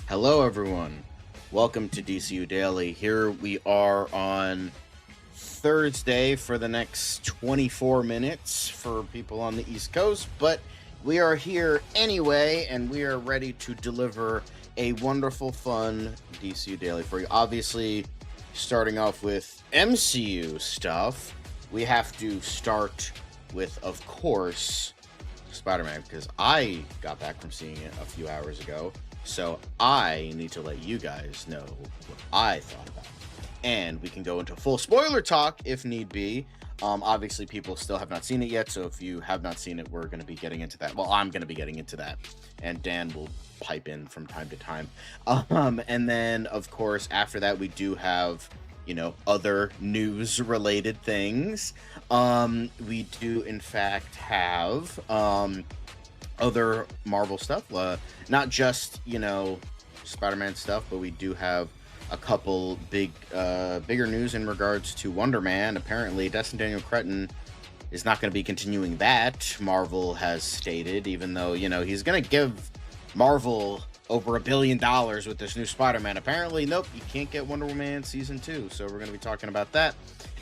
Hello, everyone. Welcome to DCU Daily. Here we are on Thursday for the next 24 minutes for people on the East Coast, but we are here anyway, and we are ready to deliver a wonderful, fun DCU Daily for you. Obviously, starting off with MCU stuff, we have to start with, of course, Spider-Man, because I got back from seeing it a few hours ago. So I need to let you guys know what I thought about it. And we can go into full spoiler talk if need be. Obviously, people still have not seen it yet. So if you have not seen it, we're going to be getting into that. Well, I'm going to be getting into that. And Dan will pipe in from time to time. And then, of course, after that, we do have, other news-related things. We do, in fact, have... other Marvel stuff, not just Spider-Man stuff, but we do have a couple bigger news in regards to Wonder Man. Apparently, Destin Daniel Cretton is not going to be continuing that. Marvel has stated, even though he's going to give Marvel over $1 billion with this new Spider-Man. Apparently, nope, you can't get Wonder Woman season 2. So we're going to be talking about that.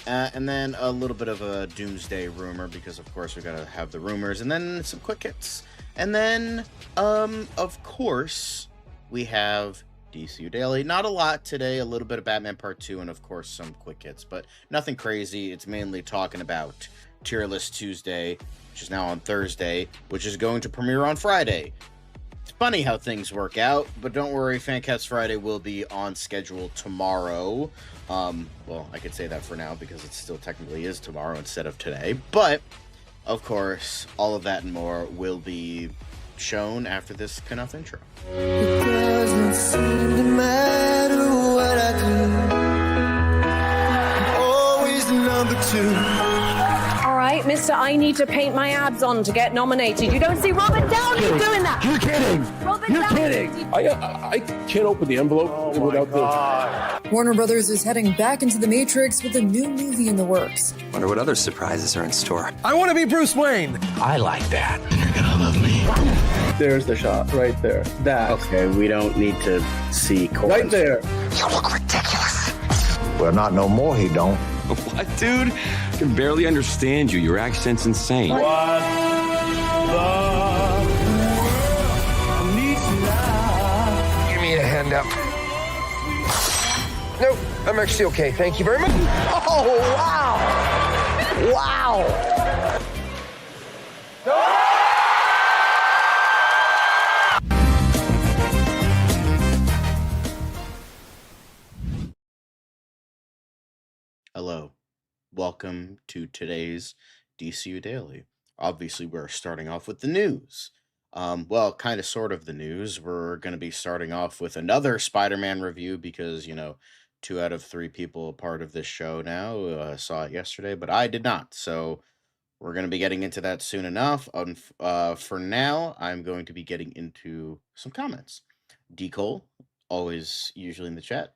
And then a little bit of a Doomsday rumor, because of course we got to have the rumors, and then some quick hits. And then, of course, we have DCU Daily. Not a lot today, a little bit of Batman Part 2, and of course some quick hits, but nothing crazy. It's mainly talking about Tier List Tuesday, which is now on Thursday, which is going to premiere on Friday. It's funny how things work out, but don't worry, Fancast Friday will be on schedule tomorrow. Well, I could say that for now because it still technically is tomorrow instead of today, but of course, all of that and more will be shown after this enough intro. It doesn't seem to matter what I do. I'm always number 2. All right, mister, I need to paint my abs on to get nominated. You don't see Robert Downey doing that. You're kidding. Robert You're Downey. kidding. I can't open the envelope without the... Warner Brothers is heading back into the Matrix with a new movie in the works. Wonder what other surprises are in store. I want to be Bruce Wayne. I like that. You're gonna love me. There's the shot right there. That. Okay, we don't need to see Right there. You look ridiculous. Well, not no more, he don't. What, dude? I can barely understand you. Your accent's insane. What the Give me a hand up. Nope, I'm actually okay. Thank you very much. Oh, wow. Wow. Hello, welcome to today's DCU Daily. Obviously, we're starting off with the news. Well, kind of sort of the news. We're going to be starting off with another Spider-Man review because, 2 out of 3 people a part of this show now saw it yesterday, but I did not. So we're going to be getting into that soon enough. For now, I'm going to be getting into some comments. D. Cole, always usually in the chat.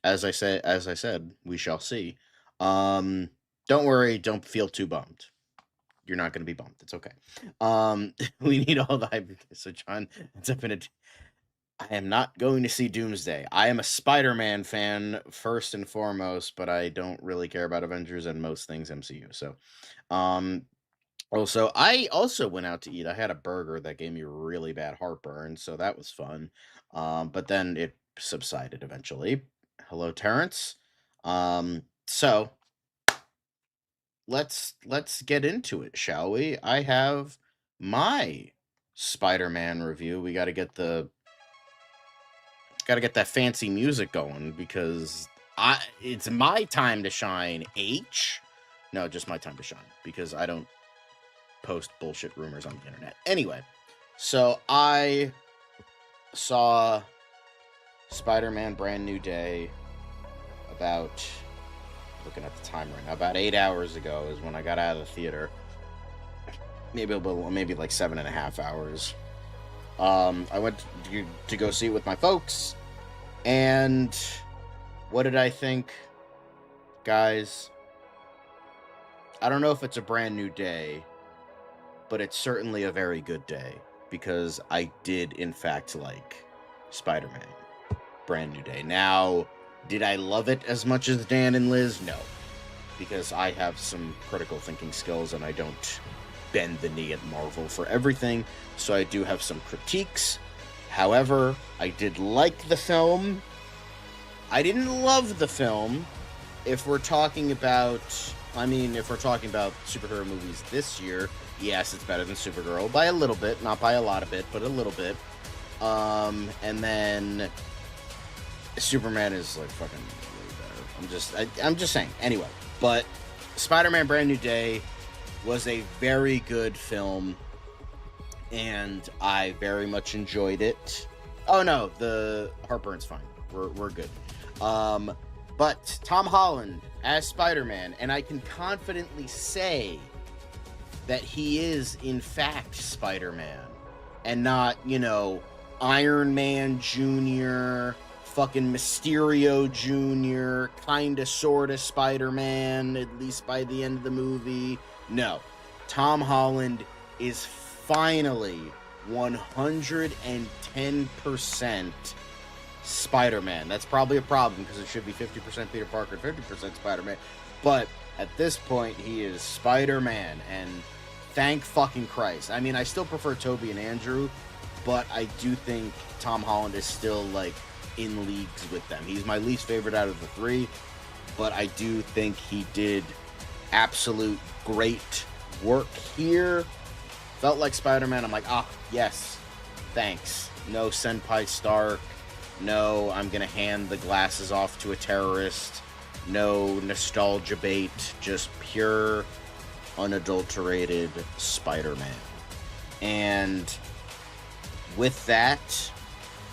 As I said, we shall see. Don't worry, don't feel too bummed. You're not going to be bummed. It's okay. We need all the hype. So John, I am not going to see Doomsday. I am a Spider-Man fan first and foremost, but I don't really care about Avengers and most things MCU. So, also, I also went out to eat. I had a burger that gave me really bad heartburn, so that was fun. But then it subsided eventually. Hello, Terrence. So let's get into it, shall we? I have my Spider-Man review. We got to get that fancy music going because it's my time to shine. No, just my time to shine because I don't post bullshit rumors on the internet. Anyway, so I saw Spider-Man Brand New Day about, looking at the time right now, about 8 hours ago is when I got out of the theater. Maybe like 7.5 hours. I went to go see it with my folks, and what did I think? Guys, I don't know if it's a brand new day, but it's certainly a very good day, because I did, in fact, like Spider-Man Brand New Day. Now, did I love it as much as Dan and Liz? No, because I have some critical thinking skills and I don't bend the knee at Marvel for everything, so I do have some critiques. However, I did like the film. I didn't love the film. If we're talking about superhero movies this year, yes, it's better than Supergirl by a little bit, not by a lot of it, but a little bit. And then Superman is like fucking way better. I'm just saying. Anyway, but Spider-Man Brand New Day was a very good film, and I very much enjoyed it. Oh no, the heartburn's fine. We're good. But Tom Holland as Spider-Man, and I can confidently say that he is in fact Spider-Man, and not, Iron Man Jr., fucking Mysterio Jr., kinda sorta Spider-Man, at least by the end of the movie. No. Tom Holland is finally 110% Spider-Man. That's probably a problem because it should be 50% Peter Parker and 50% Spider-Man. But at this point, he is Spider-Man, and thank fucking Christ. I mean, I still prefer Tobey and Andrew, but I do think Tom Holland is still, in leagues with them. He's my least favorite out of the three, but I do think he did absolute great work here. Felt like Spider-Man. I'm like, yes, thanks. No Senpai Stark. No, I'm gonna hand the glasses off to a terrorist. No nostalgia bait. Just pure, unadulterated Spider-Man. And with that,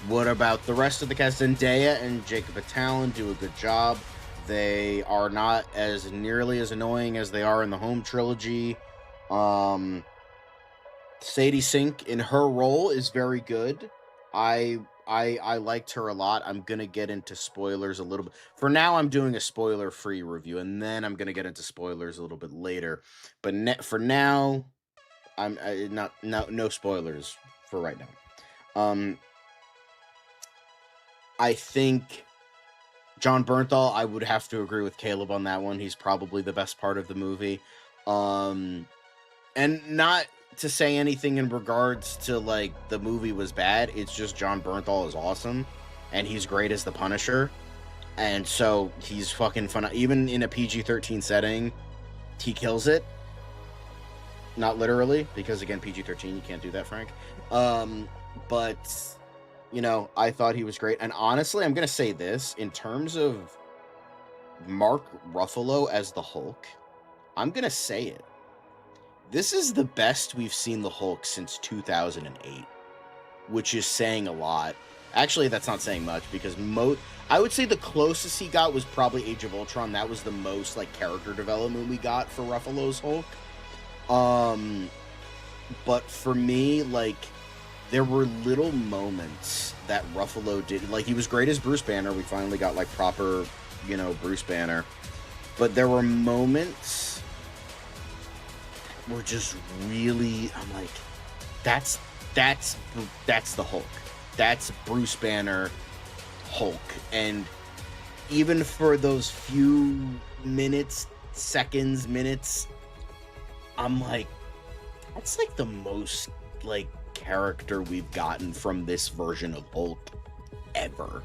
what about the rest of the cast? Zendaya and Jacob Batalon do a good job. They are not as nearly as annoying as they are in the Home trilogy. Sadie Sink in her role is very good. I liked her a lot. I'm gonna get into spoilers a little bit. For now, I'm doing a spoiler-free review, and then I'm gonna get into spoilers a little bit later. But for now, I'm no spoilers for right now. I think John Bernthal, I would have to agree with Caleb on that one. He's probably the best part of the movie. And not to say anything in regards to, the movie was bad. It's just John Bernthal is awesome, and he's great as the Punisher. And so he's fucking fun. Even in a PG-13 setting, he kills it. Not literally, because, again, PG-13, you can't do that, Frank. But... I thought he was great. And honestly, I'm going to say this. In terms of Mark Ruffalo as the Hulk, I'm going to say it. This is the best we've seen the Hulk since 2008, which is saying a lot. Actually, that's not saying much, because I would say the closest he got was probably Age of Ultron. That was the most, character development we got for Ruffalo's Hulk. But for me, there were little moments that Ruffalo did. He was great as Bruce Banner. We finally got, proper, Bruce Banner. But there were moments that were just really... I'm like, that's the Hulk. That's Bruce Banner Hulk. And even for those few seconds, I'm like, that's, the most, character we've gotten from this version of Hulk ever.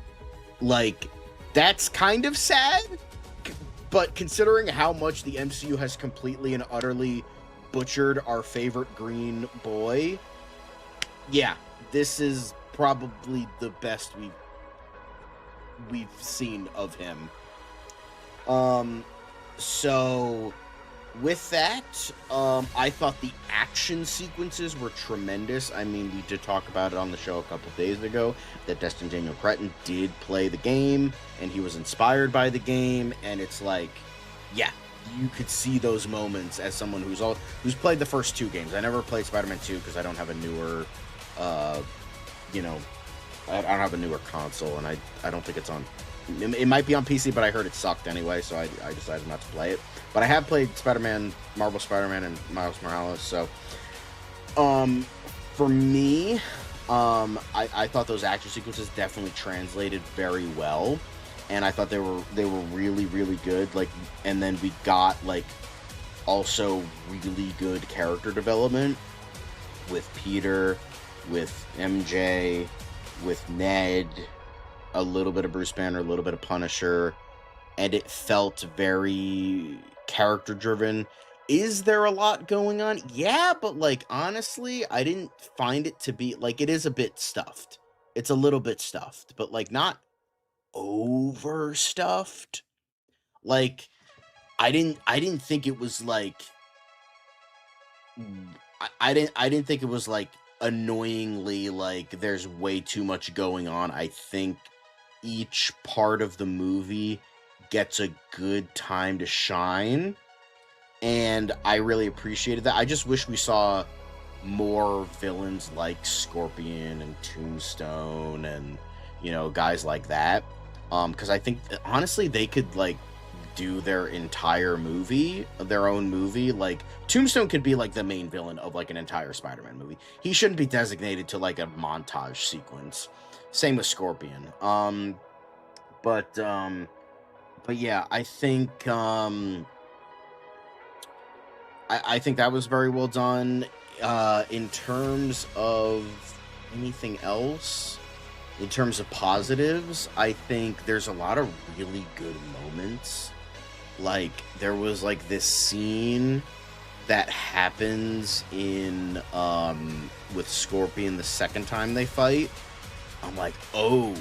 That's kind of sad, but considering how much the MCU has completely and utterly butchered our favorite green boy, yeah, this is probably the best we've seen of him. So with that, I thought the action sequences were tremendous. I mean, we did talk about it on the show a couple days ago, that Destin Daniel Cretton did play the game, and he was inspired by the game, and it's yeah, you could see those moments as someone who's played the first two games. I never played Spider-Man 2 because I don't have a newer, I don't have a newer console, and I don't think it's on... It might be on PC, but I heard it sucked anyway, so I decided not to play it. But I have played Spider-Man, Marvel Spider-Man, and Miles Morales, so... For me, I thought those action sequences definitely translated very well, and I thought they were really, really good. Like, and then we got like also really good character development with Peter, with MJ, with Ned, a little bit of Bruce Banner, a little bit of Punisher, and it felt very character driven. Is there a lot going on? Yeah, but like honestly, I didn't find it to be like, it is a bit stuffed. It's a little bit stuffed, but like not overstuffed. Like I didn't think it was like I didn't think it was like annoyingly like there's way too much going on. I think each part of the movie gets a good time to shine, and I really appreciated that. I just wish we saw more villains like Scorpion and Tombstone and, you know, guys like that. Because I think honestly they could like do their entire movie, their own movie. Like Tombstone could be like the main villain of like an entire Spider-Man movie. He shouldn't be designated to like a montage sequence. Same with Scorpion. But yeah, I think I think that was very well done. In terms of anything else, in terms of positives, I think there's a lot of really good moments. Like, there was, like, this scene that happens in, with Scorpion the second time they fight. I'm like, oh,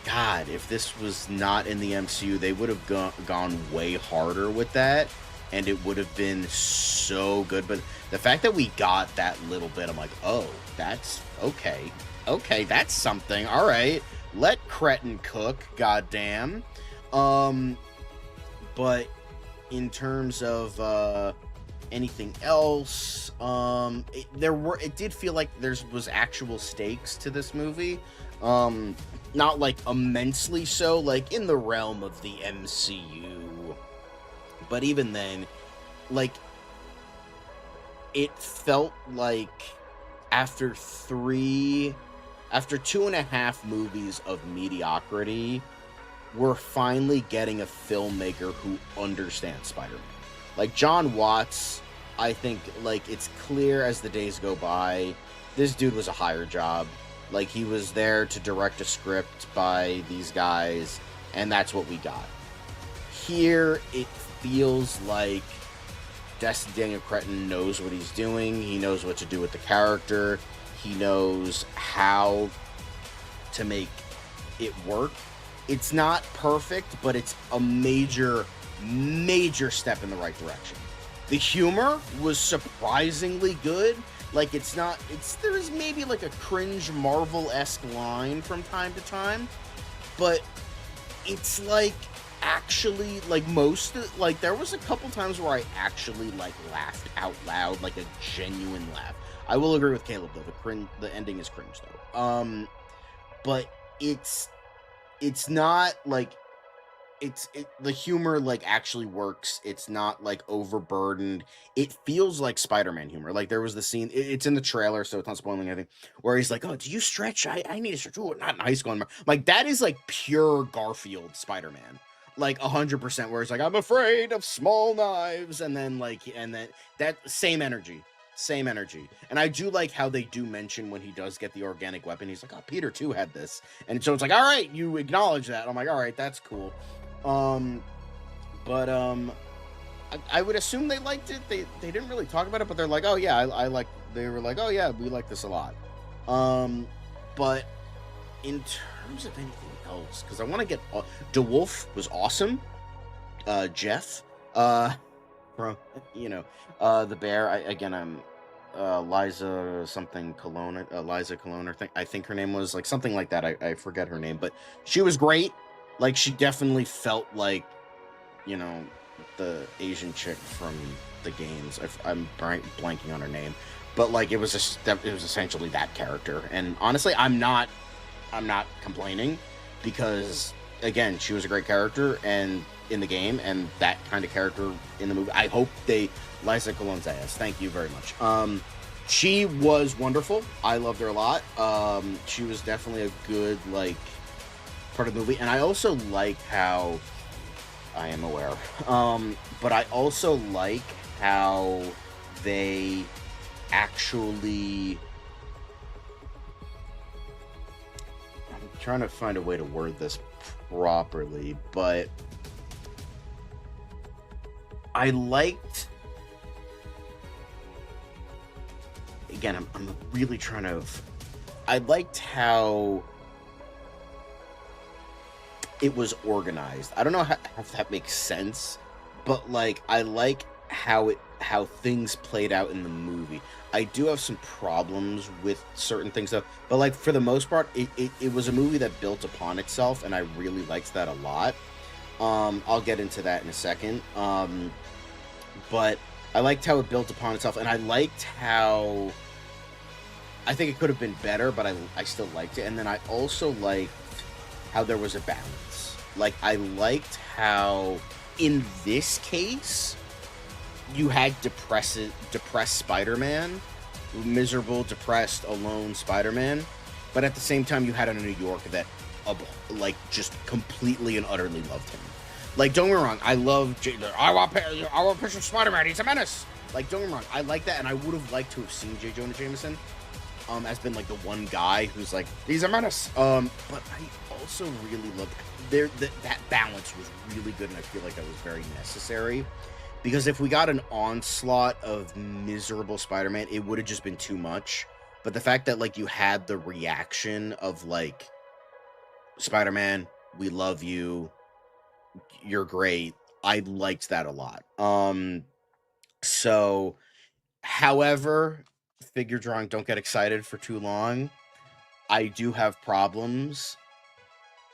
God, if this was not in the MCU, they would have gone way harder with that, and it would have been so good. But the fact that we got that little bit, I'm like, oh, that's, okay. Okay, that's something. All right, let Cretin cook, goddamn. But in terms of anything else, it did feel like there was actual stakes to this movie. Not like immensely so, like in the realm of the MCU. But even then, like, it felt like after 2.5 movies of mediocrity, we're finally getting a filmmaker who understands Spider-Man. Like, John Watts, I think, like, it's clear as the days go by, this dude was a hire job. Like, he was there to direct a script by these guys, and that's what we got. Here, it feels like Daniel Cretton knows what he's doing. He knows what to do with the character. He knows how to make it work. It's not perfect, but it's a major, major step in the right direction. The humor was surprisingly good. Like, there's maybe like a cringe Marvel-esque line from time to time, but it's like actually, like, there was a couple times where I actually like laughed out loud, like a genuine laugh. I will agree with Caleb though, the ending is cringe though. But it's not like the humor like actually works. It's not like overburdened. It feels like Spider-Man humor. Like, there was the scene, it's in the trailer, so it's not spoiling anything, where he's like, oh, do you stretch? I need to stretch. Oh, not in high school anymore. Like, that is like pure Garfield Spider-Man. Like 100%, where it's like, I'm afraid of small knives, and then that same energy. And I do like how they do mention when he does get the organic weapon, he's like, oh, Peter too had this. And so it's like, all right, you acknowledge that. I'm like, all right, that's cool. But I would assume they liked it. They didn't really talk about it, but they're like, oh yeah, they were like, oh yeah, we like this a lot. But in terms of anything else, because I want to get DeWolf was awesome. Jeff, from, you know, the bear. I'm Liza something Cologne, Liza Cologne, I think her name was like something like that. I forget her name, but she was great. Like, she definitely felt like, you know, the Asian chick from the games. I'm blanking on her name, but like it was essentially that character. And honestly, I'm not complaining, because again, she was a great character and in the game, and that kind of character in the movie. I hope Liza Colon's ass. Thank you very much. She was wonderful. I loved her a lot. She was definitely a good, like, part of the movie. And I also like how... I am aware. But I also like how they actually... I'm trying to find a way to word this properly, but I liked... Again, I'm really trying to... I liked how it was organized. I don't know if that makes sense, but, like, I like how things played out in the movie. I do have some problems with certain things, though, but, like, for the most part, it was a movie that built upon itself, and I really liked that a lot. I'll get into that in a second. But I liked how it built upon itself, and I liked how... I think it could have been better, but I still liked it. And then I also liked how there was a balance. Like, I liked how, in this case, you had depressed Spider-Man, miserable, depressed, alone Spider-Man, but at the same time, you had a New York that, like, just completely and utterly loved him. Like, don't get me wrong, I love... I want a picture of Spider-Man, he's a menace! Like, don't get me wrong, I like that, and I would have liked to have seen J. Jonah Jameson as been, like, the one guy who's like, he's a menace. But I also really loved... that balance was really good, and I feel like that was very necessary. Because if we got an onslaught of miserable Spider-Man, it would have just been too much. But the fact that, like, you had the reaction of, like, Spider-Man, we love you, you're great. I liked that a lot. So, however, figure drawing, don't get excited for too long. I do have problems.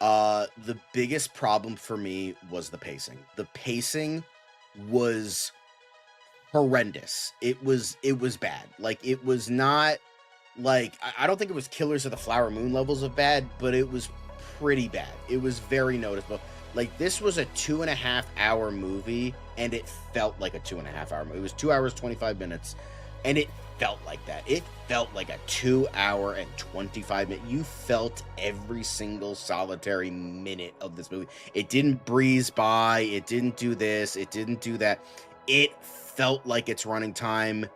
The biggest problem for me was the pacing. The pacing was horrendous. It was bad. Like, it was not, like, I don't think it was Killers of the Flower Moon levels of bad, but it was pretty bad. It was very noticeable. Like, this was a 2.5-hour movie, and it felt like a 2.5-hour movie. It was 2 hours, 25 minutes, and it felt like that. It felt like a 2 hour and 25 minute. You felt every single solitary minute of this movie. It didn't breeze by. It didn't do this. It didn't do that. It felt like its running time,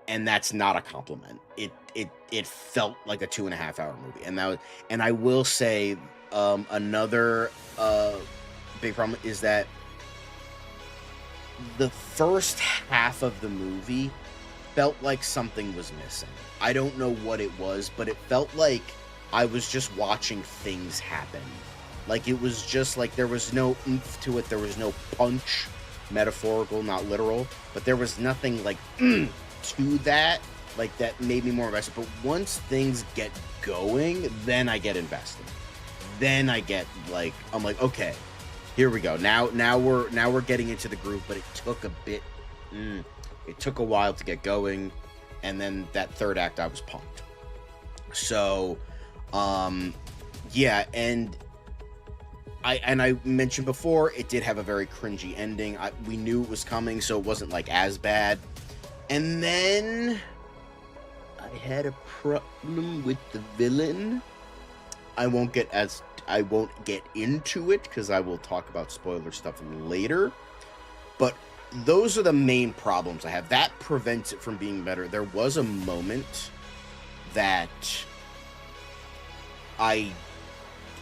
and that's not a compliment. It felt like a 2.5-hour movie, and I will say another big problem is that the first half of the movie felt like something was missing. I don't know what it was, but it felt like I was just watching things happen. Like, it was just like there was no oomph to it. There was no punch, metaphorical, not literal, but there was nothing like to that, like, that made me more invested. But once things get going, then I get invested. Then I get, like, I'm like, okay, here we go. Now we're getting into the groove, but it took a bit. It took a while to get going, and then that third act, I was pumped. So, yeah, and I mentioned before, it did have a very cringy ending. We knew it was coming, so it wasn't, like, as bad. And then I had a problem with the villain. I won't get into it, because I will talk about spoiler stuff later. But those are the main problems I have. That prevents it from being better. There was a moment that I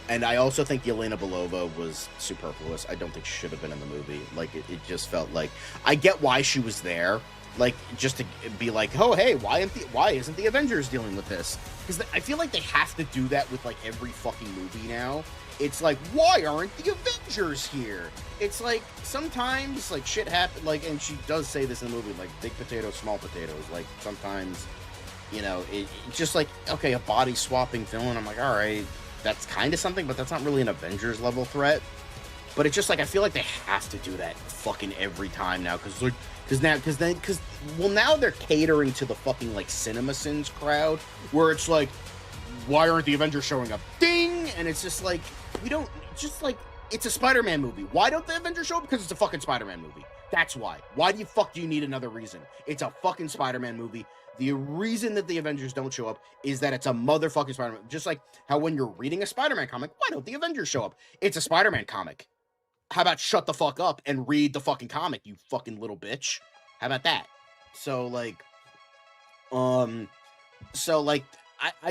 also think Yelena Belova was superfluous. I don't think she should have been in the movie. Like, it just felt like, I get why she was there, like, just to be like, oh, hey, why isn't the Avengers dealing with this? Because I feel like they have to do that with, like, every fucking movie now. It's like, why aren't the Avengers here? It's like, sometimes, like, shit happens, like, and she does say this in the movie, like, big potatoes, small potatoes. Like, sometimes, you know, it's just like, okay, a body swapping villain. I'm like, all right, that's kind of something, but that's not really an Avengers level threat. But it's just like, I feel like they have to do that fucking every time now, because now they're catering to the fucking, like, CinemaSins crowd, where it's like, why aren't the Avengers showing up? Ding! And it's just like, we don't, just like, it's a Spider-Man movie. Why don't the Avengers show up? Because it's a fucking Spider-Man movie. That's why. Why the fuck do you need another reason? It's a fucking Spider-Man movie. The reason that the Avengers don't show up is that it's a motherfucking Spider-Man. Just like how when you're reading a Spider-Man comic, why don't the Avengers show up? It's a Spider-Man comic. How about shut the fuck up and read the fucking comic, you fucking little bitch? How about that? So, like, I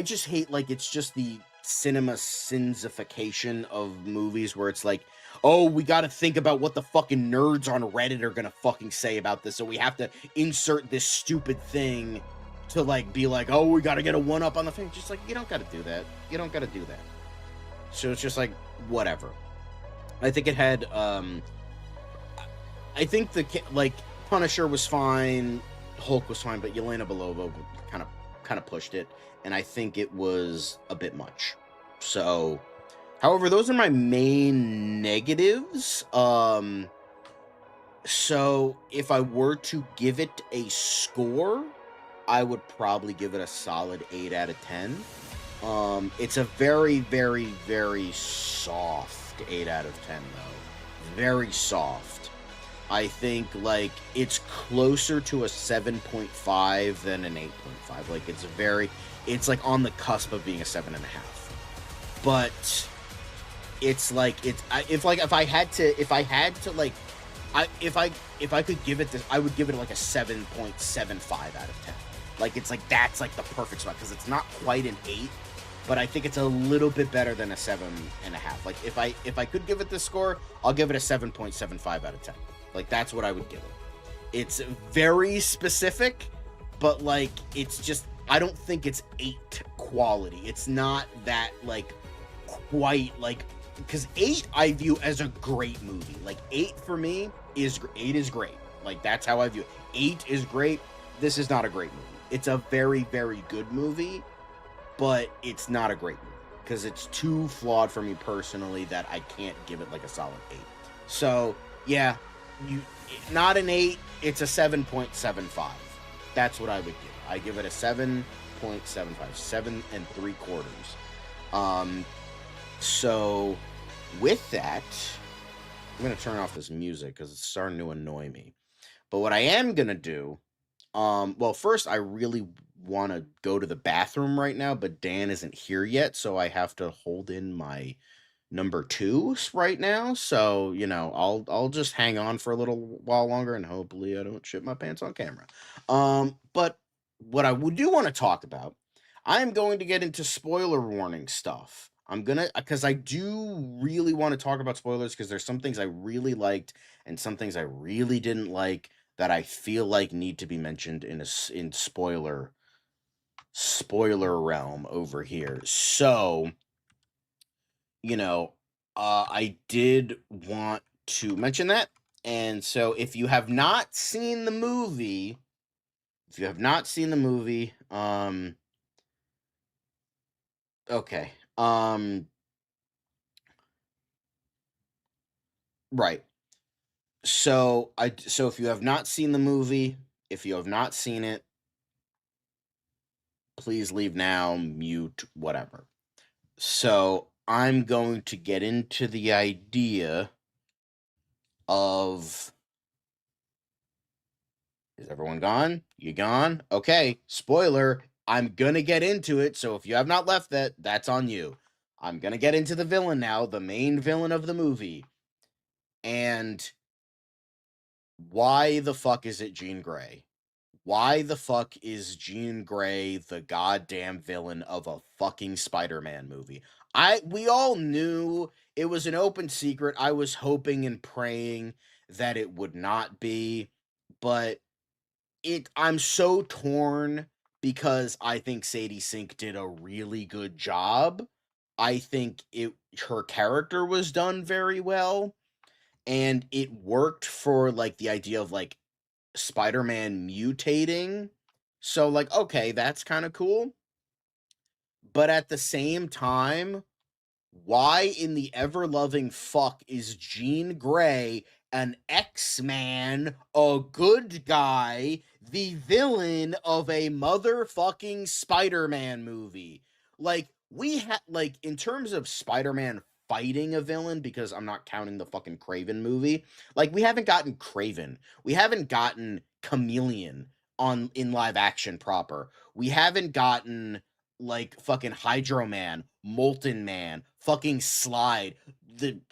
just hate, like, it's just the cinema sinsification of movies where it's like, oh, we got to think about what the fucking nerds on Reddit are gonna fucking say about this, so we have to insert this stupid thing to, like, be like, oh, we gotta get a one-up on the thing. Just like, you don't gotta do that. You don't gotta do that. So it's just like, whatever. I think it had, I think like, Punisher was fine, Hulk was fine, but Yelena Belova kind of pushed it, and I think it was a bit much. So, however, those are my main negatives. So if I were to give it a score, I would probably give it a solid 8 out of 10. It's a very, very, very soft 8 out of 10, though. Very soft. I think, like, it's closer to a 7.5 than an 8.5. Like, it's like on the cusp of being a 7.5. But it's like, if I could give it this, I would give it like a 7.75 out of 10. Like, it's like, that's like the perfect spot, because it's not quite an 8, but I think it's a little bit better than a 7.5. Like, if I could give it this score, I'll give it a 7.75 out of 10. Like, that's what I would give it. It's very specific, but, like, it's just, I don't think it's 8 quality. It's not that, like, quite, like, because 8 I view as a great movie. Like, 8 for me is great. Like, that's how I view it. 8 is great. This is not a great movie. It's a very, very good movie, but it's not a great movie because it's too flawed for me personally that I can't give it like a solid 8. So, yeah, not an 8, it's a 7.75. That's what I would give. I give it a 7.75, 7 3/4. So with that, I'm going to turn off this music because it's starting to annoy me. But what I am going to do, well, first, I really want to go to the bathroom right now, but Dan isn't here yet, so I have to hold in my number 2 right now. So, you know, I'll just hang on for a little while longer, and hopefully I don't shit my pants on camera. But what I do want to talk about, I'm going to get into spoiler warning stuff. Because I do really want to talk about spoilers, because there's some things I really liked and some things I really didn't like that I feel like need to be mentioned in spoiler realm over here. So, you know, I did want to mention that. And so if you have not seen the movie, okay. Right. So if you have not seen the movie, if you have not seen it, please leave now, mute, whatever. So I'm going to get into the idea of, is everyone gone? You gone? Okay, spoiler, I'm gonna get into it, so if you have not left that, that's on you. I'm gonna get into the villain now, the main villain of the movie. And why the fuck is it Jean Grey? Why the fuck is Jean Grey the goddamn villain of a fucking Spider-Man movie? We all knew it was an open secret. I was hoping and praying that it would not be, but I'm so torn because I think Sadie Sink did a really good job. I think her character was done very well, and it worked for, like, the idea of, like, Spider-Man mutating. So, like, okay, that's kind of cool. But at the same time, why in the ever-loving fuck is Jean Grey an X-Man, a good guy, the villain of a motherfucking Spider-Man movie? Like, in terms of Spider-Man fighting a villain, because I'm not counting the fucking Kraven movie. Like, we haven't gotten Kraven. We haven't gotten Chameleon in live action proper. We haven't gotten like fucking Hydro Man, Molten Man, fucking Slide.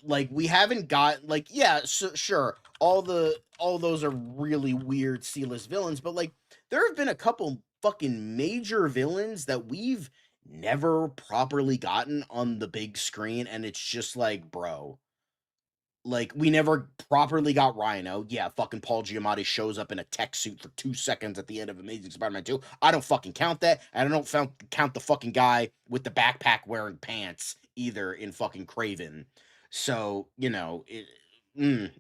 We haven't got like, yeah, sure, all those are really weird C-list villains, but like there have been a couple fucking major villains that we've never properly gotten on the big screen, and it's just like, bro, like, we never properly got Rhino. Yeah, fucking Paul Giamatti shows up in a tech suit for 2 seconds at the end of Amazing Spider-Man 2. I don't fucking count that. And I don't count the fucking guy with the backpack wearing pants either in fucking Kraven. So, you know, we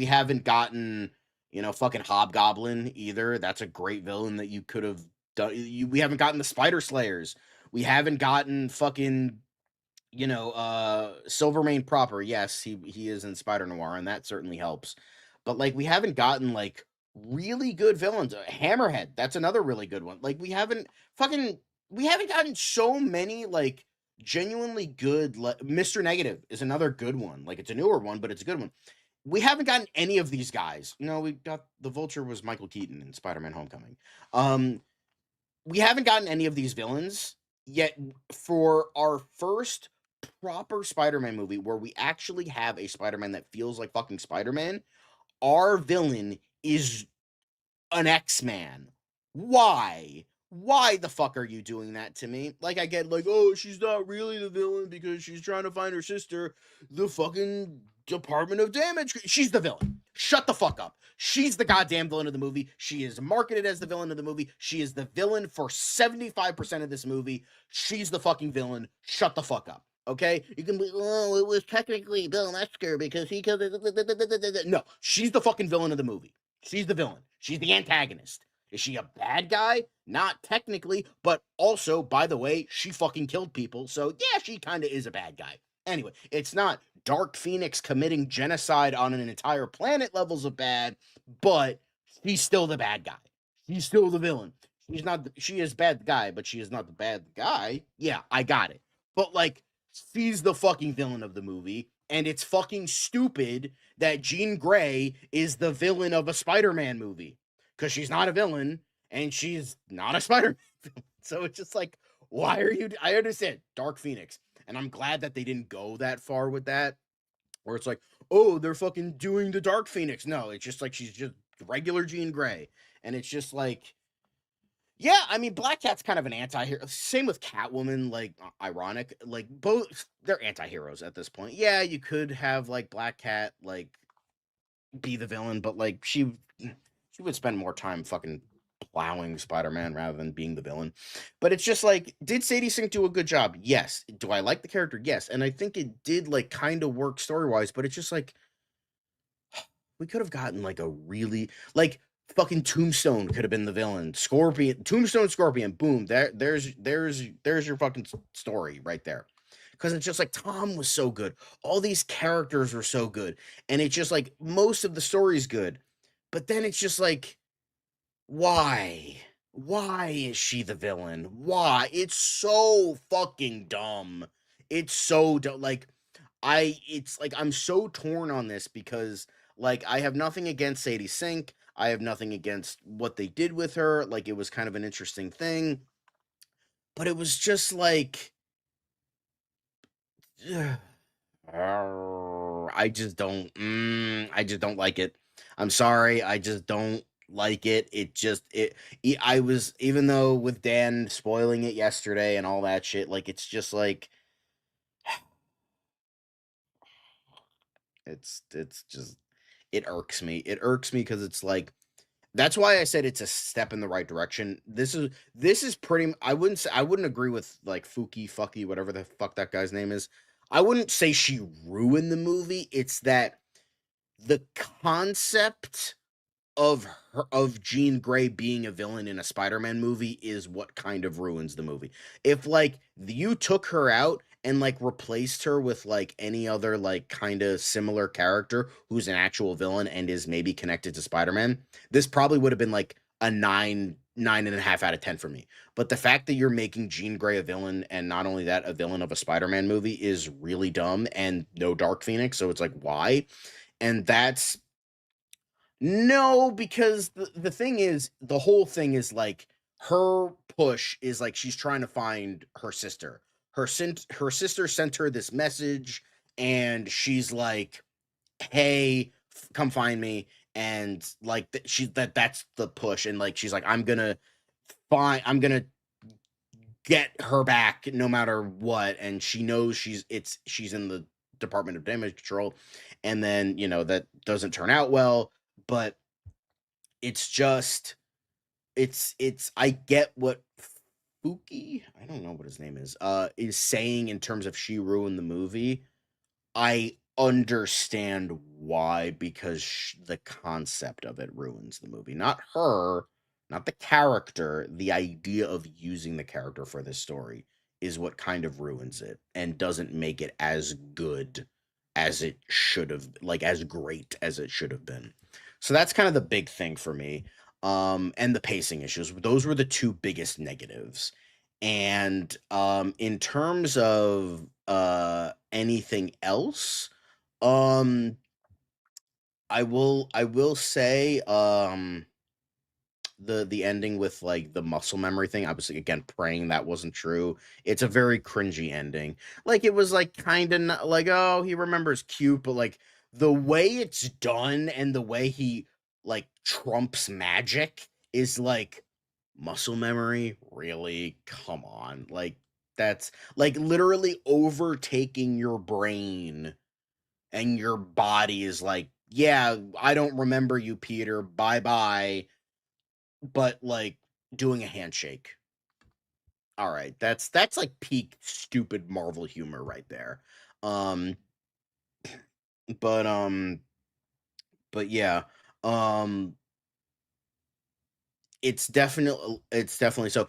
haven't gotten, fucking Hobgoblin either. That's a great villain that you could have done. We haven't gotten the Spider Slayers. We haven't gotten fucking, Silvermane proper. Yes, he is in Spider Noir, and that certainly helps. But like, we haven't gotten like really good villains. Hammerhead, that's another really good one. Like, we haven't gotten so many like genuinely good. Mr. Negative is another good one. Like, it's a newer one, but it's a good one. We haven't gotten any of these guys. No, we got the Vulture was Michael Keaton in Spider-Man Homecoming. We haven't gotten any of these villains yet. For our first proper Spider-Man movie where we actually have a Spider-Man that feels like fucking Spider-Man, our villain is an X-Man. Why? Why the fuck are you doing that to me? Like, I get like, oh, she's not really the villain because she's trying to find her sister, the fucking Department of Damage. She's the villain. Shut the fuck up. She's the goddamn villain of the movie. She is marketed as the villain of the movie. She is the villain for 75% of this movie. She's the fucking villain. Shut the fuck up. Okay? You can be, oh, it was technically Bill Metzger because he killed it. No, she's the fucking villain of the movie. She's the villain. She's the antagonist. Is she a bad guy? Not technically, but also, by the way, she fucking killed people. So yeah, she kind of is a bad guy. Anyway, it's not Dark Phoenix committing genocide on an entire planet levels of bad, but she's still the bad guy. She's still the villain. She is bad guy, but she is not the bad guy. Yeah, I got it. But like, she's the fucking villain of the movie, and it's fucking stupid that Jean Grey is the villain of a Spider-Man movie, because she's not a villain, and she's not a Spider-Man villain. So it's just like, why are you... I understand, Dark Phoenix, and I'm glad that they didn't go that far with that, where it's like, oh, they're fucking doing the Dark Phoenix. No, it's just like, she's just regular Jean Grey, and it's just like... Yeah, I mean, Black Cat's kind of an anti-hero. Same with Catwoman, like, ironic. Like, both, they're anti-heroes at this point. Yeah, you could have, like, Black Cat, like, be the villain, but, like, she would spend more time fucking plowing Spider-Man rather than being the villain. But it's just, like, did Sadie Sink do a good job? Yes. Do I like the character? Yes. And I think it did, like, kind of work story-wise, but it's just, like, we could have gotten, like, a really, like... Fucking Tombstone could have been the villain. Tombstone, Scorpion, boom. There's your fucking story right there. Because it's just like, Tom was so good. All these characters were so good. And it's just like, most of the story's good. But then it's just like, why? Why is she the villain? Why? It's so fucking dumb. It's so dumb. Like, I'm so torn on this because, like, I have nothing against Sadie Sink. I have nothing against what they did with her. Like, it was kind of an interesting thing. But it was just like... I just don't like it. I'm sorry. I just don't like it. I was, even though with Dan spoiling it yesterday and all that shit, like, it's just like... It's just... It irks me. It irks me because it's like, that's why I said it's a step in the right direction. This is pretty... I wouldn't agree with, like, Fucky, whatever the fuck that guy's name is. I wouldn't say she ruined the movie. It's that the concept of Jean Grey being a villain in a Spider-Man movie is what kind of ruins the movie. If, like, you took her out and, like, replaced her with, like, any other, like, kind of similar character who's an actual villain and is maybe connected to Spider-Man, this probably would have been, like, a 9 9.5 out of 10 for me. But the fact that you're making Jean Grey a villain, and not only that, a villain of a Spider-Man movie, is really dumb, and no Dark Phoenix, so it's like, why? And that's no, because the thing is, the whole thing is like her push is like she's trying to find her sister. Her sister sent her this message, and she's like, "Hey, come find me." And like that's the push, and like she's like, I'm gonna get her back no matter what. And she knows she's in the Department of Damage Control, and then that doesn't turn out well. But it's just it's I get what Fuki, I don't know what his name is saying in terms of she ruined the movie. I understand why, because the concept of it ruins the movie. Not her, not the character. The idea of using the character for this story is what kind of ruins it and doesn't make it as good as it should have, like as great as it should have been. So that's kind of the big thing for me. And the pacing issues. Those were the two biggest negatives. And in terms of anything else, I will say the ending with like the muscle memory thing, I was again praying that wasn't true. It's a very cringy ending. Like it was like kind of like, oh, he remembers cute, but like the way it's done and the way he like trumps magic is like, muscle memory, really? Come on. Like that's like literally overtaking your brain, and your body is like, yeah, I don't remember you, Peter, bye bye. But like doing a handshake, all right, that's like peak stupid Marvel humor right there. um but yeah, um it's definitely so.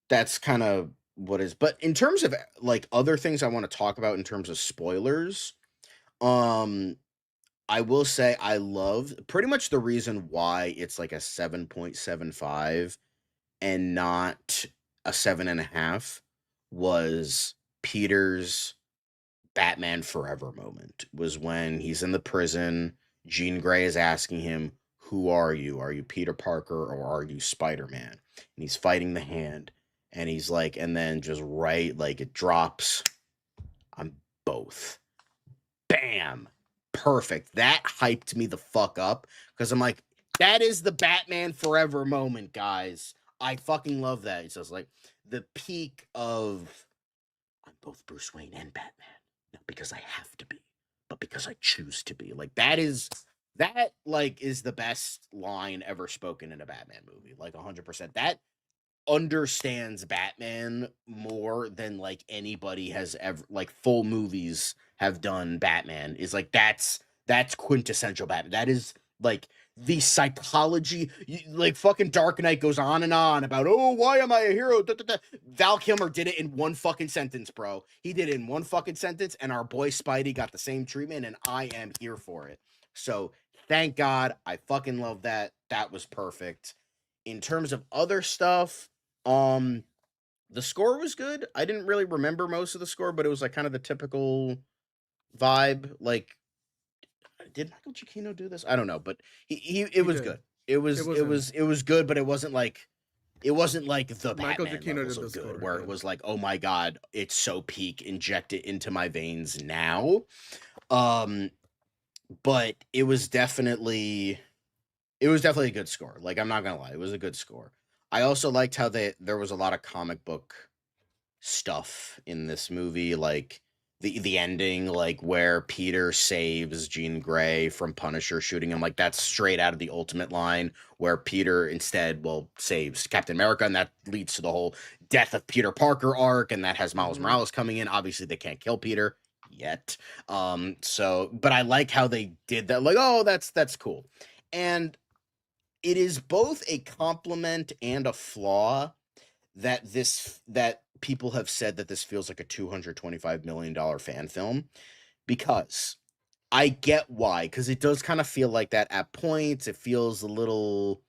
That's kind of what is. But in terms of like other things I want to talk about in terms of spoilers, um I will say I love pretty much the reason why it's like a 7.75 and not a 7.5 was Peter's Batman Forever moment. Was when he's in the prison, Jean Grey is asking him, "Who are you? Are you Peter Parker or are you Spider-Man?" And he's fighting the hand, and he's like, and then just right, like it drops, "I'm both." Bam. Perfect. That hyped me the fuck up, because I'm like, that is the Batman Forever moment, guys. I fucking love that. It's just like the peak of, I'm both Bruce Wayne and Batman. Not because I have to be, but because I choose to be. Like that is the best line ever spoken in a Batman movie. Like 100%. That understands Batman more than like anybody has ever, like full movies have done Batman. Is like that's quintessential Batman. That is like the psychology. Like fucking Dark Knight goes on and on about, oh, why am I a hero? Da, da, da. Val Kilmer did it in one fucking sentence, bro. He did it in one fucking sentence, and our boy Spidey got the same treatment, and I am here for it. So thank God. I fucking love that. That was perfect. In terms of other stuff, the score was good. I didn't really remember most of the score, but it was like kind of the typical vibe. Like, did Michael Giacchino do this? I don't know, but it was good. It was good, but it wasn't like the Michael Batman Giacchino levels did the of good, score, where yeah. it was like, oh my god, it's so peak, inject it into my veins now. But it was definitely a good score. Like, I'm not gonna lie, it was a good score. I also liked how there was a lot of comic book stuff in this movie, like the ending, like where Peter saves Jean Grey from Punisher shooting him. Like that's straight out of the Ultimate line, where Peter instead, well, saves Captain America, and that leads to the whole death of Peter Parker arc, and that has Miles Morales coming in. Obviously, they can't kill Peter yet. So, but I like how they did that. Like, oh, that's cool. And it is both a compliment and a flaw that people have said that this feels like a $225 million fan film, because I get why, because it does kind of feel like that at points. It feels a little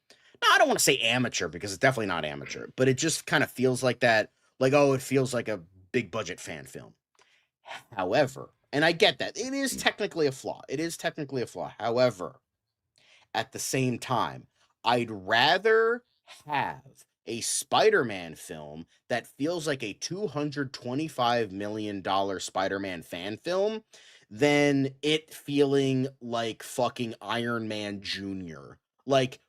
no, I don't want to say amateur because it's definitely not amateur, but it just kind of feels like that. Like, oh, it feels like a big budget fan film. However, and I get that it is technically a flaw. It is technically a flaw. However, at the same time, I'd rather have a Spider-Man film that feels like a $225 million Spider-Man fan film than it feeling like fucking Iron Man Jr. Like,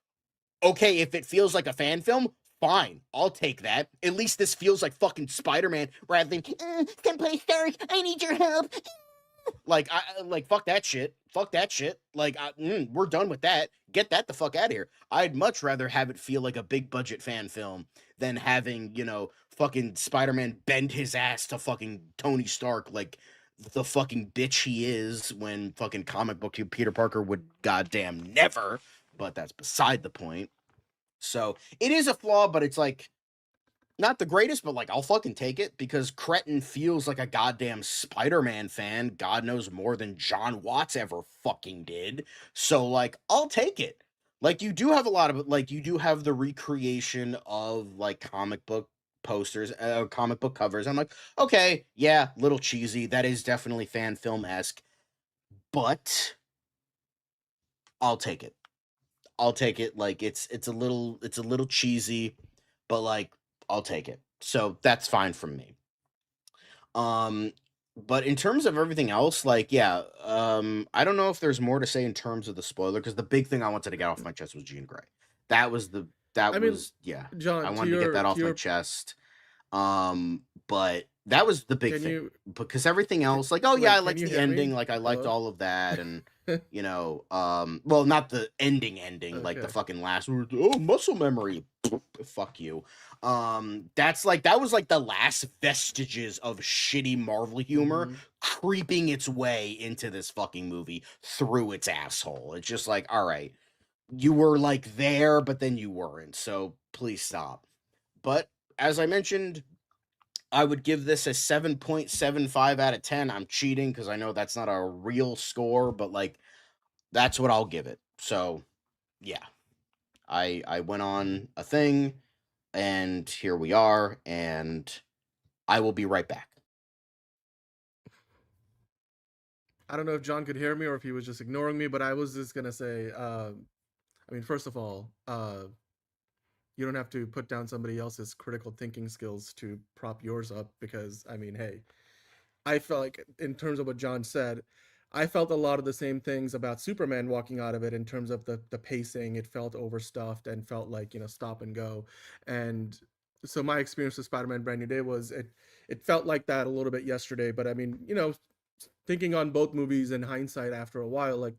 okay, if it feels like a fan film, fine, I'll take that. At least this feels like fucking Spider-Man rather than, Senpai Stark, I need your help. Like, fuck that shit. Fuck that shit. Like, we're done with that. Get that the fuck out of here. I'd much rather have it feel like a big budget fan film than having, fucking Spider-Man bend his ass to fucking Tony Stark like the fucking bitch he is when fucking comic book Peter Parker would goddamn never. But that's beside the point. So it is a flaw, but it's like, not the greatest, but like I'll fucking take it because Cretin feels like a goddamn Spider-Man fan. God knows more than John Watts ever fucking did. So like I'll take it. Like you do have a lot of like you do have the recreation of like comic book posters, comic book covers. I'm like, okay, yeah, little cheesy. That is definitely fan film-esque, but I'll take it. I'll take it. Like it's a little cheesy, but like I'll take it. So that's fine from me. But in terms of everything else, like, yeah, I don't know if there's more to say in terms of the spoiler, because the big thing I wanted to get off my chest was Jean Grey. That was yeah. John, I wanted to get that off my chest. But that was the big thing. Because everything else, like, oh yeah, I liked the ending, like I liked all of that, and well, not the ending, like the fucking last word, oh, muscle memory. Fuck you. That was like the last vestiges of shitty Marvel humor creeping its way into this fucking movie through its asshole. It's just like, all right, you were like there, but then you weren't. So please stop. But as I mentioned, I would give this a 7.75 out of 10. I'm cheating because I know that's not a real score, but like that's what I'll give it. So yeah, I went on a thing and here we are, and I will be right back. I don't know if John could hear me or if he was just ignoring me, but I was just going to say, first of all, you don't have to put down somebody else's critical thinking skills to prop yours up because, hey, I felt like in terms of what John said, I felt a lot of the same things about Superman walking out of it in terms of the pacing. It felt overstuffed and felt like, stop and go. And so my experience with Spider-Man Brand New Day was it felt like that a little bit yesterday. But thinking on both movies in hindsight after a while, like,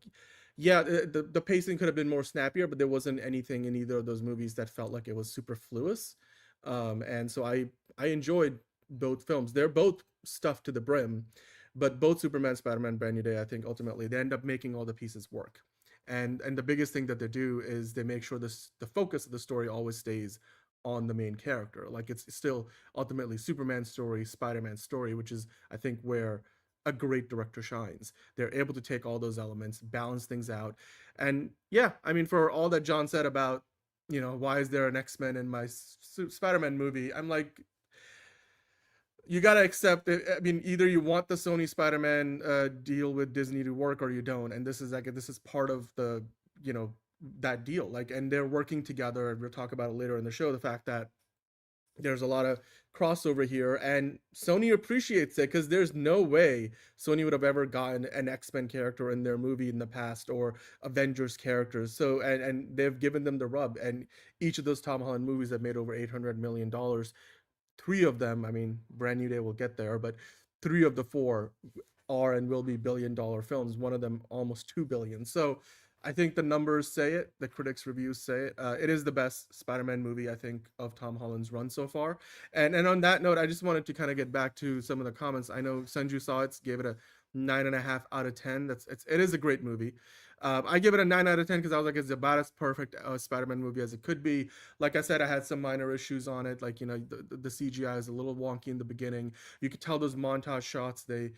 yeah, the pacing could have been more snappier, but there wasn't anything in either of those movies that felt like it was superfluous. And so I enjoyed both films. They're both stuffed to the brim. But both Superman, Spider-Man, Brand New Day, I think ultimately they end up making all the pieces work. And the biggest thing that they do is they make sure the focus of the story always stays on the main character. Like it's still ultimately Superman's story, Spider-Man's story, which is, I think, where a great director shines. They're able to take all those elements, balance things out. And yeah, for all that John said about, why is there an X-Men in my Spider-Man movie? I'm like, you gotta accept it. Either you want the Sony Spider-Man deal with Disney to work or you don't. And this is part of the, that deal. Like, and they're working together. And we'll talk about it later in the show. The fact that there's a lot of crossover here, and Sony appreciates it because there's no way Sony would have ever gotten an X-Men character in their movie in the past or Avengers characters. So, and they've given them the rub. And each of those Tom Holland movies have made over $800 million. 3 of them, Brand New Day will get there, but 3 of the 4 are and will be billion-dollar films. One of them almost $2 billion. So I think the numbers say it. The critics' reviews say it. It is the best Spider-Man movie, I think, of Tom Holland's run so far. And on that note, I just wanted to kind of get back to some of the comments. I know Sanju saw it, gave it a 9.5 out of 10. It is a great movie. I give it a 9 out of 10 because I was like, it's about as perfect a Spider-Man movie as it could be. Like I said, I had some minor issues on it. Like, the CGI is a little wonky in the beginning. You could tell those montage shots, they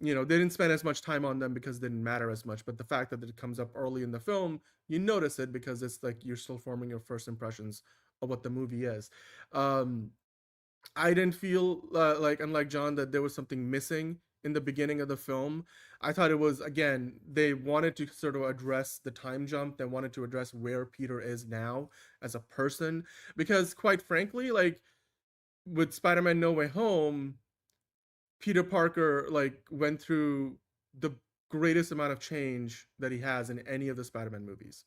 they didn't spend as much time on them because it didn't matter as much. But the fact that it comes up early in the film, you notice it because it's like you're still forming your first impressions of what the movie is. I didn't feel like, unlike John, that there was something missing in the beginning of the film. I thought it was, again, they wanted to sort of address the time jump. They wanted to address where Peter is now as a person. Because quite frankly, like with Spider-Man No Way Home, Peter Parker like went through the greatest amount of change that he has in any of the Spider-Man movies.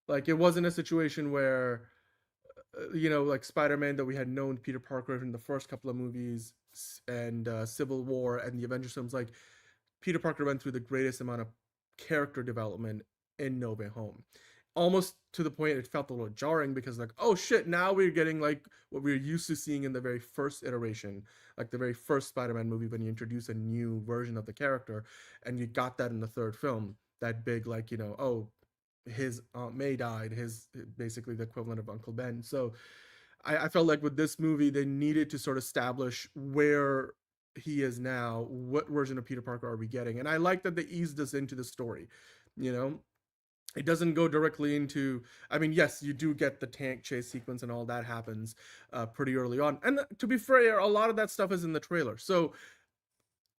Like it wasn't a situation where like Spider-Man that we had known Peter Parker in the first couple of movies and Civil War and the Avengers films. Like Peter Parker went through the greatest amount of character development in No Way Home, almost to the point it felt a little jarring because like, oh shit, now we're getting like what we're used to seeing in the very first iteration, like the very first Spider-Man movie when you introduce a new version of the character, and you got that in the third film, that big like oh, his Aunt May died, his basically the equivalent of Uncle Ben. So I felt like with this movie they needed to sort of establish where he is now, what version of Peter Parker are we getting, and I like that they eased us into the story. It doesn't go directly into, I mean, yes, you do get the tank chase sequence and all that happens pretty early on, and to be fair, a lot of that stuff is in the trailer. So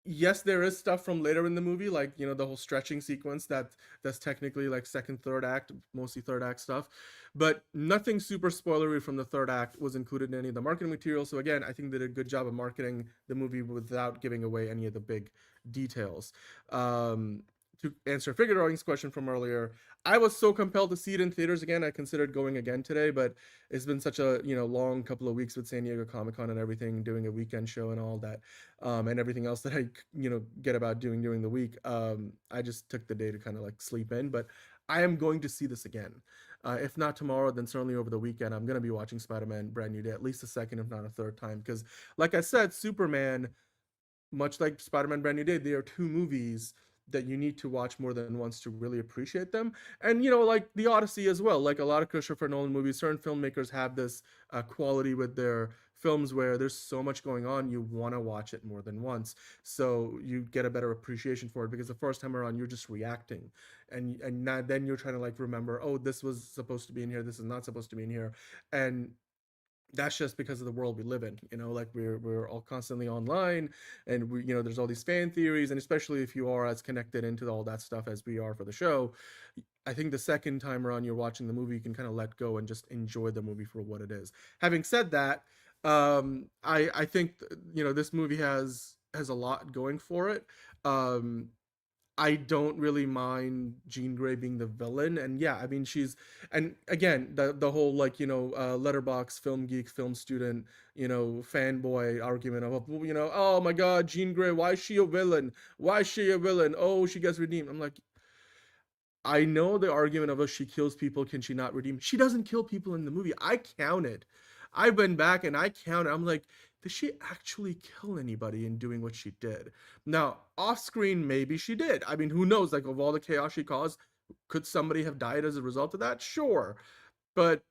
yes, there is stuff from later in the movie, like the whole stretching sequence that's technically like second, third act, mostly third act stuff, but nothing super spoilery from the third act was included in any of the marketing material. So again, I think they did a good job of marketing the movie without giving away any of the big details. To answer Figure Drawing's question from earlier, I was so compelled to see it in theaters again. I considered going again today, but it's been such a long couple of weeks with San Diego Comic-Con and everything, doing a weekend show and all that, and everything else that I get about doing during the week. I just took the day to kind of like sleep in, but I am going to see this again. If not tomorrow, then certainly over the weekend. I'm going to be watching Spider-Man Brand New Day at least a second, if not a third time, because like I said, Superman, much like Spider-Man Brand New Day, they are two movies that you need to watch more than once to really appreciate them. And like the Odyssey as well, like a lot of Christopher Nolan movies, certain filmmakers have this quality with their films where there's so much going on, you want to watch it more than once, so you get a better appreciation for it, because the first time around you're just reacting, and not, then you're trying to like remember, oh, this was supposed to be in here, this is not supposed to be in here. And that's just because of the world we live in, like we're all constantly online, and we, there's all these fan theories, and especially if you are as connected into all that stuff as we are for the show, I think the second time around you're watching the movie, you can kind of let go and just enjoy the movie for what it is. Having said that, I think this movie has a lot going for it. I don't really mind Jean Grey being the villain, and yeah, I mean and again, the whole like letterbox film geek film student fanboy argument of oh my god, Jean Grey, why is she a villain? Oh, she gets redeemed. I'm like, I know the argument of, oh, she kills people, can she not redeem? She doesn't kill people in the movie. I counted. I went back and I counted. I'm like, did she actually kill anybody in doing what she did? Now, off screen, maybe she did. I mean, who knows? Like, of all the chaos she caused, could somebody have died as a result of that? Sure. But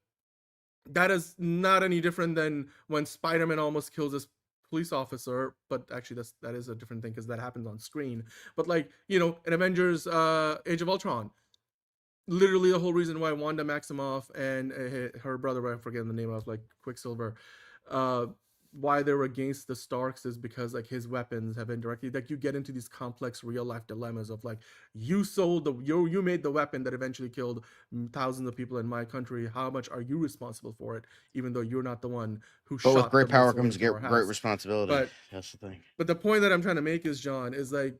that is not any different than when Spider-Man almost kills this police officer. But actually, that is a different thing because that happens on screen. But like, in Avengers Age of Ultron, literally the whole reason why Wanda Maximoff and her brother, I forget the name of, like Quicksilver, why they were against the Starks is because like his weapons have indirectly, like you get into these complex real life dilemmas of like, you made the weapon that eventually killed thousands of people in my country. How much are you responsible for it, even though you're not the one who shot? But with great power comes great house. Responsibility. But that's the thing. But the point that I'm trying to make is, John, is like,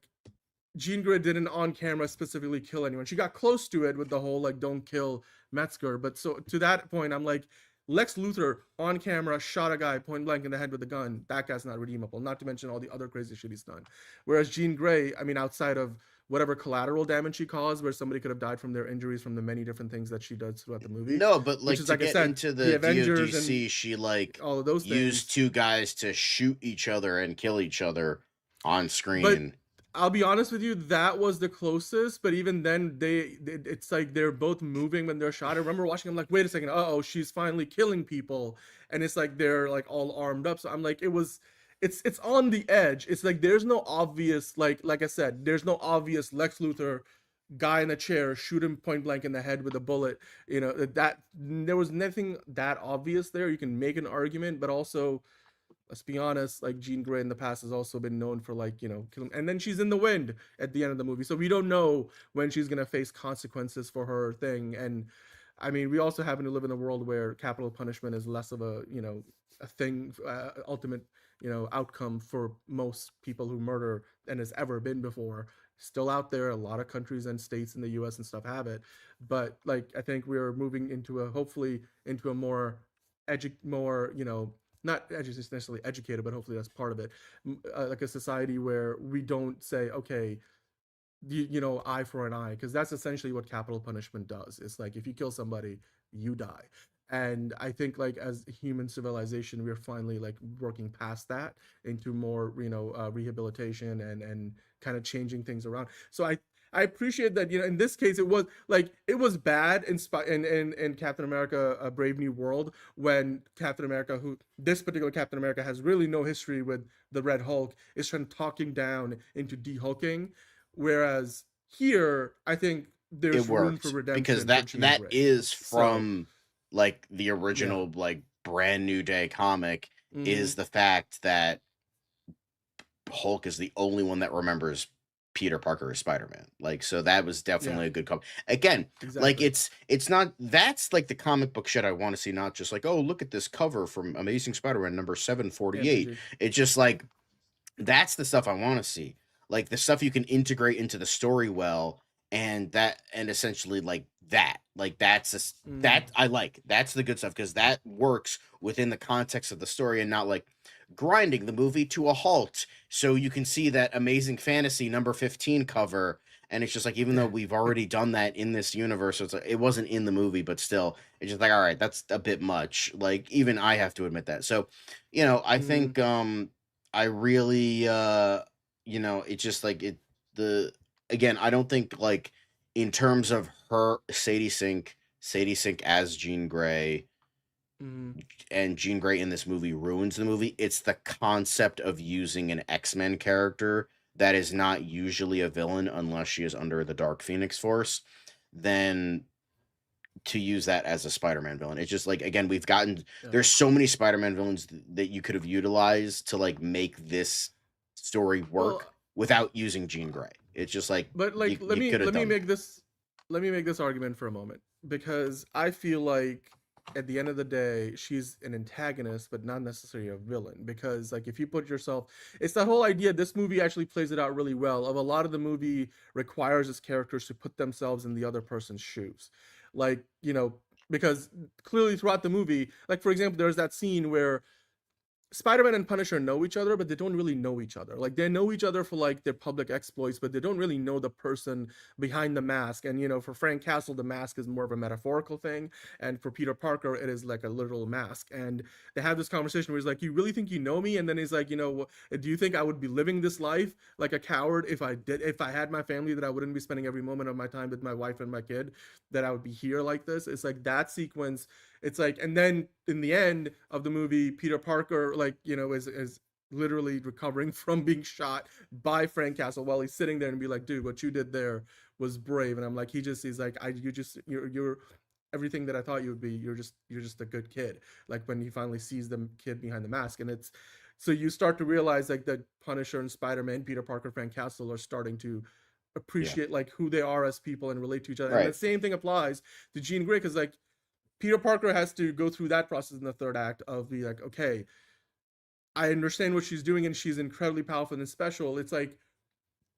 Jean Grey didn't on camera specifically kill anyone. She got close to it with the whole like, don't kill Metzger. But so to that point, I'm like, Lex Luthor on camera shot a guy point blank in the head with a gun. That guy's not redeemable, not to mention all the other crazy shit he's done. Whereas Jean Grey, I mean, outside of whatever collateral damage she caused, where somebody could have died from their injuries from the many different things that she does throughout the movie. No, but like, is, to like get into the Avengers DODC, she like all of those used things. two guys to shoot each other and kill each other on screen. But I'll be honest with you, that was the closest, but even then, it's like they're both moving when they're shot. I remember watching, I'm like, wait a second, she's finally killing people, and it's like they're like all armed up. So I'm like, it was it's on the edge. It's like there's no obvious, like I said, there's no obvious Lex Luthor guy in a chair, shoot him point blank in the head with a bullet. You know, that there was nothing that obvious there. You can make an argument, but also, let's be honest, like Jean Grey in the past has also been known for, like, you know, killing, and then she's in the wind at the end of the movie. So we don't know when she's gonna face consequences for her thing. And I mean, we also happen to live in a world where capital punishment is less of a, you know, a thing, ultimate, you know, outcome for most people who murder than has ever been before. Still out there, a lot of countries and states in the US and stuff have it. But like, I think we're moving into a, hopefully into a more more, you know, not necessarily educated, but hopefully that's part of it. Like a society where we don't say, okay, you know, eye for an eye, because that's essentially what capital punishment does. It's like, if you kill somebody, you die. And I think, like, as human civilization, we're finally like working past that into more, you know, rehabilitation and kind of changing things around. So I appreciate that, you know, in this case, it was like, it was bad in Captain America, A Brave New World, when Captain America, who this particular Captain America has really no history with the Red Hulk, is trying talking down into de-hulking. Whereas here, I think there's room for redemption, because that is from like the original, like brand new day comic, is the fact that Hulk is the only one that remembers Peter Parker as Spider-Man. Like, so that was definitely a good comic. Again, like, it's not, that's like the comic book shit I want to see, not just like, oh, look at this cover from Amazing Spider-Man number 748. It's just like, that's the stuff I want to see. Like, the stuff you can integrate into the story well, and essentially like that. Like, that's that I like. That's the good stuff, because that works within the context of the story and not like grinding the movie to a halt so you can see that Amazing Fantasy number 15 cover, and it's just like, even though we've already done that in this universe, so it's like, it wasn't in the movie, but still, it's just like, all right, that's a bit much. Like, even I have to admit that. So, you know, I think I really you know, it's just like again, I don't think, like, in terms of her, Sadie Sink as Jean Grey, and Jean Grey in this movie ruins the movie. It's the concept of using an X-Men character that is not usually a villain unless she is under the Dark Phoenix Force, then to use that as a Spider-Man villain. It's just like, again, we've gotten, there's so many Spider-Man villains that you could have utilized to like make this story work without using Jean Grey. It's just like, but like, let me make this argument for a moment, because I feel like at the end of the day, she's an antagonist, but not necessarily a villain. Because like, if you put yourself, it's that whole idea, this movie actually plays it out really well, of a lot of the movie requires its characters to put themselves in the other person's shoes. Like, you know, because clearly throughout the movie, like, for example, there's that scene where Spider-Man and Punisher know each other, but they don't really know each other. Like, they know each other for like their public exploits, but they don't really know the person behind the mask. And, you know, for Frank Castle, the mask is more of a metaphorical thing, and for Peter Parker, it is like a literal mask. And they have this conversation where he's like, "You really think you know me?" And then he's like, "You know, do you think I would be living this life like a coward if I had my family, that I wouldn't be spending every moment of my time with my wife and my kid, that I would be here like this?" It's like that sequence. It's like, and then in the end of the movie, Peter Parker, like, you know, is literally recovering from being shot by Frank Castle while he's sitting there, and be like, "Dude, what you did there was brave." And I'm like, he's like, you're everything that I thought you would be. You're just a good kid. Like, when he finally sees the kid behind the mask, and it's, so you start to realize like that Punisher and Spider-Man, Peter Parker, Frank Castle are starting to appreciate like who they are as people and relate to each other. And the same thing applies to Jean Grey, because like, Peter Parker has to go through that process in the third act of be like, okay, I understand what she's doing, and she's incredibly powerful and special. It's like,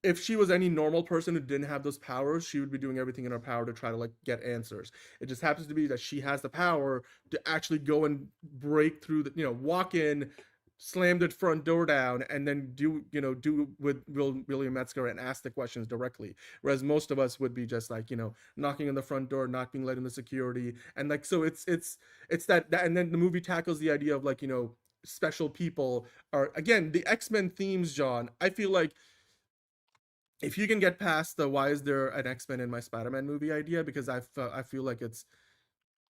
if she was any normal person who didn't have those powers, she would be doing everything in her power to try to like get answers. It just happens to be that she has the power to actually go and break through the, you know, walk in, slam the front door down, and then do with William Metzger and ask the questions directly. Whereas most of us would be just like, you know, knocking on the front door, not being let in the security. And like, so it's that, and then the movie tackles the idea of like, you know, special people are, again, the X-Men themes, John. I feel like if you can get past the why is there an X-Men in my Spider-Man movie idea, because I feel like it's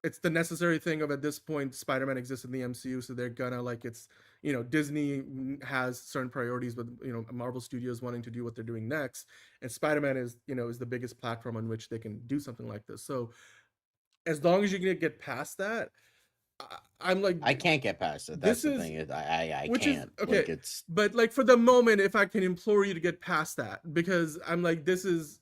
it's the necessary thing of, at this point, Spider-Man exists in the MCU, so they're gonna, like, it's, you know, Disney has certain priorities with, you know, Marvel Studios wanting to do what they're doing next, and Spider-Man is, you know, is the biggest platform on which they can do something like this. So as long as you can get past that, I'm like, I can't get past it. That's this the is- thing. I which is can't. okay. Like, it's But like, for the moment, if I can implore you to get past that, because I'm like, this is,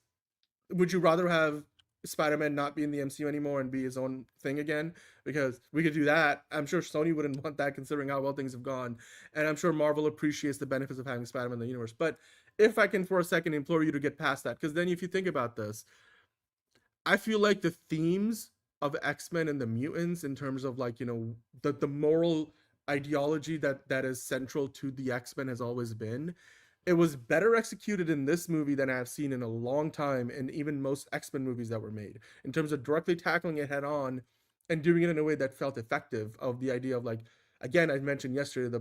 would you rather have Spider-Man not be in the MCU anymore and be his own thing again? Because we could do that. I'm sure Sony wouldn't want that, considering how well things have gone, and I'm sure Marvel appreciates the benefits of having Spider-Man in the universe. But if I can for a second implore you to get past that, because then if you think about this, I feel like the themes of X-Men and the mutants, in terms of, like, you know, the moral ideology that is central to the X-Men, has always been, it was better executed in this movie than I've seen in a long time, and even most X-Men movies that were made, in terms of directly tackling it head on and doing it in a way that felt effective. Of the idea of, like, again, I mentioned yesterday,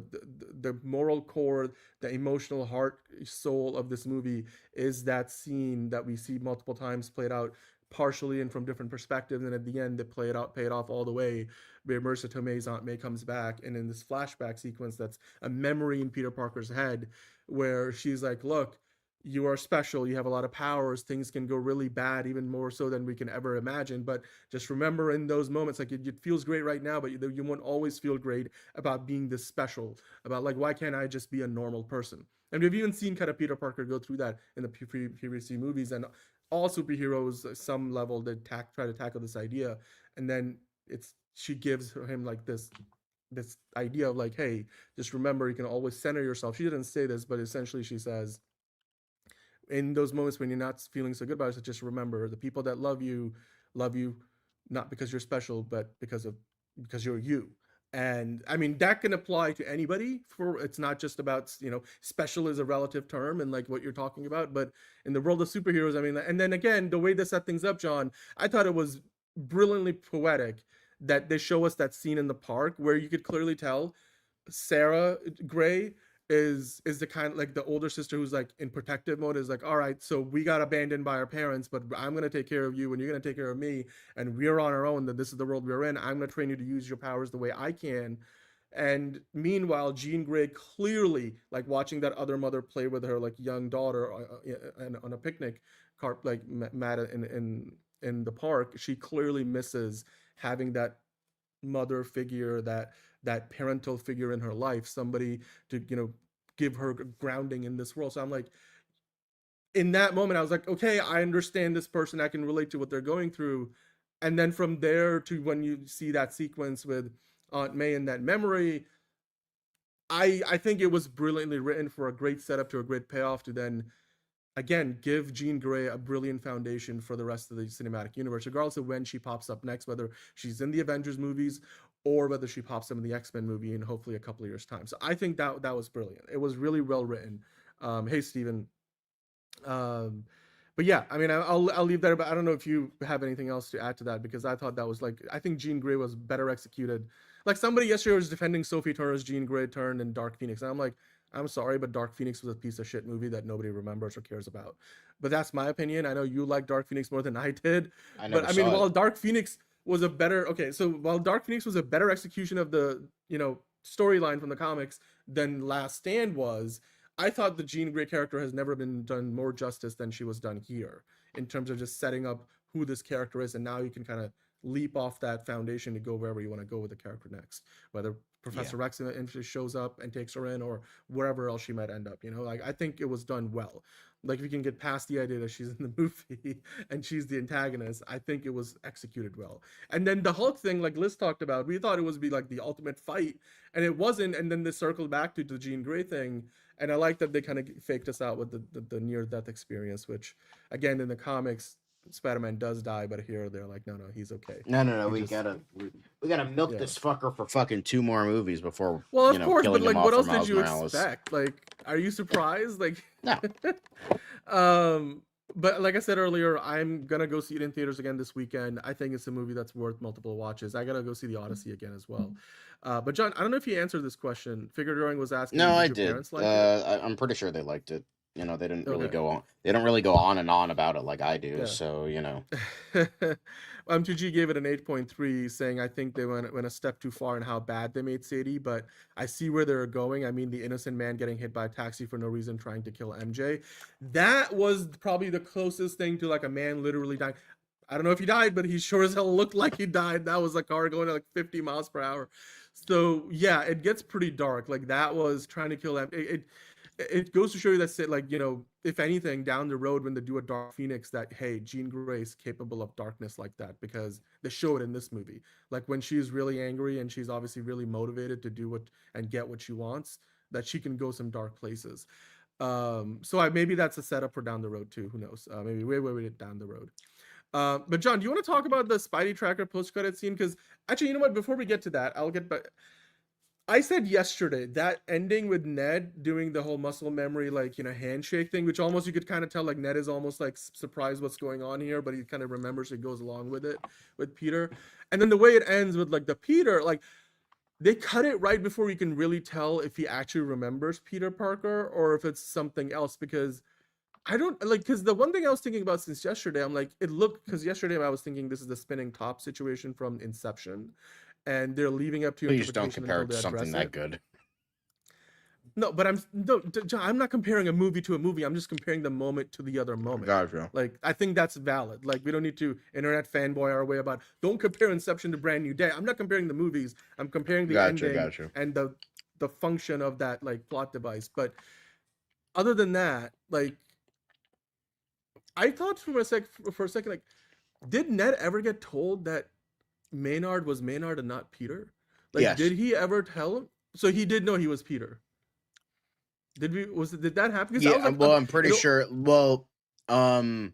the moral core, the emotional heart, soul of this movie is that scene that we see multiple times played out, partially and from different perspectives, and at the end they pay it off all the way, where Marissa Tomei's Aunt May comes back, and in this flashback sequence that's a memory in Peter Parker's head, where she's like, look, you are special, you have a lot of powers, things can go really bad, even more so than we can ever imagine, but just remember, in those moments, like, it feels great right now, but you won't always feel great about being this special, about, like, why can't I just be a normal person? And we've even seen kind of Peter Parker go through that in the previous movies, and all superheroes at some level that try to tackle this idea, and then she gives him, like, this idea of, like, hey, just remember, you can always center yourself. She didn't say this, but essentially she says, in those moments when you're not feeling so good about it, just remember, the people that love you not because you're special, but because you're you. And I mean, that can apply to anybody. It's not just about, you know, special is a relative term and, like, what you're talking about, but in the world of superheroes, I mean, and then again, the way they set things up, John, I thought it was brilliantly poetic that they show us that scene in the park where you could clearly tell Sarah Gray is the kind, like, the older sister who's, like, in protective mode, is like, all right, so we got abandoned by our parents, but I'm going to take care of you and you're going to take care of me, and we're on our own, that this is the world we're in. I'm going to train you to use your powers the way I can. And meanwhile, Jean Grey clearly, like, watching that other mother play with her, like, young daughter on a picnic cart, like, mad in the park, she clearly misses having that mother figure, that parental figure in her life, somebody to, you know, give her grounding in this world. So I'm like, in that moment, I was like, okay, I understand this person, I can relate to what they're going through. And then from there to when you see that sequence with Aunt May and that memory, I think it was brilliantly written for a great setup to a great payoff, to then again give Jean Grey a brilliant foundation for the rest of the cinematic universe, regardless of when she pops up next, whether she's in the Avengers movies or whether she pops up in the X-Men movie in hopefully a couple of years' time. So I think that was brilliant. It was really well written. Hey, Steven. But yeah, I mean, I'll leave there, but I don't know if you have anything else to add to that, because I thought that was, like, I think Jean Grey was better executed. Like, somebody yesterday was defending Sophie Turner's Jean Grey turn in Dark Phoenix, and I'm like, I'm sorry, but Dark Phoenix was a piece of shit movie that nobody remembers or cares about. But that's my opinion. I know you like Dark Phoenix more than I did. But I mean, while Dark Phoenix was a better execution of the, you know, storyline from the comics than Last Stand was, I thought the Jean Grey character has never been done more justice than she was done here, in terms of just setting up who this character is, and now you can kind of leap off that foundation to go wherever you want to go with the character next, whether Professor X shows up and takes her in, or wherever else she might end up. You know, like, I think it was done well. Like, if you can get past the idea that she's in the movie and she's the antagonist, I think it was executed well. And then the Hulk thing, like Liz talked about, we thought it was be like the ultimate fight, and it wasn't. And then they circled back to the Jean Grey thing, and I like that they kind of faked us out with the near-death experience, which, again, in the comics, Spider-Man does die, but here they're like, no, he's okay. No. We gotta milk this fucker for fucking 2 more movies before. Well, of course, but like, what else did you expect? Like, are you surprised? Like, no. But like I said earlier, I'm gonna go see it in theaters again this weekend. I think it's a movie that's worth multiple watches. I gotta go see the Odyssey again as well. But John, I don't know if you answered this question. Figure Drawing was asking. No, I did. I'm pretty sure they liked it. You know, they didn't Okay. really go on. They don't really go on and on about it like I do. Yeah. So, you know. M2G gave it an 8.3, saying I think they went a step too far in how bad they made Sadie, but I see where they're going. I mean, the innocent man getting hit by a taxi for no reason, trying to kill MJ. That was probably the closest thing to like a man literally dying. I don't know if he died, but he sure as hell looked like he died. That was a car going at like 50 miles per hour. So yeah, it gets pretty dark. Like that was trying to kill MJ. It goes to show you that, like, you know, if anything, down the road when they do a Dark Phoenix, that hey, Jean Grey is capable of darkness like that, because they show it in this movie. Like when she's really angry and she's obviously really motivated to do what and get what she wants, that she can go some dark places. So maybe that's a setup for down the road too. Who knows? Maybe way down the road. But John, do you want to talk about the Spidey Tracker post-credit scene? Because actually, you know what? Before we get to that, I'll get back. I said yesterday that ending with Ned doing the whole muscle memory, like, you know, handshake thing, which almost you could kind of tell like Ned is almost like surprised what's going on here, but he kind of remembers, it goes along with it with Peter. And then the way it ends with like the Peter, like they cut it right before you can really tell if he actually remembers Peter Parker or if it's something else, because I don't like, because the one thing I was thinking about since yesterday, I'm like, it looked, because yesterday I was thinking this is the spinning top situation from Inception. And they're leaving up to your Please don't compare it to something that good. No, but John, I'm not comparing a movie to a movie. I'm just comparing the moment to the other moment. Gotcha. Like, I think that's valid. Like, we don't need to internet fanboy our way about, don't compare Inception to Brand New Day. I'm not comparing the movies. I'm comparing the ending and the function of that, like, plot device. But other than that, like, I thought for a second, like, did Ned ever get told that Maynard was Maynard and not Peter? Like, yes. Did he ever tell him? So he did know he was Peter. Did that happen? Yeah, like, I'm pretty sure. Well, because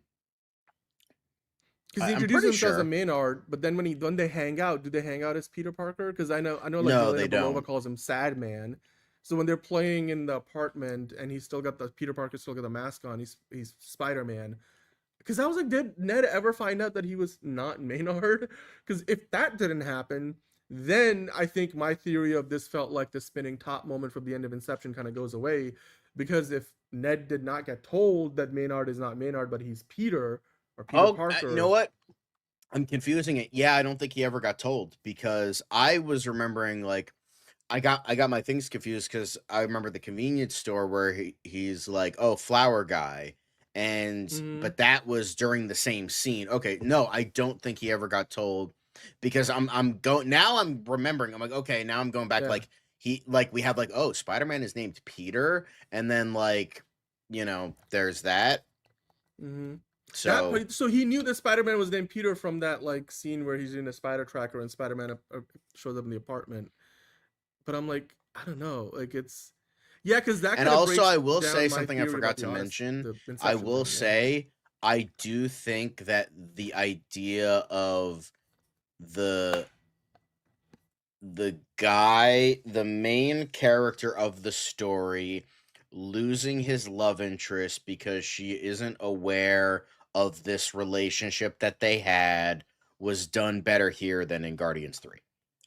he introduced himself as Maynard, but then when they hang out, do they hang out as Peter Parker? Because I know, like, no, they don't. Calls him Sad Man. So when they're playing in the apartment and he's still got Peter Parker still got the mask on, he's Spider-Man. Because I was like, did Ned ever find out that he was not Maynard? Because if that didn't happen, then I think my theory of this felt like the spinning top moment from the end of Inception kind of goes away. Because if Ned did not get told that Maynard is not Maynard, but he's Peter or Peter Parker. You know what? I'm confusing it. Yeah, I don't think he ever got told, because I was remembering, like, I got my things confused because I remember the convenience store where he's like, oh, flower guy. And but that was during the same scene. Okay, no, I don't think he ever got told, because I'm remembering. I'm like, okay, now I'm going back. Yeah. Like we have like, oh, Spider-Man is named Peter, and then like, you know, there's that. So he knew that Spider-Man was named Peter from that like scene where he's in a spider tracker and Spider-Man shows up in the apartment. But I'm like, I don't know, like it's. Yeah, because that. And also, I will say something I forgot to mention. I will say, I do think that the idea of the guy, the main character of the story, losing his love interest because she isn't aware of this relationship that they had, was done better here than in Guardians 3.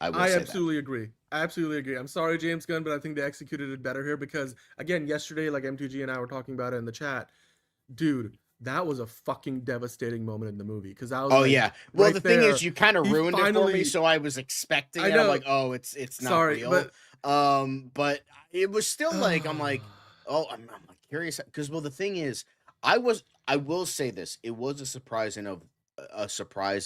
I absolutely agree. I absolutely agree. I'm sorry, James Gunn, but I think they executed it better here because, again, yesterday, like M2G and I were talking about it in the chat, dude, that was a fucking devastating moment in the movie. Because I was yeah. Well, right the thing is, you kind of ruined it for me, so I was expecting it. I'm like, oh, it's not real. But it was still like, I'm like, oh, I'm like curious because, well, the thing is, I will say this, it was a surprise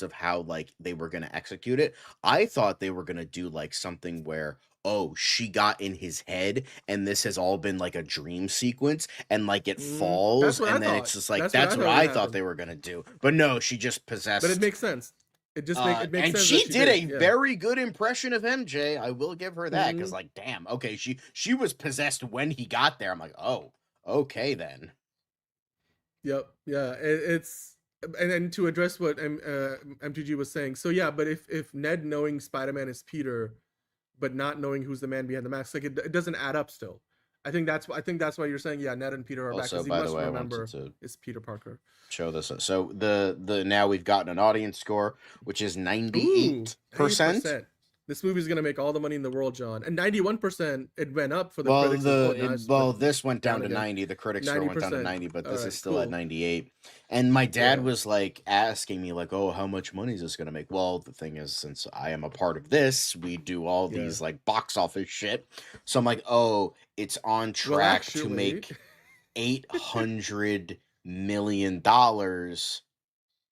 of how like they were going to execute it. I thought they were going to do like something where, oh, she got in his head and this has all been like a dream sequence and like it falls and then it's just like that's what I thought they were going to do. But no, she just possessed. But it makes sense. It just makes sense. And she did a very good impression of MJ. I will give her that because like, damn, okay, she was possessed when he got there. I'm like, oh, okay then. Yep. Yeah. It's. And then to address what MTG was saying, so yeah, but if Ned knowing Spider-Man is Peter, but not knowing who's the man behind the mask, like it doesn't add up still. I think that's why you're saying Ned and Peter are back because he must remember it's Peter Parker. Show this. So the now we've gotten an audience score which is 98%. This movie's gonna make all the money in the world, John. And 91% it went up for the Well, critics. this went down to again. 90. The critics score went down to 90%. 90, but this Alright, is still at cool. 98. And my dad Yeah. was like asking me, like, "Oh, how much money is this gonna make?" Well, the thing is, since I am a part of this, we do all Yeah. these like box office shit. So I'm like, "Oh, it's on track to actually- make $800 million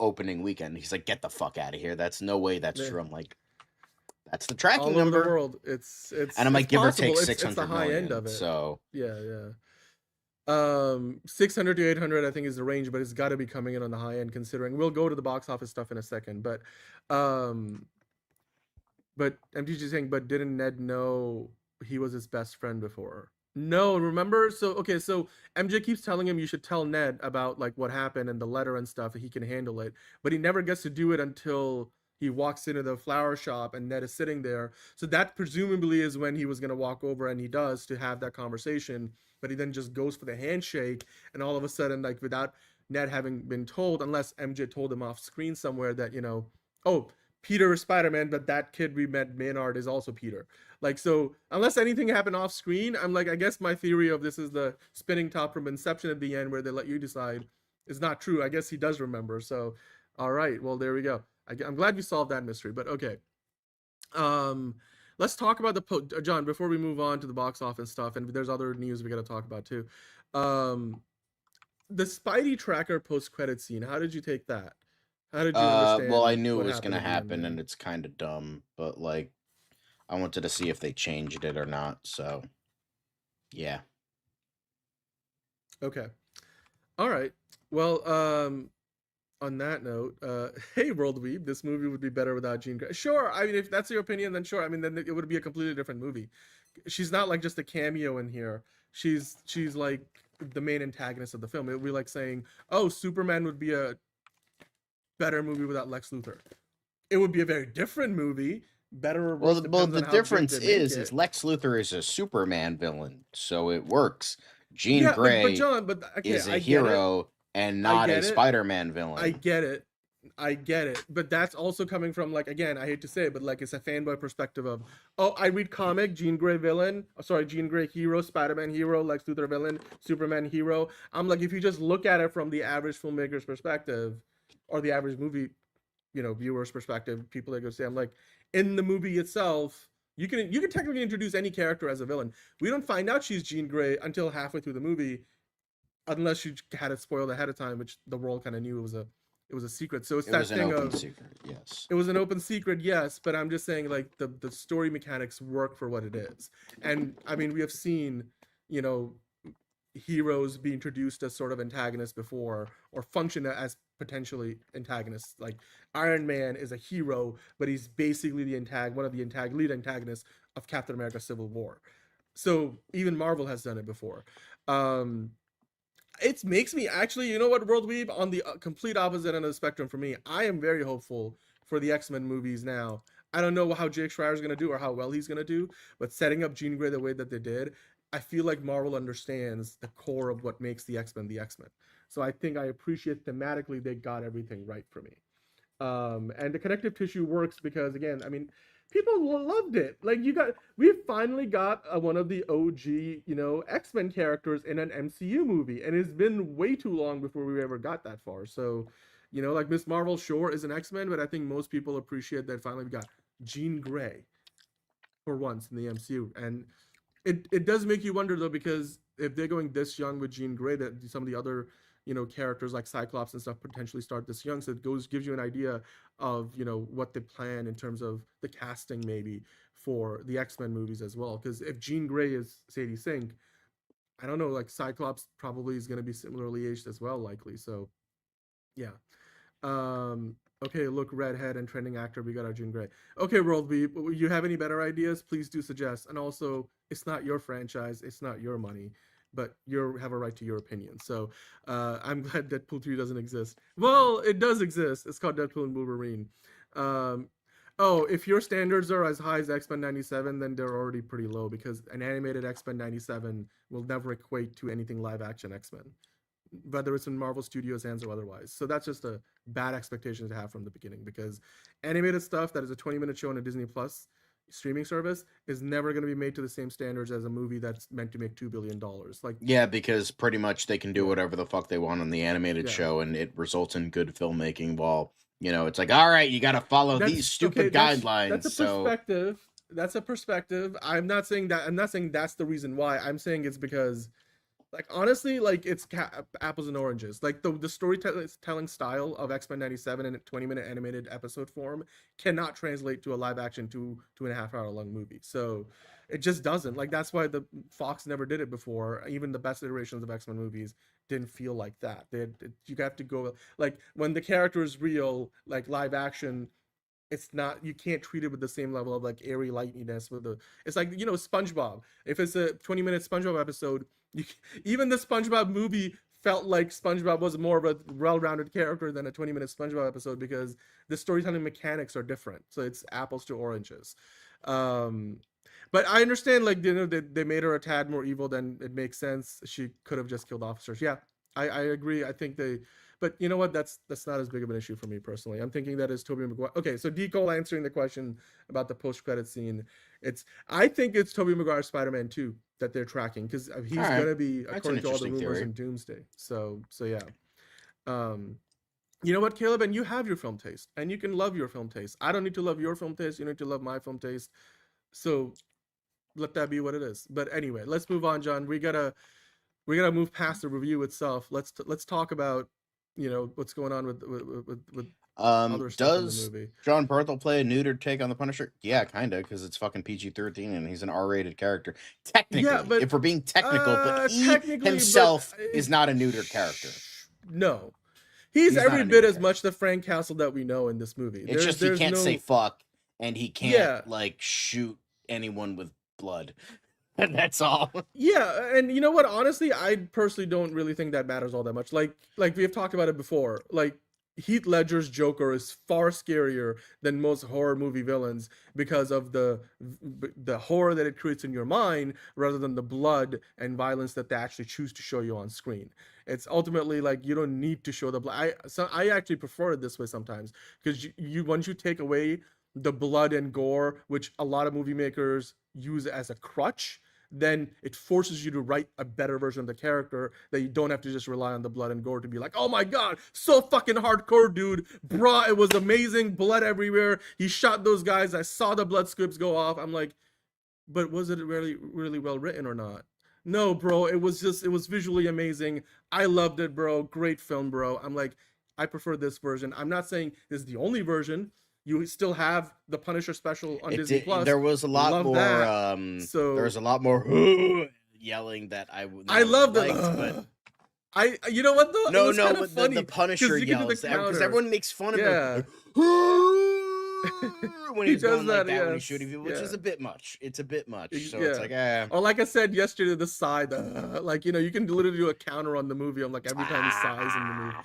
opening weekend." He's like, "Get the fuck out of here. That's no way that's Yeah. true." I'm like, that's the all tracking over number. the world. It's And I'm like, it's give or possible. take It's 600 the high million. end of it. So Yeah. 600 to 800 I think is the range, but it's got to be coming in on the high end considering. We'll go to the box office stuff in a second, but MTG saying, but didn't Ned know he was his best friend before? No, remember? So MJ keeps telling him you should tell Ned about like what happened and the letter and stuff, he can handle it, but he never gets to do it until he walks into the flower shop and Ned is sitting there. So that presumably is when he was going to walk over, and he does, to have that conversation, but he then just goes for the handshake, and all of a sudden, like, without Ned having been told, unless MJ told him off screen somewhere that, you know, oh, Peter is Spider-Man, but that kid we met, Maynard, is also Peter. Like, so unless anything happened off screen, I'm like, I guess my theory of this is the spinning top from Inception at the end where they let you decide is not true. I guess he does remember. So, all right, well, there we go. I'm glad we solved that mystery, but okay. Let's talk about the John, before we move on to the box office stuff, and there's other news we got to talk about too. The Spidey tracker post-credit scene, how did you take that? How did you understand? Well, I knew what it was going to happened at the happen, end? and it's kind of dumb, but like, I wanted to see if they changed it or not. So, yeah. Okay. All right. Well, on that note, hey, World Weeb, this movie would be better without Jean Grey. Sure. I mean, if that's your opinion, then sure. I mean, then it would be a completely different movie. She's not like just a cameo in here. She's like the main antagonist of the film. It would be like saying, oh, Superman would be a better movie without Lex Luthor. It would be a very different movie. Better or worse, Well, depends the on how good difference they make is it. Lex Luthor is a Superman villain, so it works. Jean Yeah, Grey but John, okay, is a I get it. hero and not get a it. Spider-Man villain. I get it, but that's also coming from, like, again, I hate to say it, but like, it's a fanboy perspective of, oh, I read comic, Jean Grey villain, Jean Grey hero, Spider-Man hero, Lex Luthor villain, Superman hero. I'm like, if you just look at it from the average filmmaker's perspective, or the average movie, viewer's perspective, people are gonna say, I'm like, in the movie itself, you can technically introduce any character as a villain. We don't find out she's Jean Grey until halfway through the movie, unless you had it spoiled ahead of time, which the world kind of knew it was a secret. So it's It that was an thing open of secret, yes. it was an open secret, yes, but I'm just saying, like, the story mechanics work for what it is. And I mean, we have seen, heroes be introduced as sort of antagonists before, or function as potentially antagonists. Like Iron Man is a hero, but he's basically one of the lead antagonists of Captain America Civil War. So even Marvel has done it before. It makes me actually, you know what, World Weeb, on the complete opposite end of the spectrum for me, I am very hopeful for the X-Men movies now. I don't know how Jake Schreier's going to do or how well he's going to do, but setting up Jean Grey the way that they did, I feel like Marvel understands the core of what makes the X-Men the X-Men. So I think I appreciate thematically they got everything right for me. And the connective tissue works because, again, I mean, people loved it. Like, we finally got one of the OG, X-Men characters in an MCU movie, and it's been way too long before we ever got that far. So, like Miss Marvel, sure, is an X-Men, but I think most people appreciate that finally we got Jean Grey for once in the MCU. And it does make you wonder, though, because if they're going this young with Jean Grey, that some of the other characters like Cyclops and stuff potentially start this young, so it gives you an idea of what they plan in terms of the casting maybe for the X-Men movies as well. Because if Jean Grey is Sadie Sink, I don't know, like Cyclops probably is going to be similarly aged as well, likely. So yeah. Okay, look, redhead and trending actor, we got our Jean Grey. Okay, World B, you have any better ideas? Please do suggest. And also, it's not your franchise, it's not your money, but you have a right to your opinion. So I'm glad Deadpool 3 doesn't exist. Well, it does exist. It's called Deadpool and Wolverine. If your standards are as high as X-Men 97, then they're already pretty low, because an animated X-Men 97 will never equate to anything live action X-Men, whether it's in Marvel Studios' hands or otherwise. So that's just a bad expectation to have from the beginning, because animated stuff that is a 20-minute show on a Disney Plus, streaming service is never going to be made to the same standards as a movie that's meant to make $2 billion. Like, Yeah, because pretty much they can do whatever the fuck they want on the animated Yeah. show, and it results in good filmmaking. While it's like, all right, you got to follow these stupid guidelines. That's a perspective. That's a perspective. I'm not saying that's the reason why. I'm saying it's because, like, honestly, like, it's apples and oranges. Like, the storytelling style of X-Men 97 in a 20-minute animated episode form cannot translate to a live action 2.5 hour long movie. So it just doesn't. Like, that's why the Fox never did it before. Even the best iterations of X-Men movies didn't feel like that. You have to go, like, when the character is real, like, live action, it's not, you can't treat it with the same level of, like, airy lightness it's like, SpongeBob. If it's a 20-minute SpongeBob episode, even the SpongeBob movie felt like SpongeBob was more of a well-rounded character than a 20-minute SpongeBob episode, because the storytelling mechanics are different. So it's apples to oranges. But I understand, like, they made her a tad more evil than it makes sense. She could have just killed officers. Yeah, I agree. I think but you know what? That's not as big of an issue for me personally. I'm thinking that is Tobey Maguire. Okay, so D. Cole answering the question about the post-credit scene. I think it's Tobey Maguire's Spider-Man 2 that they're tracking, because he's gonna be, according to all the rumors, in Doomsday. So yeah. You know what, Caleb? And you have your film taste, and you can love your film taste. I don't need to love your film taste. You need to love my film taste. So let that be what it is. But anyway, let's move on, John. We gotta move past the review itself. Let's talk about what's going on with other stuff in the movie. John Berthel play a neutered take on the Punisher? Yeah, kind of, because it's fucking PG-13 and he's an R-rated character. Technically, Yeah, but, if we're being technical, but he himself is not a neutered character. No, he's every bit as much the Frank Castle that we know in this movie. It's just he can't say fuck, and he can't like shoot anyone with blood. And that's all. Yeah, and you know what? Honestly, I personally don't really think that matters all that much. Like we have talked about it before. Like, Heath Ledger's Joker is far scarier than most horror movie villains because of the horror that it creates in your mind, rather than the blood and violence that they actually choose to show you on screen. It's ultimately like, you don't need to show the blood. I actually prefer it this way sometimes, because you once you take away the blood and gore, which a lot of movie makers use as a crutch, then it forces you to write a better version of the character, that you don't have to just rely on the blood and gore to be like, oh my god, so fucking hardcore, dude, bruh, it was amazing, blood everywhere, he shot those guys, I saw the blood squibs go off. I'm like, but was it really, really well written or not? No, bro, it was visually amazing. I loved it, bro. Great film, bro. I'm like, I prefer this version. I'm not saying this is the only version. You still have the Punisher special on Disney Plus. There was a lot more. There was a lot more yelling that I love liked, but you know what though? No, but the Punisher yells, because everyone makes fun of it. When he's does that, like that when he's shooting people, which is a bit much. It's a bit much. So it's like, Or like I said yesterday, the sigh, like, you can literally do a counter on the movie. I'm like, every time he sighs in the movie.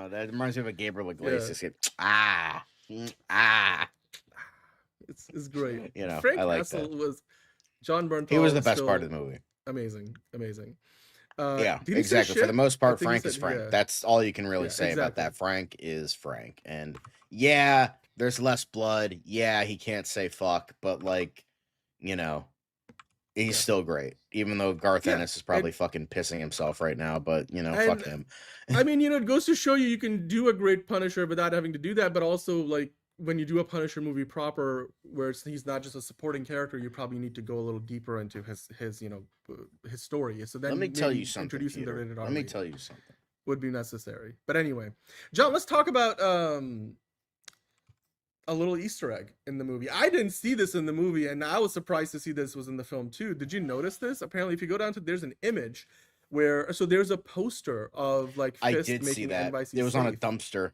That reminds me of a Gabriel Iglesias. It's great. Frank I like Castle that. Was John Bernthal. He was the best part of the movie. Amazing. Yeah, exactly. For the most part, Frank is Frank. That's all you can really say about that. Frank is Frank, and yeah, there's less blood. Yeah, he can't say fuck, but like, he's still great, even though Garth Ennis is probably fucking pissing himself right now, but fuck him. I mean, it goes to show you can do a great Punisher without having to do that, but also, like, when you do a Punisher movie proper, where he's not just a supporting character, you probably need to go a little deeper into his story. So then let me tell you something. Introducing the rated R. Let me tell you something. Would be necessary. But anyway, John, let's talk about a little Easter egg in the movie. I didn't see this in the movie, and I was surprised to see this was in the film too. Did you notice this? Apparently, if you go down to, there's an image so there's a poster of like Fist I did see that. It was on a dumpster.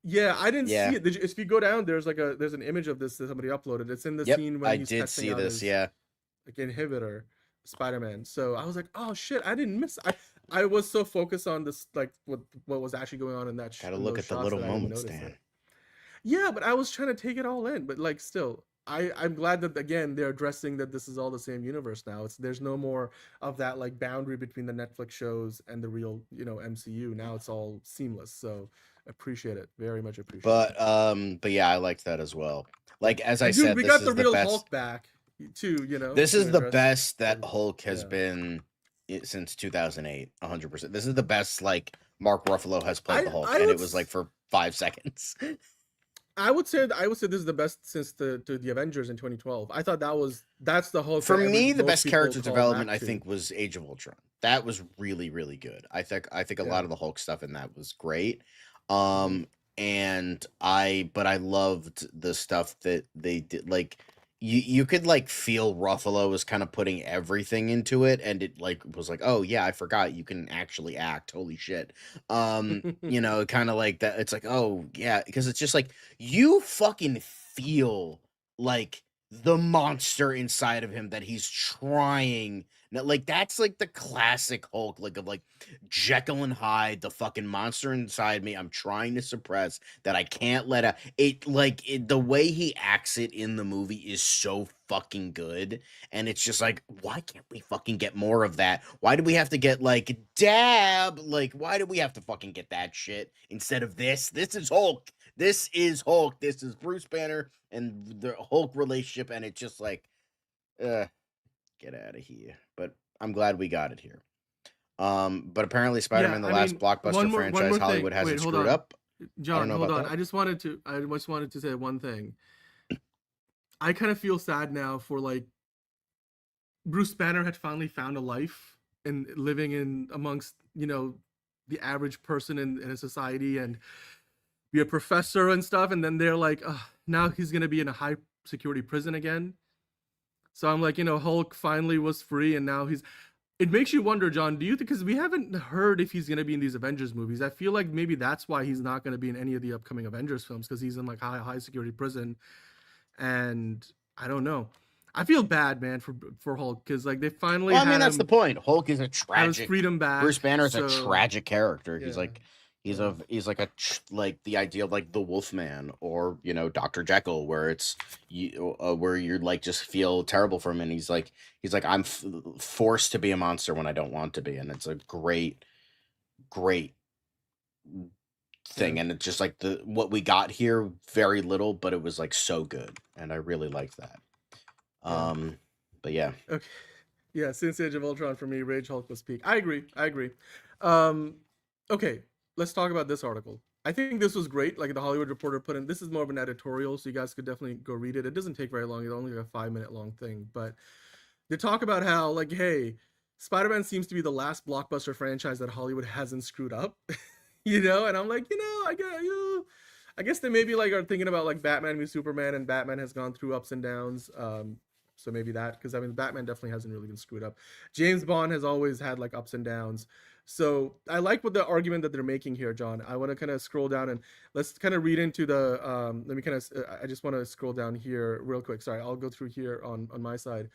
Yeah, I didn't see it. If you go down, there's an image of this that somebody uploaded. It's in the scene when he's testing out his, like, inhibitor, Spider-Man. So I was like, oh shit, I didn't miss. I was so focused on this, like what was actually going on in that. Gotta look at the little moments, Dan. Yeah, but I was trying to take it all in. But like, still, I'm glad that again they're addressing that this is all the same universe now. There's no more of that like boundary between the Netflix shows and the real MCU. Now it's all seamless. So appreciate it, very much appreciate it. But yeah, I liked that as well. Like as I And dude, said, we this got is the the real best. Hulk back too. You know, This to is the address- best that and- Hulk has yeah. been since 2008. 100%. This is the best like Mark Ruffalo has played the Hulk, I and would it was like for 5 seconds. I would say this is the best since the Avengers in 2012. I thought that's the Hulk. For that me, the most best people character call development back I to. think was Age of Ultron. That was really really good. I think a lot of the Hulk stuff in that was great. And I loved the stuff that they did. Like you could like feel Ruffalo was kind of putting everything into it, and it like was like, oh yeah, I forgot you can actually act. Holy shit. You know, kind of like that. It's like, oh yeah, because it's just like you fucking feel like the monster inside of him that he's trying. Like that's like the classic Hulk, like of like Jekyll and Hyde, the fucking monster inside me. I'm trying to suppress that I can't let out. The way he acts it in the movie is so fucking good, and it's just like, why can't we fucking get more of that? Why do we have to get like dab? Like, why do we have to fucking get that shit instead of this? This is Hulk. This is Hulk. This is Bruce Banner and the Hulk relationship, and it's just like, get out of here. But I'm glad we got it here. But apparently Spider-Man, the last blockbuster franchise Hollywood hasn't screwed up. John, hold on. I just wanted to say one thing. I kind of feel sad now for like Bruce Banner had finally found a life and living in amongst, you know, the average person in a society and be a professor and stuff. And then they're like, now he's going to be in a high security prison again. So I'm like, you know, Hulk finally was free and now it makes you wonder, John, do you think, because we haven't heard if he's going to be in these Avengers movies. I feel like maybe that's why he's not going to be in any of the upcoming Avengers films, because he's in like high security prison. And I don't know. I feel bad, man, for Hulk, because like they finally. Well, I mean, that's the point. Hulk is a tragic. His freedom back. Bruce Banner is a tragic character. Yeah. He's like like the idea of like the Wolfman or, you know, Dr. Jekyll, where it's where you're like just feel terrible for him, and he's like I'm forced to be a monster when I don't want to be, and it's a great thing. And it's just like what we got here, very little, but it was like so good, and I really liked that. But yeah. Okay. Yeah, since Age of Ultron for me, Rage Hulk was peak. I agree. Okay, let's talk about this article. I think this was great. Like the Hollywood Reporter put in, this is more of an editorial, so you guys could definitely go read it. It doesn't take very long. It's only like a 5-minute long thing, but they talk about how like, hey, Spider-Man seems to be the last blockbuster franchise that Hollywood hasn't screwed up. You know, and I'm like, I guess they maybe like are thinking about like Batman v Superman, and Batman has gone through ups and downs. So maybe that, because I mean, Batman definitely hasn't really been screwed up. James Bond has always had like ups and downs. So I like what the argument that they're making here, John. I want to kind of scroll down and let's kind of read into the. I just want to scroll down here real quick. Sorry, I'll go through here on my side.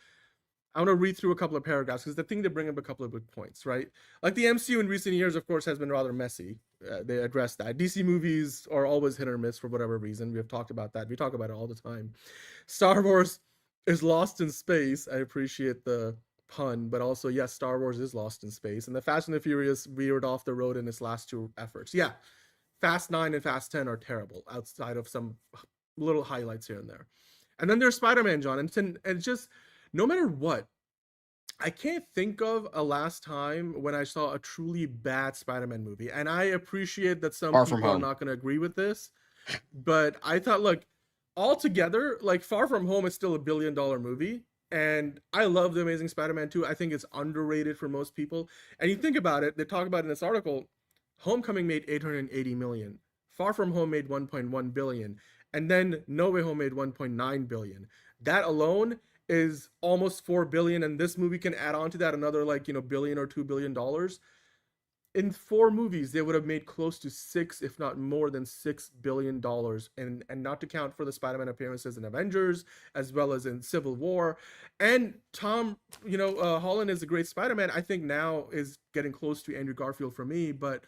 I want to read through a couple of paragraphs because the thing, they bring up a couple of good points, right? Like the MCU in recent years, of course, has been rather messy. They address that. DC movies are always hit or miss for whatever reason. We have talked about that. We talk about it all the time. Star Wars is lost in space. I appreciate the pun, but also, yes, Star Wars is lost in space. And the Fast and the Furious veered off the road in its last two efforts. Yeah, Fast 9 and Fast 10 are terrible outside of some little highlights here and there. And then there's Spider-Man, John. And it's just, no matter what, I can't think of a last time when I saw a truly bad Spider-Man movie. And I appreciate that some people are not going to agree with this. But I thought, look, altogether, like Far From Home is still $1 billion movie. And I love The Amazing Spider-Man 2. I think it's underrated for most people. And you think about it, they talk about in this article, Homecoming made $880 million. Far From Home made $1.1 billion. And then No Way Home made $1.9 billion. That alone is almost $4 billion, and this movie can add on to that another billion or $2 billion. In 4 movies, they would have made close to 6, if not more than $6 billion, and not to count for the Spider-Man appearances in Avengers, as well as in Civil War. And Tom, Holland is a great Spider-Man. I think now is getting close to Andrew Garfield for me, but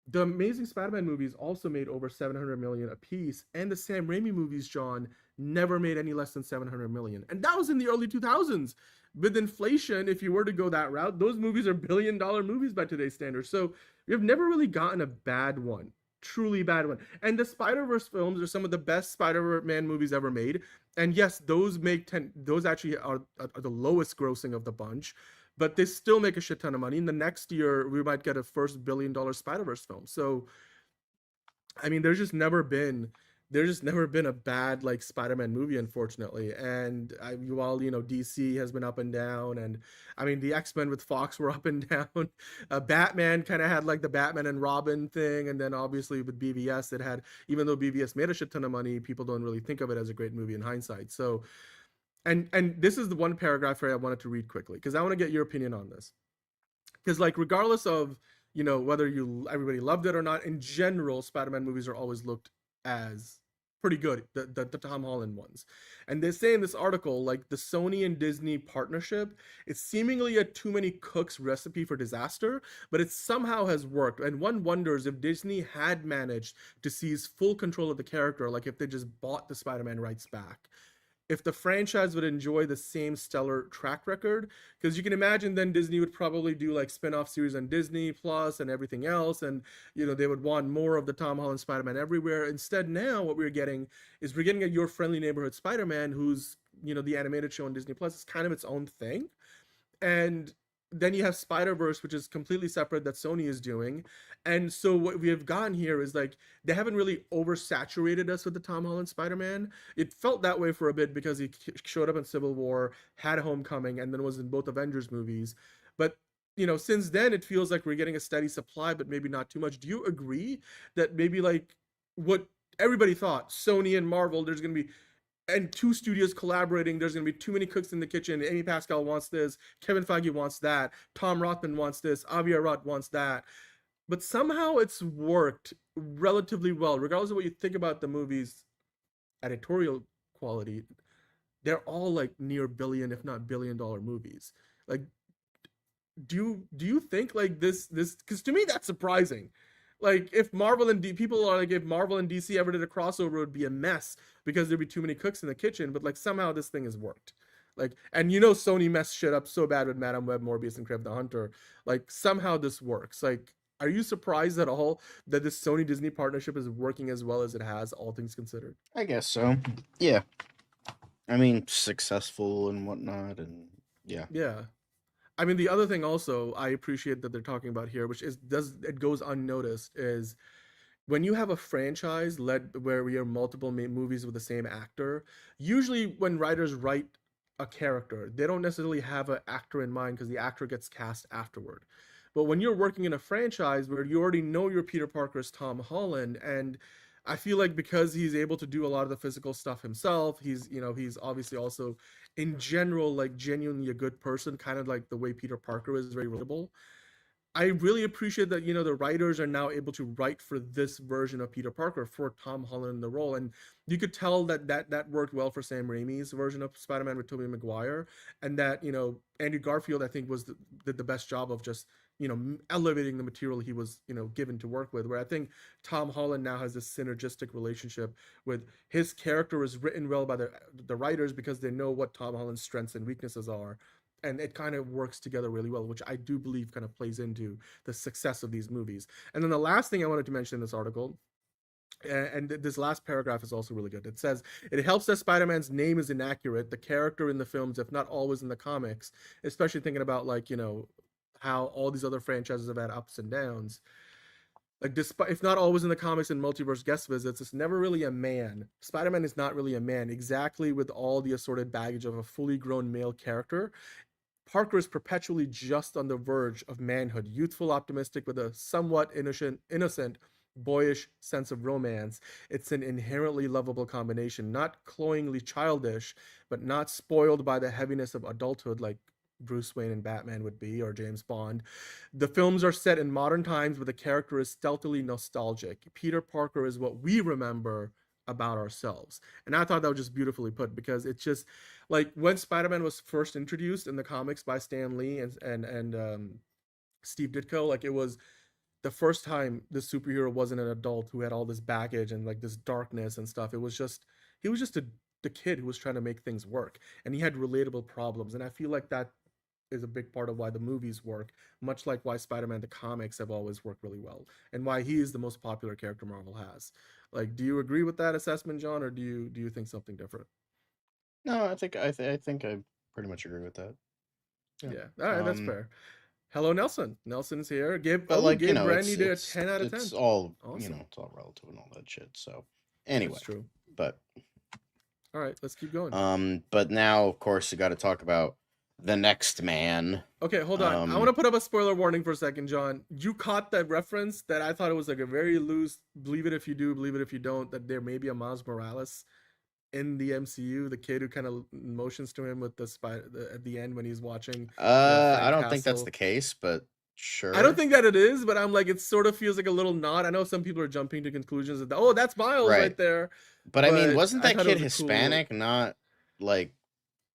the Amazing Spider-Man movies also made over $700 million apiece, and the Sam Raimi movies, John, never made any less than $700 million. And that was in the early 2000s. With inflation, if you were to go that route, those movies are $1 billion movies by today's standards. So we have never really gotten a bad one. truly bad one. And the Spider-Verse films are some of the best Spider-Man movies ever made. And yes, those those actually are the lowest grossing of the bunch, but they still make a shit ton of money. And the next year we might get a first $1 billion Spider-Verse film. So I mean, there's just never been a bad like Spider-Man movie, unfortunately. And while DC has been up and down, and I mean the X-Men with Fox were up and down. Batman kind of had like the Batman and Robin thing, and then obviously with BVS it had, even though BVS made a shit ton of money, people don't really think of it as a great movie in hindsight. So, and this is the one paragraph here I wanted to read quickly because I want to get your opinion on this. Because like regardless of whether everybody loved it or not, in general, Spider-Man movies are always looked as pretty good, the Tom Holland ones. And they say in this article, like the Sony and Disney partnership, it's seemingly a too many cooks recipe for disaster, but it somehow has worked. And one wonders if Disney had managed to seize full control of the character, like if they just bought the Spider-Man rights back, if the franchise would enjoy the same stellar track record. Because you can imagine then Disney would probably do like spin-off series on Disney Plus and everything else, and they would want more of the Tom Holland Spider-Man everywhere. Instead, now what we're getting is a Your Friendly Neighborhood Spider-Man, who's the animated show on Disney Plus is kind of its own thing. And then you have Spider-Verse, which is completely separate, that Sony is doing. And so what we have gotten here is like they haven't really oversaturated us with the Tom Holland Spider-Man. It felt that way for a bit because he showed up in Civil War, had Homecoming, and then was in both Avengers movies. But since then it feels like we're getting a steady supply, but maybe not too much. Do you agree that maybe like what everybody thought, Sony and Marvel, there's going to be and two studios collaborating, there's going to be too many cooks in the kitchen. Amy Pascal wants this, Kevin Feige wants that, Tom Rothman wants this, Avi Arad wants that. But somehow it's worked relatively well, regardless of what you think about the movie's editorial quality. They're all like near billion, if not $1 billion movies. Like, do you think like this, because to me that's surprising. Like if Marvel and people are like, if Marvel and DC ever did a crossover, it would be a mess because there'd be too many cooks in the kitchen. But like somehow this thing has worked. Like, and Sony messed shit up so bad with Madame Web, Morbius, and Crave the Hunter. Like somehow this works. Like, are you surprised at all that this Sony Disney partnership is working as well as it has, all things considered? I guess so. Yeah. I mean, successful and whatnot, and yeah. Yeah. I mean, the other thing also I appreciate that they're talking about here, which it goes unnoticed, is when you have a franchise where we have multiple movies with the same actor. Usually, when writers write a character, they don't necessarily have an actor in mind because the actor gets cast afterward. But when you're working in a franchise where you already know your Peter Parker is Tom Holland, and I feel like because he's able to do a lot of the physical stuff himself, he's obviously also in general like genuinely a good person, kind of like the way Peter Parker is, very relatable. I really appreciate that the writers are now able to write for this version of Peter Parker for Tom Holland in the role, and you could tell that worked well for Sam Raimi's version of Spider-Man with Tobey Maguire, and that Andrew Garfield I think did the best job of just elevating the material he was given to work with, where I think Tom Holland now has this synergistic relationship with his character is written well by the writers because they know what Tom Holland's strengths and weaknesses are, and it kind of works together really well, which I do believe kind of plays into the success of these movies. And then the last thing I wanted to mention in this article, and this last paragraph is also really good. It says, it helps that Spider-Man's name is inaccurate, the character in the films, if not always in the comics, especially thinking about like, how all these other franchises have had ups and downs. Like, despite if not always in the comics and multiverse guest visits, it's never really a man. Spider-Man is not really a man, exactly with all the assorted baggage of a fully grown male character. Parker is perpetually just on the verge of manhood, youthful, optimistic, with a somewhat innocent, boyish sense of romance. It's an inherently lovable combination, not cloyingly childish, but not spoiled by the heaviness of adulthood like Bruce Wayne and Batman would be, or James Bond. The films are set in modern times, but the character is stealthily nostalgic. Peter Parker is what we remember about ourselves. And I thought that was just beautifully put, because it's just like when Spider-Man was first introduced in the comics by Stan Lee and Steve Ditko, like it was the first time the superhero wasn't an adult who had all this baggage and like this darkness and stuff. He was just the kid who was trying to make things work, and he had relatable problems. And I feel like that is a big part of why the movies work, much like why Spider-Man the comics have always worked really well, and why he is the most popular character Marvel has. Like, do you agree with that assessment, John, or do you think something different? No, I think I think I pretty much agree with that. Yeah, all right, that's fair. Hello, Nelson. Nelson's here. But like, you know, Brandy a it's 10 out of 10. It's all Awesome. you know, it's all relative and all that shit. So anyway, That's true. but All right, let's keep going. but now of course you got to talk about the next man. Okay, hold on. I want to put up a spoiler warning for a second, John. You caught that reference that I thought it was like a very loose, believe it if you do, believe it if you don't, that there may be a Miles Morales in the MCU, the kid who kind of motions to him with the spider at the end when he's watching. I don't think that's the case, but sure. I don't think that it is, but I'm like, it sort of feels like a little nod. I know some people are jumping to conclusions that, oh, that's Miles right there. But I mean, wasn't that kid Hispanic, not like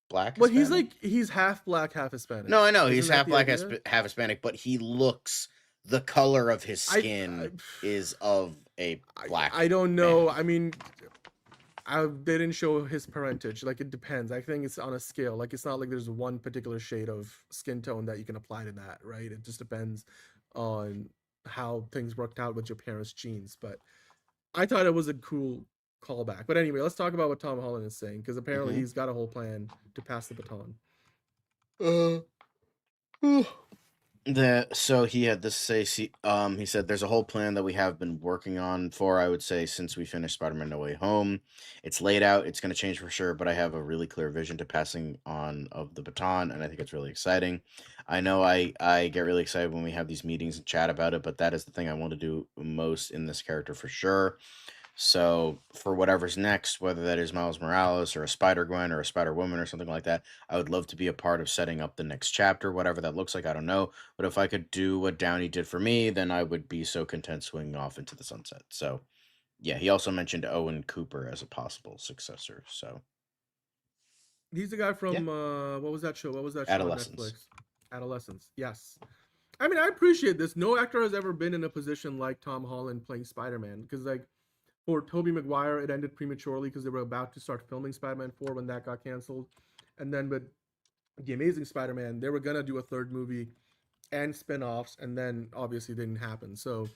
black? Well, he's half black, half Hispanic. No, I know he's half black, half Hispanic, but he looks, the color of his skin is of a black. I don't know. man. I mean, they didn't show his parentage. Like, it depends. I think it's on a scale. Like, it's not like there's one particular shade of skin tone that you can apply to that, right? It just depends on how things worked out with your parents' genes. But I thought it was a cool callback. But anyway, let's talk about what Tom Holland is saying, because apparently he's got a whole plan to pass the baton. So he had this say, he said, there's a whole plan that we have been working on for, I would say, since we finished Spider-Man No Way Home. It's laid out, it's going to change for sure, but I have a really clear vision to passing on of the baton, and I think it's really exciting. I know I get really excited when we have these meetings and chat about it, but that is the thing I want to do most in this character for sure. So for whatever's next, whether that is Miles Morales or a Spider-Gwen or a Spider-Woman or something like that, I would love to be a part of setting up the next chapter, whatever that looks like, I don't know. But if I could do what Downey did for me, then I would be so content swinging off into the sunset. So yeah, he also mentioned Owen Cooper as a possible successor. So he's the guy from what was that show? What was that show on Netflix? Adolescence. Yes. I mean, I appreciate this. No actor has ever been in a position like Tom Holland playing Spider-Man, because like, for Tobey Maguire, it ended prematurely because they were about to start filming Spider-Man 4 when that got canceled. And then with The Amazing Spider-Man, they were going to do a third movie and spin-offs, and then obviously didn't happen. So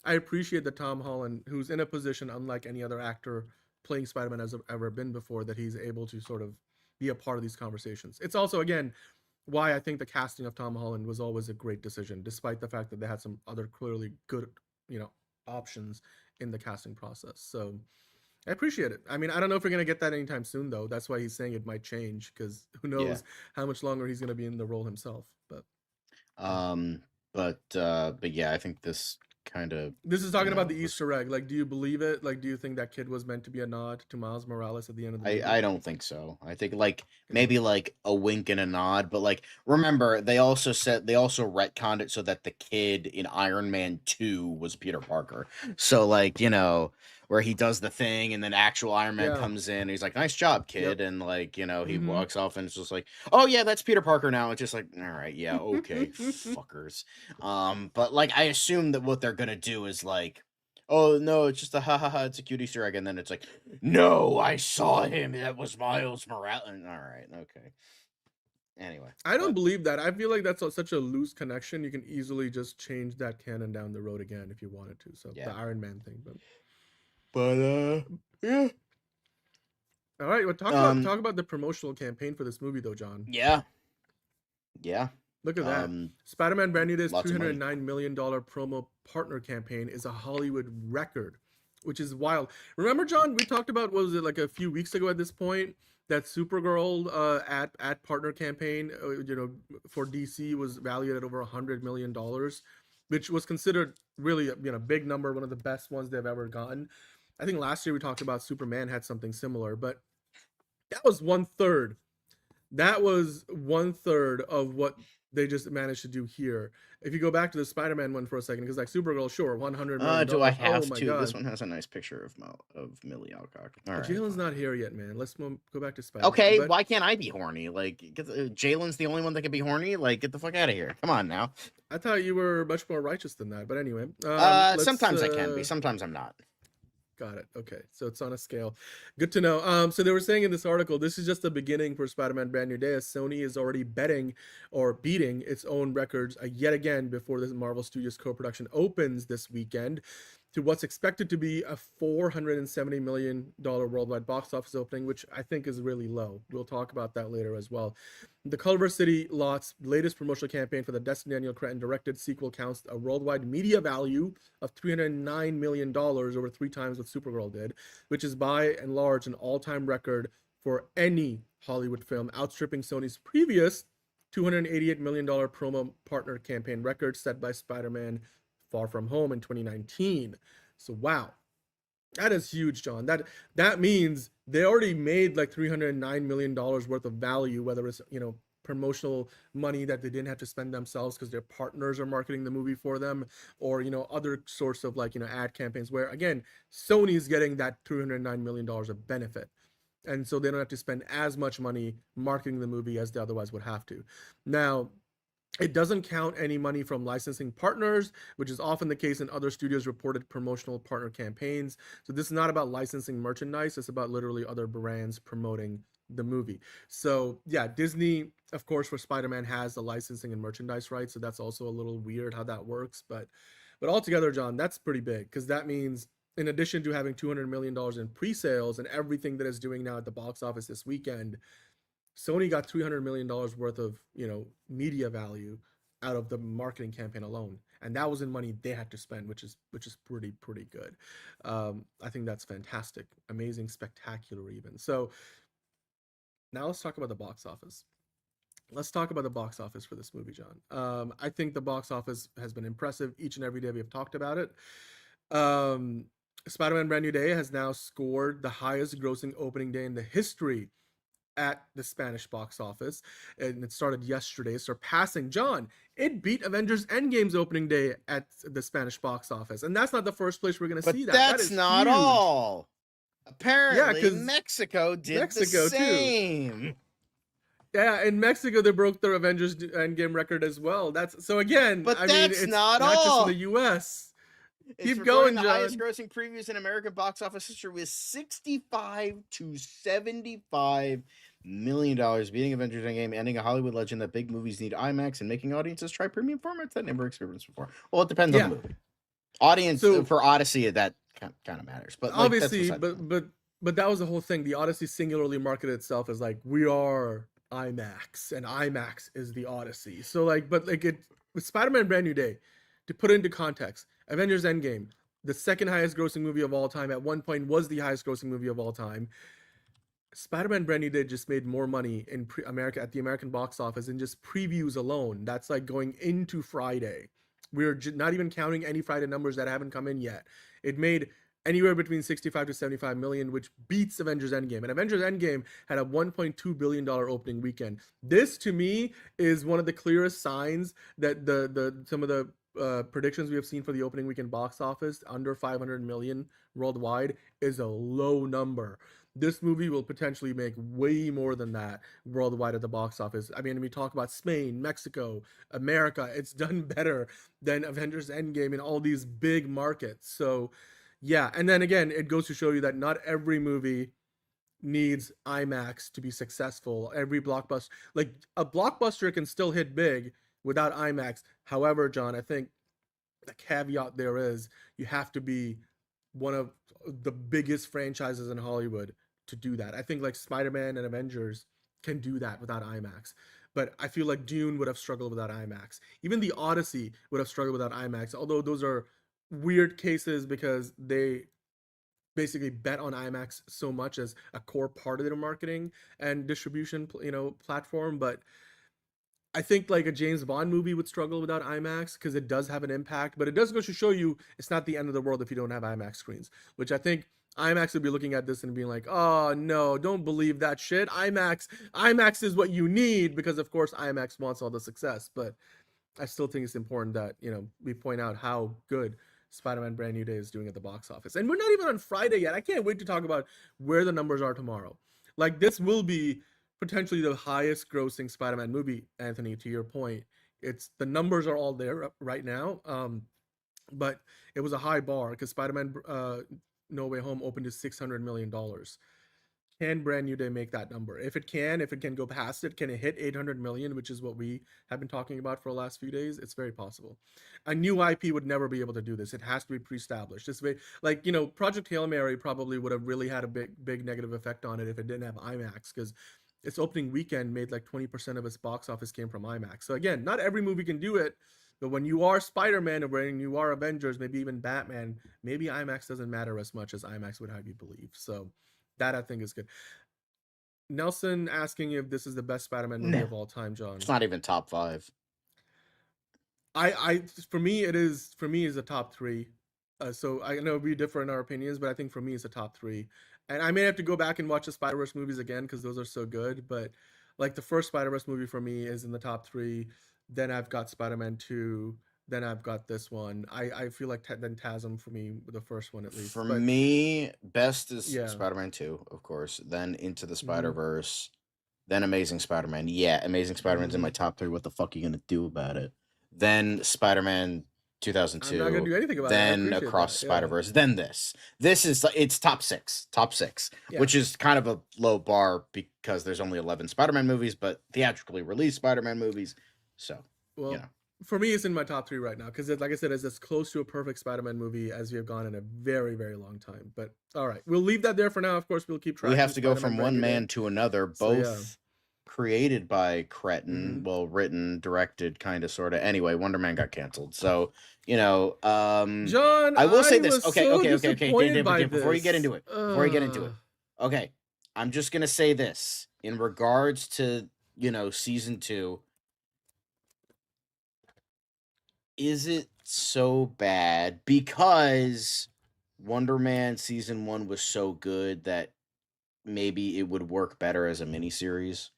I appreciate that Tom Holland, who's in a position unlike any other actor playing Spider-Man has ever been before, that he's able to sort of be a part of these conversations. It's also, again, why I think the casting of Tom Holland was always a great decision, despite the fact that they had some other clearly good, options in the casting process. So I appreciate it. I mean, I don't know if we're going to get that anytime soon, though. That's why he's saying it might change, because who knows how much longer he's going to be in the role himself. But yeah, I think this is talking about the Easter egg. Like, do you believe it? Like, do you think that kid was meant to be a nod to Miles Morales at the end of the movie? I don't think so. I think maybe like a wink and a nod, but like, remember, they also retconned it so that the kid in Iron Man 2 was Peter Parker. So like, where he does the thing and then actual Iron Man comes in and he's like, nice job, kid. And like, he walks off and it's just like, oh yeah, that's Peter Parker now. It's just like, all right, yeah, okay, fuckers. But like, I assume that what they're gonna do is like, oh no, it's just a it's a cute Easter egg, and then it's like, no, I saw him, that was Miles Morales. All right, okay. Anyway, I don't believe that. I feel like that's such a loose connection. You can easily just change that canon down the road again if you wanted to. So the Iron Man thing, but yeah. All right, well, talk about the promotional campaign for this movie, though, John. Yeah. Look at that. Spider-Man Brand New Day's $209 million promo partner campaign is a Hollywood record, which is wild. Remember, John, we talked about, what was it, like a few weeks ago at this point, that Supergirl at partner campaign, for DC was valued at over $100 million, which was considered really a big number, one of the best ones they've ever gotten. I think last year we talked about Superman had something similar, but that was 1/3. That was 1/3 of what they just managed to do here. If you go back to the Spider-Man one for a second, because like Supergirl, sure, $100 million. Do I have to? God. This one has a nice picture of Millie Alcock. All right. Jalen's not here yet, man. Let's go back to Spider-Man. Okay, why can't I be horny? Like, Jalen's the only one that can be horny? Like, get the fuck out of here. Come on now. I thought you were much more righteous than that, but anyway. Sometimes I can be. Sometimes I'm not. Got it. Okay, so it's on a scale. Good to know. So they were saying in this article, this is just the beginning for Spider-Man Brand New Day, as Sony is already betting or beating its own records yet again before the Marvel Studios co-production opens this weekend to what's expected to be a $470 million worldwide box office opening, which I think is really low. We'll talk about that later as well. The Culver City Lot's latest promotional campaign for the Destin Daniel Cretton directed sequel counts a worldwide media value of $309 million, over 3 times what Supergirl did, which is by and large an all-time record for any Hollywood film, outstripping Sony's previous $288 million promo partner campaign record set by Spider-Man Far From Home in 2019. So wow, that is huge, John. That means they already made like $309 million worth of value, whether it's, you know, promotional money that they didn't have to spend themselves because their partners are marketing the movie for them, or, you know, other sorts of, like, you know, ad campaigns where, again, Sony's getting that $309 million of benefit. And so they don't have to spend as much money marketing the movie as they otherwise would have to. Now, it doesn't count any money from licensing partners, which is often the case in other studios' reported promotional partner campaigns. So this is not about licensing merchandise. It's about literally other brands promoting the movie. So yeah, Disney, of course, for Spider-Man has the licensing and merchandise rights. So that's also a little weird how that works. But altogether, John, that's pretty big, because that means in addition to having $200 million in pre-sales and everything that it's doing now at the box office this weekend, Sony got $300 million worth of, you know, media value out of the marketing campaign alone, and that was in money they had to spend, which is pretty good. I think that's fantastic, amazing, spectacular even. So now let's talk about the box office. Let's talk about the box office for this movie, John. I think the box office has been impressive each and every day we have talked about it. Spider-Man Brand New Day has now scored the highest grossing opening day in the history at the Spanish box office, and it started yesterday, surpassing, John, it beat Avengers Endgame's opening day at the Spanish box office, and that's not the first place we're going to see that. That's not huge. all. Apparently, Yeah, Mexico did the same. Too. Yeah, in Mexico they broke their Avengers Endgame record as well. That's so again. But I that's mean, it's not all. Just in the U.S. Keep going, John. The highest grossing previews in American box office history with $65 to $75 million, beating Avengers Endgame, ending a Hollywood legend that big movies need IMAX and making audiences try premium formats that never experienced before. Well, it depends on the movie. Audience for Odyssey, that kind of matters, but obviously, but that was the whole thing. The Odyssey singularly marketed itself as like, we are IMAX, and IMAX is the Odyssey. So like, but like it with Spider-Man Brand New Day, to put it into context, Avengers Endgame, the second highest grossing movie of all time, at one point was the highest grossing movie of all time. Spider-Man Brand New Day just made more money in America at the American box office in just previews alone. That's like going into Friday. We're not even counting any Friday numbers that haven't come in yet. It made anywhere between 65 to 75 million, which beats Avengers Endgame. And Avengers Endgame had a $1.2 billion opening weekend. This, to me, is one of the clearest signs that some of the predictions we have seen for the opening weekend box office, under 500 million worldwide, is a low number. This movie will potentially make way more than that worldwide at the box office. I mean, we talk about Spain, Mexico, America. It's done better than Avengers Endgame in all these big markets. So yeah, and then again, it goes to show you that not every movie needs IMAX to be successful. Every blockbuster, like a blockbuster, can still hit big without IMAX. However, John, I think the caveat there is you have to be one of the biggest franchises in Hollywood to do that. I think like Spider-Man and Avengers can do that without IMAX. But I feel like Dune would have struggled without IMAX. Even the Odyssey would have struggled without IMAX, although those are weird cases because they basically bet on IMAX so much as a core part of their marketing and distribution, platform. But I think like a James Bond movie would struggle without IMAX because it does have an impact, but it does go to show you it's not the end of the world if you don't have IMAX screens, which I think IMAX would be looking at this and being like, oh no, don't believe that shit. IMAX is what you need, because of course IMAX wants all the success. But I still think it's important that, we point out how good Spider-Man Brand New Day is doing at the box office. And we're not even on Friday yet. I can't wait to talk about where the numbers are tomorrow. Like, this will be potentially the highest grossing Spider-Man movie, Anthony, to your point. The numbers are all there right now. But it was a high bar because Spider-Man No Way Home opened to $600 million. Can Brand New Day make that number? If it can go past it, can it hit 800 million, which is what we have been talking about for the last few days? It's very possible. A new IP would never be able to do this. It has to be pre-established. This way, like, Project Hail Mary probably would have really had a big negative effect on it if it didn't have IMAX, because its opening weekend made like 20% of its box office came from IMAX. So again, not every movie can do it, but when you are Spider-Man or when you are Avengers, maybe even Batman, maybe IMAX doesn't matter as much as IMAX would have you believe. So that I think is good. Nelson asking if this is the best Spider-Man movie of all time, John. It's not even top 5. For me, it's a top 3. So I know we differ in our opinions, but I think for me it's a top 3. And I may have to go back and watch the Spider-Verse movies again because those are so good. But like the first Spider-Verse movie for me is in the top 3. Then I've got Spider-Man 2. Then I've got this one. I feel like then TASM for me, the first one at least. For me, best is Yeah. Spider-Man 2, of course. Then Into the Spider-Verse. Then Amazing Spider-Man. Yeah, Amazing Spider-Man's in my top 3. What the fuck are you gonna do about it? Then Spider-Man 2002. I'm not gonna do anything about it. I Then appreciate Across that, the yeah. Spider-Verse. Then this. It's top 6. Top 6. Yeah. Which is kind of a low bar because there's only 11 Spider-Man movies, but theatrically released Spider-Man movies. So, Well, for me, it's in my top 3 right now because, like I said, it's as close to a perfect Spider-Man movie as we have gone in a very, very long time. But all right, we'll leave that there for now. Of course, we'll keep tracking. we have to go Spider-Man from Brand one New Day. man to another, So, both yeah. created by Cretin, well, written, directed, kind of, sort of. Anyway, Wonder Man got canceled. So, John, I will say this. was Okay, so okay. disappointed by Before you get this. into it, okay, I'm just gonna say this in regards to season 2. Is it so bad because Wonder Man season 1 was so good that maybe it would work better as a miniseries?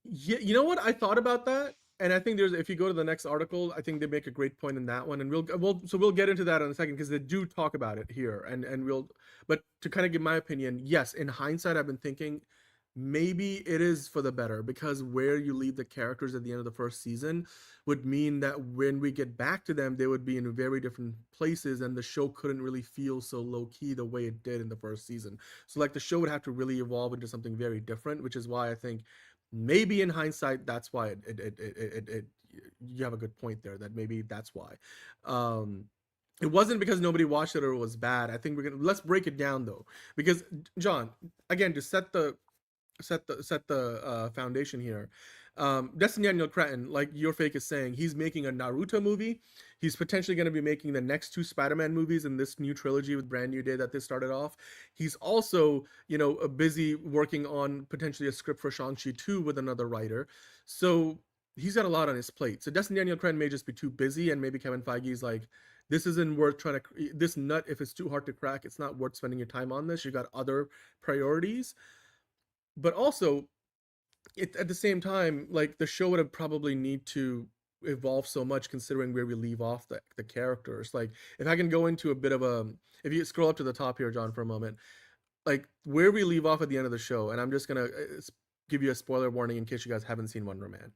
Yeah, you know what? I thought about that, and I think if you go to the next article, I think they make a great point in that one, and we'll get into that in a second because they do talk about it here, but to kind of give my opinion, yes, in hindsight, I've been thinking maybe it is for the better because where you leave the characters at the end of the first season would mean that when we get back to them, they would be in very different places, and the show couldn't really feel so low key the way it did in the first season. So like the show would have to really evolve into something very different, which is why I think maybe in hindsight that's why you have a good point there, that maybe that's why. It wasn't because nobody watched it or it was bad. I think let's break it down though, because John, again, to set the foundation here, Daniel Cretton, like your fake is saying, he's making a Naruto movie. He's potentially going to be making the next 2 Spider-Man movies in this new trilogy with Brand New Day that they started off. He's also, busy working on potentially a script for Shang-Chi 2 with another writer. So he's got a lot on his plate. So Daniel Cretton may just be too busy, and maybe Kevin Feige's like, this isn't worth trying to, this nut, if it's too hard to crack, it's not worth spending your time on this. You got other priorities. But also, at the same time, like the show would have probably need to evolve so much considering where we leave off the characters. Like if I can go into a bit of if you scroll up to the top here, John, for a moment, like where we leave off at the end of the show, and I'm just gonna give you a spoiler warning in case you guys haven't seen Wonder Man.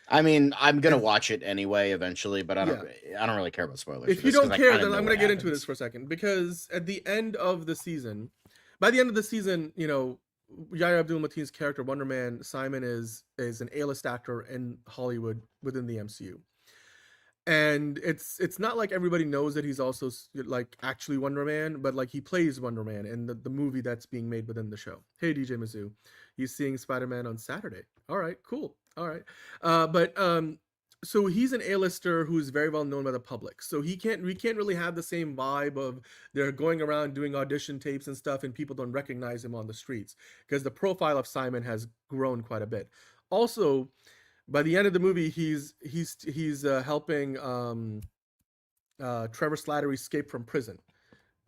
I mean, I'm gonna watch it anyway eventually, but I don't really care about spoilers. If you don't care, then I'm gonna get into this for a second, because at the end of the season, by the end of the season, Yahya Abdul-Mateen's character Wonder Man, Simon, is an A-list actor in Hollywood within the MCU, and it's not like everybody knows that he's also like actually Wonder Man, but like he plays Wonder Man in the movie that's being made within the show. Hey DJ Mizzou, he's seeing Spider-Man on Saturday. All right, cool. All right, so he's an A-lister who's very well known by the public. So we can't really have the same vibe of they're going around doing audition tapes and stuff and people don't recognize him on the streets, because the profile of Simon has grown quite a bit. Also, by the end of the movie, he's helping Trevor Slattery escape from prison.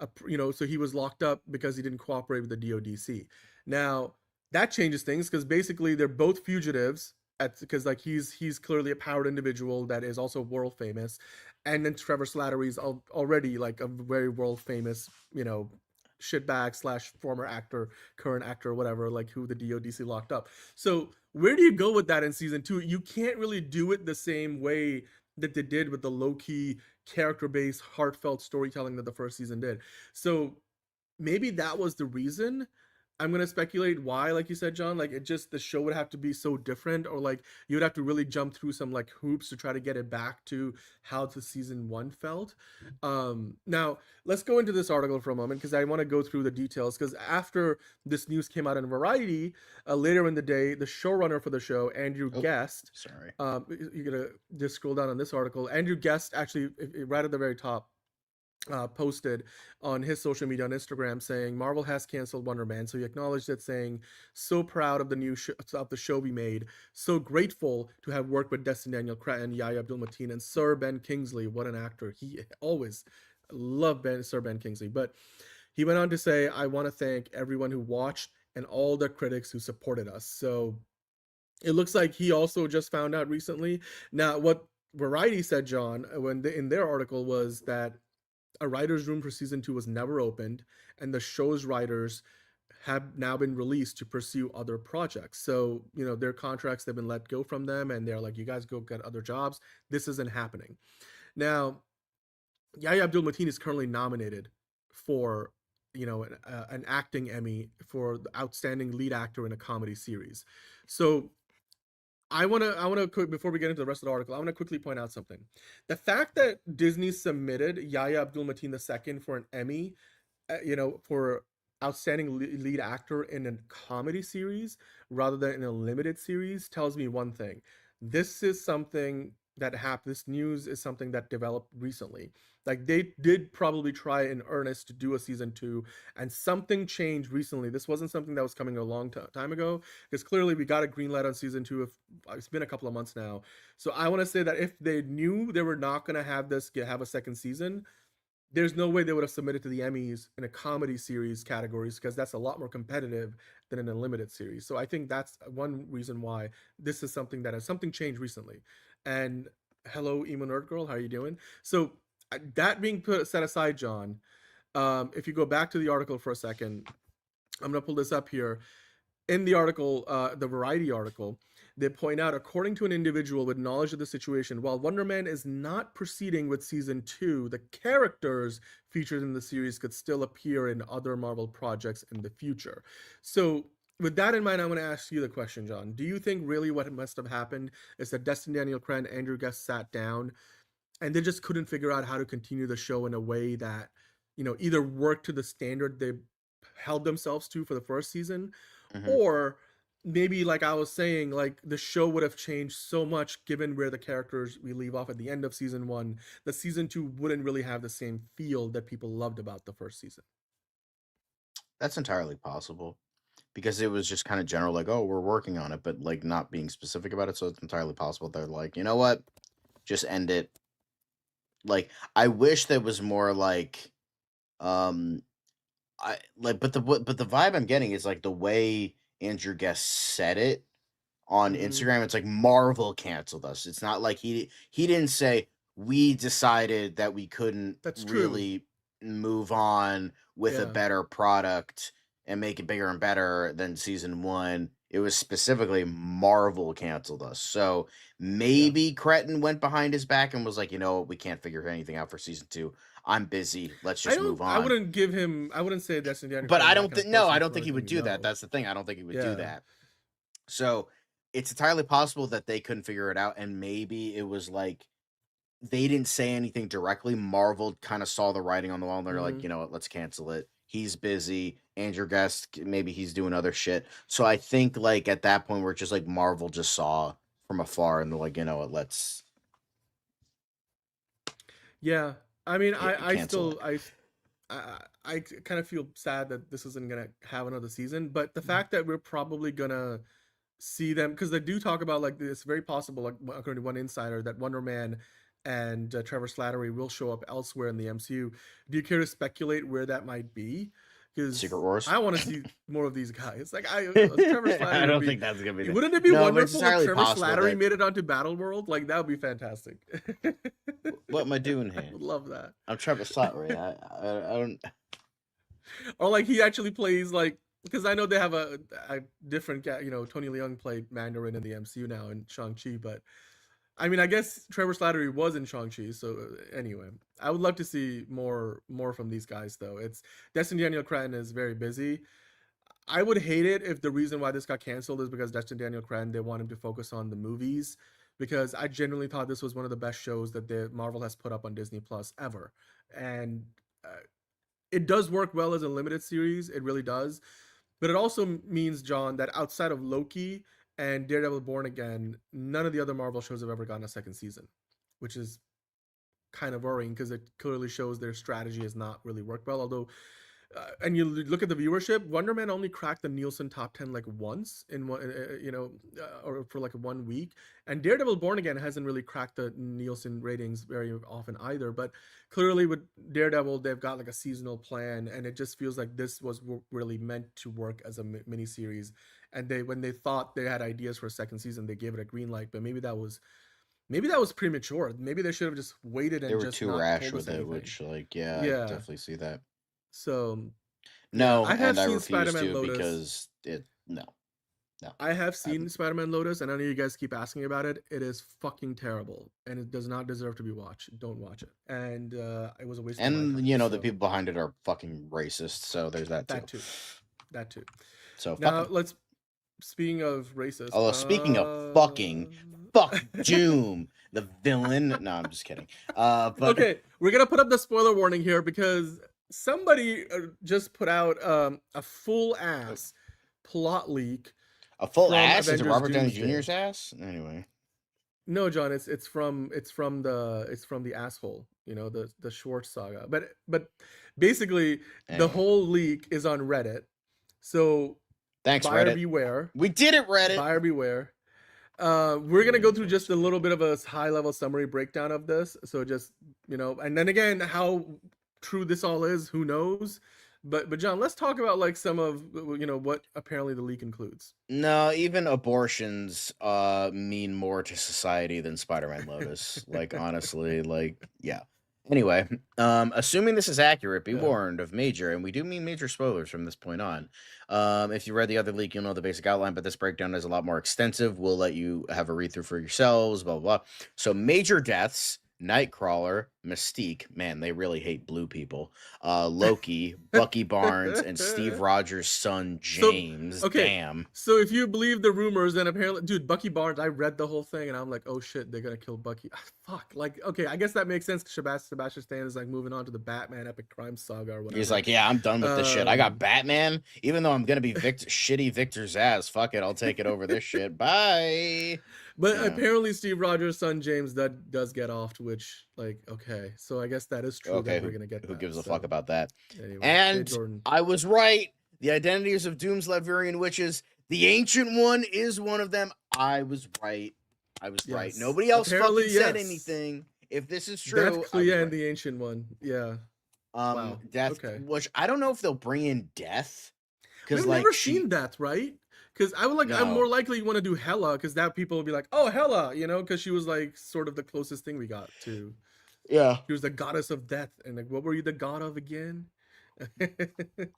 So he was locked up because he didn't cooperate with the DODC. Now that changes things because basically they're both fugitives. Because like he's clearly a powered individual that is also world famous, and then Trevor Slattery's already like a very world famous, shitbag / former actor, current actor, whatever, like who the DODC locked up. So where do you go with that in season 2? You can't really do it the same way that they did with the low-key character-based heartfelt storytelling that the first season did. So maybe that was the reason. I'm gonna speculate why, like you said, John. Like it just the show would have to be so different, or like you would have to really jump through some like hoops to try to get it back to how the season one felt. Now let's go into this article for a moment because I want to go through the details. Because after this news came out in Variety later in the day, the showrunner for the show, Andrew Guest, Sorry. you're gonna just scroll down on this article. Andrew Guest actually right at the very top posted on his social media on Instagram saying Marvel has canceled Wonder Man. So he acknowledged it, saying, "So proud of the new of the show we made. So grateful to have worked with Destin Daniel Cretton, Yahya Abdul-Mateen, and Sir Ben Kingsley. What an actor! He always loved Sir Ben Kingsley." But he went on to say, "I want to thank everyone who watched and all the critics who supported us." So it looks like he also just found out recently. Now, what Variety said, John, in their article was that a writer's room for season 2 was never opened, and the show's writers have now been released to pursue other projects. So, their contracts, they've been let go from them, and they're like, you guys go get other jobs. This isn't happening. Now, Yahya Abdul-Mateen is currently nominated for, an acting Emmy for the outstanding lead actor in a comedy series. So I want to before we get into the rest of the article, I want to quickly point out something. The fact that Disney submitted Yahya Abdul-Mateen II for an Emmy, for outstanding lead actor in a comedy series rather than in a limited series tells me one thing. This is something that happened. This news is something that developed recently. Like they did probably try in earnest to do a season 2, and something changed recently. This wasn't something that was coming a long time ago, because clearly we got a green light on season 2. It's been a couple of months now. So I want to say that if they knew they were not going to have a second season, there's no way they would have submitted to the Emmys in a comedy series categories, because that's a lot more competitive than in a limited series. So I think that's one reason why this is something that has changed recently. And hello, Emo Nerd Girl, how are you doing? So that being set aside, John, if you go back to the article for a second, I'm going to pull this up here. In the article, the Variety article, they point out, according to an individual with knowledge of the situation, while Wonder Man is not proceeding with season 2, the characters featured in the series could still appear in other Marvel projects in the future. So with that in mind, I'm going to ask you the question, John. Do you think really what must have happened is that Destin Daniel Cretton, Andrew Guest sat down and they just couldn't figure out how to continue the show in a way that, either worked to the standard they held themselves to for the first season, or maybe, like I was saying, like the show would have changed so much given where the characters we leave off at the end of season 1, that season 2 wouldn't really have the same feel that people loved about the first season. That's entirely possible, because it was just kind of general, like, oh, we're working on it, but like not being specific about it. So it's entirely possible they're like, you know what, just end it. Like, I wish there was more like, but the vibe I'm getting is like the way Andrew Guest said it on Instagram. It's like Marvel canceled us. It's not like he didn't say we decided that we couldn't really move on with a better product and make it bigger and better than season 1. It was specifically Marvel canceled us. So maybe Cretton went behind his back and was like, we can't figure anything out for season 2. I'm busy. Let's just move on. I wouldn't say Destin Daniel. But I don't think he would do that. That's the thing. I don't think he would do that. So it's entirely possible that they couldn't figure it out. And maybe it was like, they didn't say anything directly. Marvel kind of saw the writing on the wall and they're like, let's cancel it. He's busy. Andrew Guest, maybe he's doing other shit. So I think like at that point, we're just like Marvel just saw from afar and they're like, let's. Yeah. I mean, I kind of feel sad that this isn't going to have another season, but the fact that we're probably going to see them, because they do talk about like it's very possible, like according to one insider, that Wonder Man and Trevor Slattery will show up elsewhere in the MCU. Do you care to speculate where that might be? Because Secret Wars. I want to see more of these guys. Like Trevor Slattery. I don't think that's gonna be. Wouldn't it be wonderful if Trevor Slattery made it onto Battleworld? Like that would be fantastic. What am I doing here? I would love that. I'm Trevor Slattery. I don't. Or like he actually plays like, because I know they have a different guy. Tony Leung played Mandarin in the MCU now in Shang-Chi, but I mean, I guess Trevor Slattery was in Shang-Chi, so anyway, I would love to see more from these guys though. It's Destin Daniel Cretton is very busy. I would hate it if the reason why this got canceled is because Destin Daniel Cretton, they want him to focus on the movies, because I genuinely thought this was one of the best shows that Marvel has put up on Disney Plus ever. And it does work well as a limited series, it really does. But it also means, John, that outside of Loki and Daredevil Born Again, none of the other Marvel shows have ever gotten a second season, which is kind of worrying because it clearly shows their strategy has not really worked well. Although, and you look at the viewership, Wonder Man only cracked the Nielsen top 10 like once in one, or for like 1 week. And Daredevil Born Again hasn't really cracked the Nielsen ratings very often either. But clearly with Daredevil, they've got like a seasonal plan, and it just feels like this was really meant to work as a mini series. And when they thought they had ideas for a second season, they gave it a green light. But maybe that was premature. Maybe they should have just waited and They were just too not rash told us with it, anything. which, like, yeah, I definitely see that. So No, I have and I seen refuse Spider-Man to Lotus. because no. I have seen Spider-Man Lotus, and I know you guys keep asking about it. It is fucking terrible, and it does not deserve to be watched. Don't watch it. And it was a waste of my And time. the people behind it are fucking racist, so there's that too. That too. So Now speaking of racist. Although speaking of fucking, fuck Doom, the villain. No, I'm just kidding. But okay, we're gonna put up the spoiler warning here because somebody just put out a full ass plot leak. A full from ass? Is it Avengers Robert Downey Doomsday. Jr.'s ass? Anyway. No, John, it's from the asshole, the Schwartz saga. But basically the whole leak is on Reddit. So thanks, buyer Reddit. beware. We did it, Reddit. Buyer beware. We're gonna go through just a little bit of a high level summary breakdown of this. So just and then again, how true this all is, who knows? But John, let's talk about like some of what apparently the leak includes. No, even abortions mean more to society than Spider-Man Lotus. Like, honestly, like, yeah. Anyway, assuming this is accurate, be warned of major, and we do mean major spoilers from this point on. If you read the other leak, you'll know the basic outline, but this breakdown is a lot more extensive. We'll let you have a read-through for yourselves, blah, blah, blah. So major deaths: Nightcrawler, Mystique, man, they really hate blue people, Loki, Bucky Barnes, and Steve Rogers' son, James. Damn. So if you believe the rumors, then apparently, dude, Bucky Barnes, I read the whole thing, and I'm like, oh shit, they're gonna kill Bucky. Fuck. Like, okay, I guess that makes sense. Sebastian Stan is like moving on to the Batman epic crime saga or whatever. He's like, yeah, I'm done with this shit. I got Batman, even though I'm gonna be shitty Victor's ass. Fuck it, I'll take it over this shit. Bye. But apparently Steve Rogers' son James does get offed, which, like, okay, so I guess that is true. Okay, that we're gonna get who that, gives a fuck about that? Anyway, and I was right. The identities of Doom's Latvian witches. The Ancient One is one of them. I was right. Right. Nobody else fucking said anything. If this is true, Death, Clea, and the Ancient One. Yeah. Wow. Death. Okay. Which I don't know if they'll bring in Death. We've never seen Death, right? Because I would I'm more likely want to do Hela, because that people will be like, oh, Hela, because she was like sort of the closest thing we got to. Yeah. She was the goddess of death, and like, what were you the god of again? Kate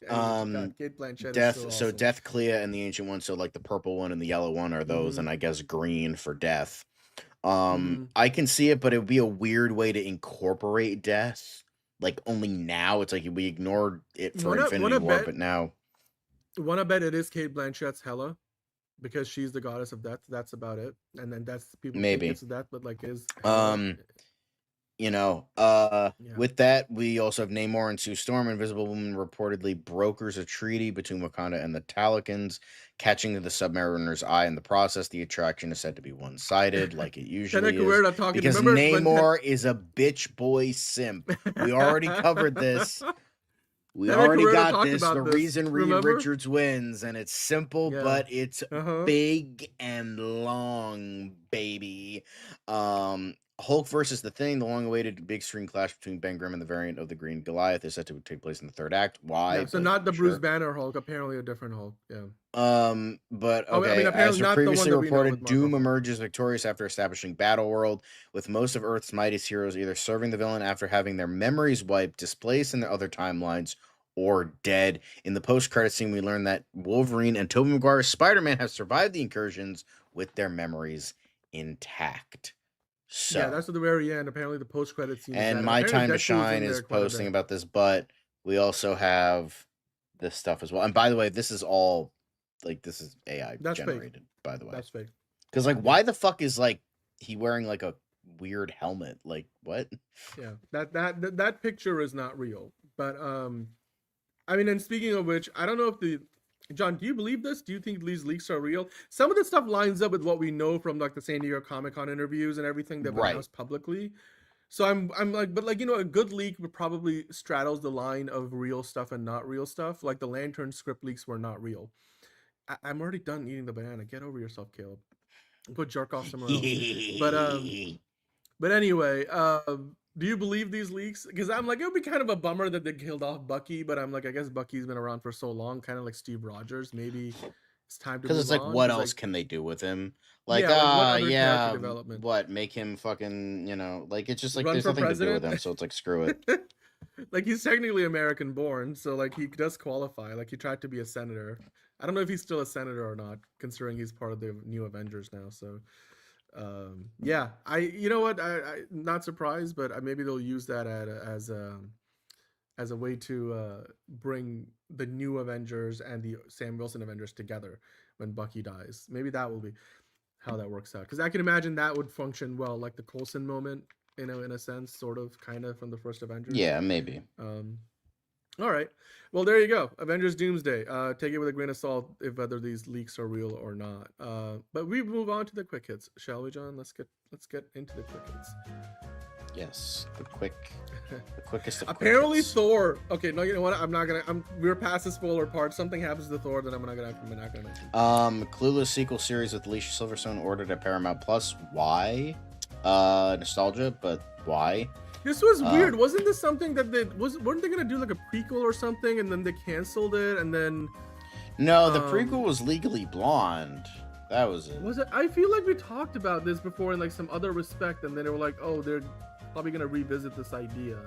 Blanchett Death. So, awesome. Death, Clea, and the Ancient One. So like the purple one and the yellow one are those, and I guess green for Death. I can see it, but it would be a weird way to incorporate Death. Like only now, it's like we ignored it for Infinity War, but now. Wanna bet it is Kate Blanchett's Hela, because she's the goddess of death. That's about it. And then that's people maybe it's death, but like is with that, we also have Namor and Sue Storm. Invisible Woman reportedly brokers a treaty between Wakanda and the Talikans, catching the Submariner's eye in the process. The attraction is said to be one-sided, like it usually is, because Namor is a bitch boy simp. We already covered this. We already got this. The reason Reed Richards wins, and it's simple, but it's big and long, baby. Hulk versus the Thing, the long-awaited big screen clash between Ben Grimm and the variant of the Green Goliath is set to take place in the third act. Why? Yeah, so not the Bruce Banner Hulk, apparently a different Hulk. Yeah. But okay, as previously reported, Doom emerges victorious after establishing Battleworld, with most of Earth's mightiest heroes either serving the villain after having their memories wiped, displaced in their other timelines, or dead. In the post-credit scene, we learn that Wolverine and Tobey Maguire's Spider-Man have survived the incursions with their memories intact. So Yeah, that's at the very end. Apparently, the post-credit scene. and My Time to Shine is posting about this, but we also have this stuff as well. And by the way, this is all like this is AI That's generated. fake. By the way, That's fake. because like, why the fuck is like he wearing like a weird helmet? Like what? Yeah, that picture is not real. But I mean, and speaking of which, I don't know if John, do you believe this? Do you think these leaks are real? Some of the stuff lines up with what we know from like the San Diego Comic-Con interviews and everything they've announced publicly. So I'm like, but like, you know, a good leak would probably straddles the line of real stuff and not real stuff. Like the Lantern script leaks were not real. I'm already done eating the banana. Get over yourself, Caleb. Put jerk off somewhere else. But anyway, do you believe these leaks? Because I'm like, it would be kind of a bummer that they killed off Bucky, but I'm like, I guess Bucky's been around for so long, kind of like Steve Rogers. Maybe it's time to because it's like, on. what else can they do with him? Like, what make him fucking, you know, like it's just like there's nothing to do with him, so it's like screw it. Like he's technically American born, so like he does qualify. Like he tried to be a senator. I don't know if he's still a senator or not, considering he's part of the new Avengers now. So. Yeah, you know what, I not surprised, but maybe they'll use that as a way to bring the new Avengers and the Sam Wilson Avengers together when Bucky dies. Maybe that will be how that works out, because I can imagine that would function well, like the Coulson moment, you know, in a sense, sort of, kind of, from the first Avengers. Yeah, maybe. All right. Well, there you go. Avengers Doomsday. Take it with a grain of salt if whether these leaks are real or not. But we move on to the quick hits, shall we, John? Let's get into the quick hits. Yes, the quickest of Apparently hits. Thor. Okay, no, you know what? We're past the spoiler part. Something happens to Thor that I'm not gonna mention. Clueless sequel series with Alicia Silverstone ordered at Paramount Plus. Why? Nostalgia, but why? This was weird. Wasn't this something that weren't they gonna do like a prequel or something, and then they canceled it, and then? No, the prequel was Legally Blonde. That was it. Was it? I feel like we talked about this before in like some other respect, and then they were like, "Oh, they're probably gonna revisit this idea."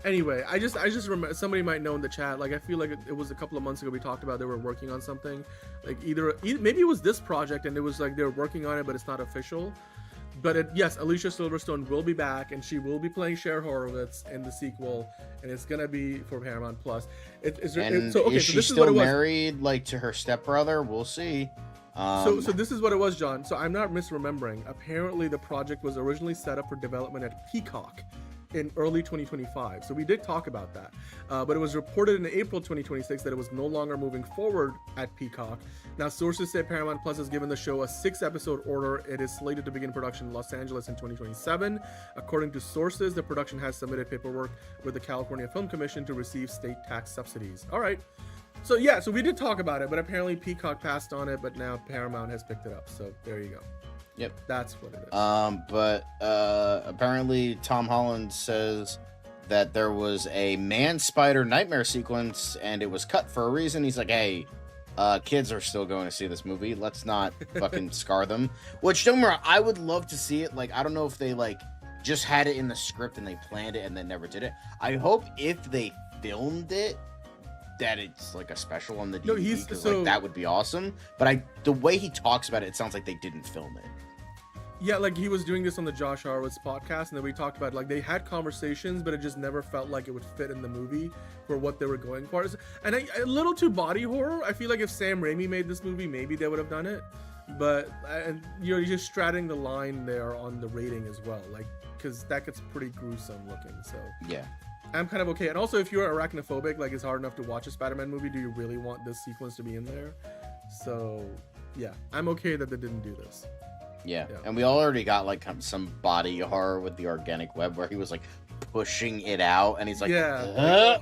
Anyway, I just remember, somebody might know in the chat. Like, I feel like it was a couple of months ago we talked about they were working on something, like either maybe it was this project, and it was like they were working on it, but it's not official. But yes, Alicia Silverstone will be back, and she will be playing Cher Horowitz in the sequel, and it's gonna be for Paramount Plus. Is she still married, like, to her stepbrother? We'll see. So this is what it was, John. So I'm not misremembering. Apparently, the project was originally set up for development at Peacock in early 2025. So we did talk about that. But it was reported in April 2026 that it was no longer moving forward at Peacock. Now, sources say Paramount Plus has given the show a 6-episode order. It is slated to begin production in Los Angeles in 2027. According to sources, the production has submitted paperwork with the California Film Commission to receive state tax subsidies. All right. So yeah, so we did talk about it, but apparently Peacock passed on it, but now Paramount has picked it up. So there you go. Yep. That's what it is. But apparently Tom Holland says that there was a man-spider nightmare sequence and it was cut for a reason. He's like, hey, kids are still going to see this movie. Let's not fucking scar them. Which, don't get me wrong, I would love to see it. Like, I don't know if they, like, just had it in the script and they planned it and then never did it. I hope if they filmed it, that it's like a special on the DVD, because like that would be awesome. But the way he talks about it, it sounds like they didn't film it. Yeah, like he was doing this on the Josh Horowitz podcast, and then we talked about like they had conversations, but it just never felt like it would fit in the movie for what they were going for. And a little too body horror. I feel like if Sam Raimi made this movie, maybe they would have done it. But you're just straddling the line there on the rating as well, like because that gets pretty gruesome looking. So yeah. I'm kind of okay. And also, if you're arachnophobic, like it's hard enough to watch a Spider-Man movie, do you really want this sequence to be in there? So, yeah, I'm okay that they didn't do this. Yeah. And we already got like some body horror with the organic web where he was like pushing it out, and he's like, yeah, yeah.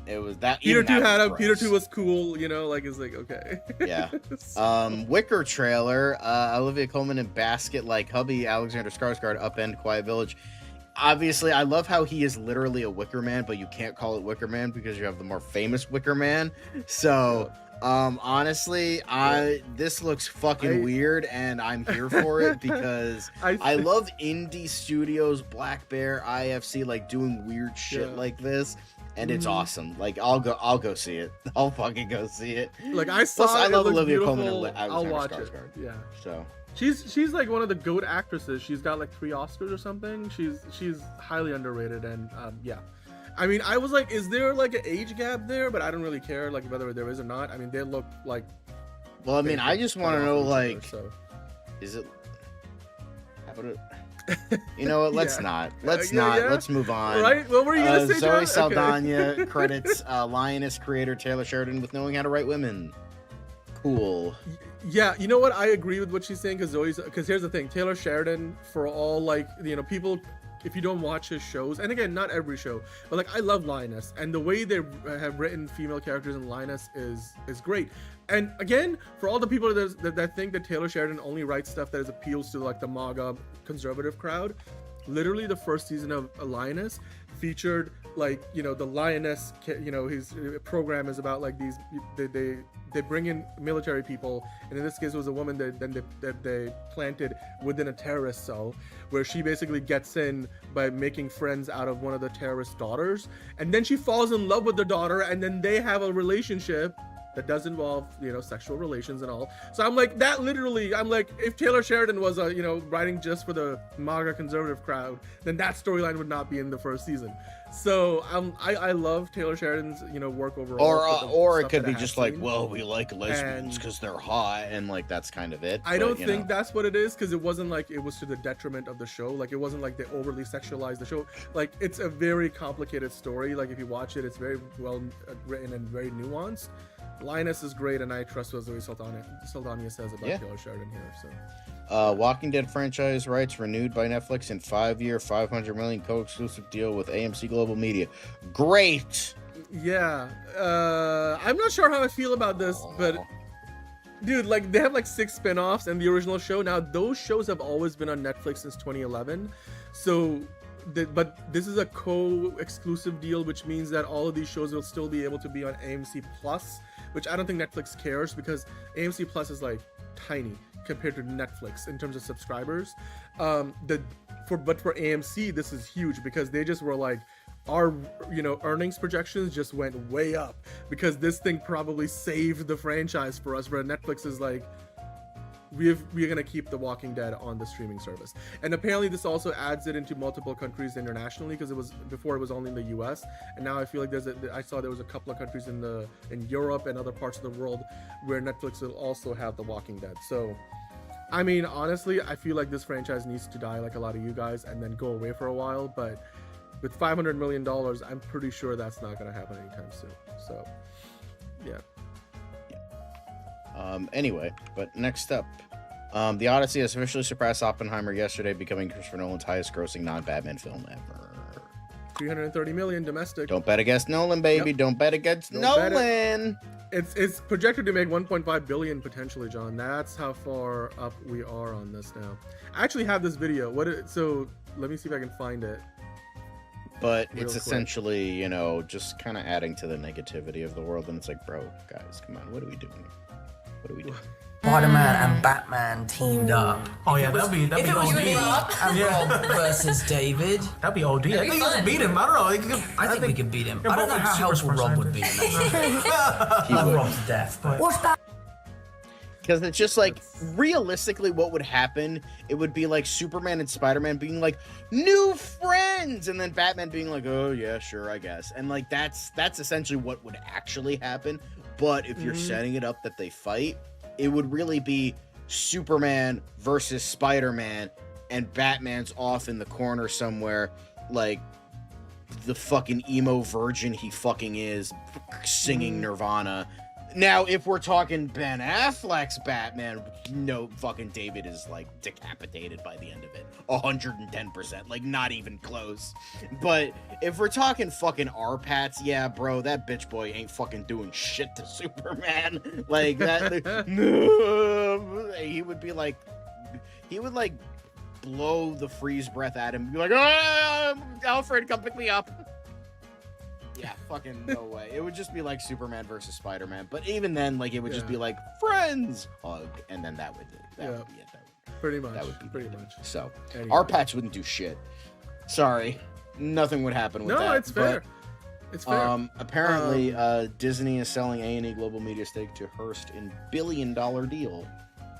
It was that. Peter 2 had him. Peter 2 was cool, you know, like it's like okay. Yeah. Wicker trailer. Olivia Colman in basket like hubby Alexander Skarsgård upend Quiet Village. Obviously, I love how he is literally a Wicker Man, but you can't call it Wicker Man because you have the more famous Wicker Man. So, honestly, this looks fucking weird, and I'm here for it because I love indie studios, Black Bear, IFC, like doing weird shit like this, and it's awesome. Like, I'll go see it. I'll fucking go see it. Like I saw. Plus, I love Olivia Colman. I'll watch it. Yeah. So. She's like one of the GOAT actresses. She's got like 3 Oscars or something. She's highly underrated, and yeah. I mean, I was like, is there like an age gap there? But I don't really care like whether there is or not. I mean, they look like. Well, I mean, I just want to know like, is it? How about it? You know what? Let's not. Let's not. Yeah. Let's move on. Right? What were you gonna say, Zoe John? Saldana Okay. credits Lioness creator Taylor Sheridan with knowing how to write women. Cool. Yeah, you know what? I agree with what she's saying because here's the thing: Taylor Sheridan, for all like people, if you don't watch his shows, and again, not every show, but like I love Lioness, and the way they have written female characters in Lioness is great. And again, for all the people that think that Taylor Sheridan only writes stuff that appeals to like the MAGA conservative crowd, literally the first season of Lioness featured like the Lioness, his program is about like these they bring in military people, and in this case it was a woman that they planted within a terrorist cell, where she basically gets in by making friends out of one of the terrorist daughters, and then she falls in love with the daughter, and then they have a relationship that does involve sexual relations and all. So I'm like, that literally, I'm like, if Taylor Sheridan was writing just for the MAGA conservative crowd, then that storyline would not be in the first season. So I love Taylor Sheridan's work overall. Or it could be just like, well, we like lesbians because they're hot, and like that's kind of it. I don't think that's what it is, because it wasn't like it was to the detriment of the show. Like it wasn't like they overly sexualized the show. Like it's a very complicated story. Like if you watch it, it's very well written and very nuanced. Lioness is great, and I trust what Zoe Saldana says about Taylor Sheridan here. So, Walking Dead franchise rights renewed by Netflix in 5-year, $500 million co-exclusive deal with AMC Global Media. Great. Yeah, I'm not sure how I feel about this, but dude, like they have like 6 spin-offs and the original show. Now those shows have always been on Netflix since 2011, so. But this is a co-exclusive deal, which means that all of these shows will still be able to be on AMC Plus, which I don't think Netflix cares, because AMC Plus is like tiny compared to Netflix in terms of subscribers. But for AMC, this is huge, because they just were like, our earnings projections just went way up, because this thing probably saved the franchise for us, where Netflix is like, we're gonna keep The Walking Dead on the streaming service. And apparently this also adds it into multiple countries internationally, because before it was only in the US, and now I feel like I saw there was a couple of countries in Europe and other parts of the world where Netflix will also have The Walking Dead. So I mean, honestly, I feel like this franchise needs to die like a lot of you guys and then go away for a while, but with $500 million, I'm pretty sure that's not gonna happen anytime soon. So yeah. Anyway, but next up, The Odyssey has officially surpassed Oppenheimer yesterday, becoming Christopher Nolan's highest-grossing non-Batman film ever. 330 million domestic. Don't bet against Nolan, baby. Yep. Don't bet against Don't Nolan. It's projected to make 1.5 billion potentially, John. That's how far up we are on this now. I actually have this video. So let me see if I can find it. But it's essentially, just kind of adding to the negativity of the world, and it's like, bro, guys, come on, what are we doing? What are we doing? Spider-Man and Batman teamed up. Oh yeah, that'd be If it was OD. me and Rob versus David, That'd be OD. I think we could beat him. I don't know. I think we could beat him. They're I don't both know how super helpful Rob would be in that. I love Rob to death. But what's that? Because it's just like, realistically, what would happen, it would be like Superman and Spider-Man being like, new friends, and then Batman being like, oh yeah, sure, I guess. And like, that's essentially what would actually happen. But if you're setting it up that they fight, it would really be Superman versus Spider-Man, and Batman's off in the corner somewhere, like the fucking emo virgin he fucking is, singing Nirvana. Now, if we're talking Ben Affleck's Batman, no, fucking David is like decapitated by the end of it. 110%, like not even close. But if we're talking fucking R-Pats, yeah, bro, that bitch boy ain't fucking doing shit to Superman. Like that, he would be like, blow the freeze breath at him and be like, Alfred, come pick me up. Yeah, fucking no way. It would just be like Superman versus Spider-Man. But even then, like, it would just be like, friends, hug, and then that would be it. Pretty much. That would be pretty much. So, Anyway. our patch wouldn't do shit. Sorry. Nothing would happen with that. No, it's fair. It's fair. Apparently, Disney is selling A&E Global Media stake to Hearst in $1 billion deal.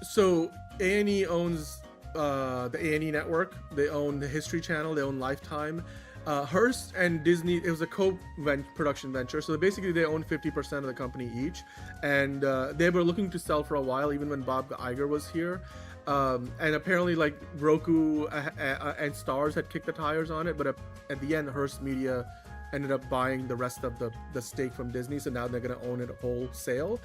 So A&E owns the A&E network. They own the History Channel. They own Lifetime. Hearst and Disney, it was a co-production venture. So basically they own 50% of the company each. And they were looking to sell for a while, even when Bob Iger was here. And apparently like Roku and Starz had kicked the tires on it. But at the end, Hearst Media ended up buying the rest of the stake from Disney. So now they're going to own it wholesale.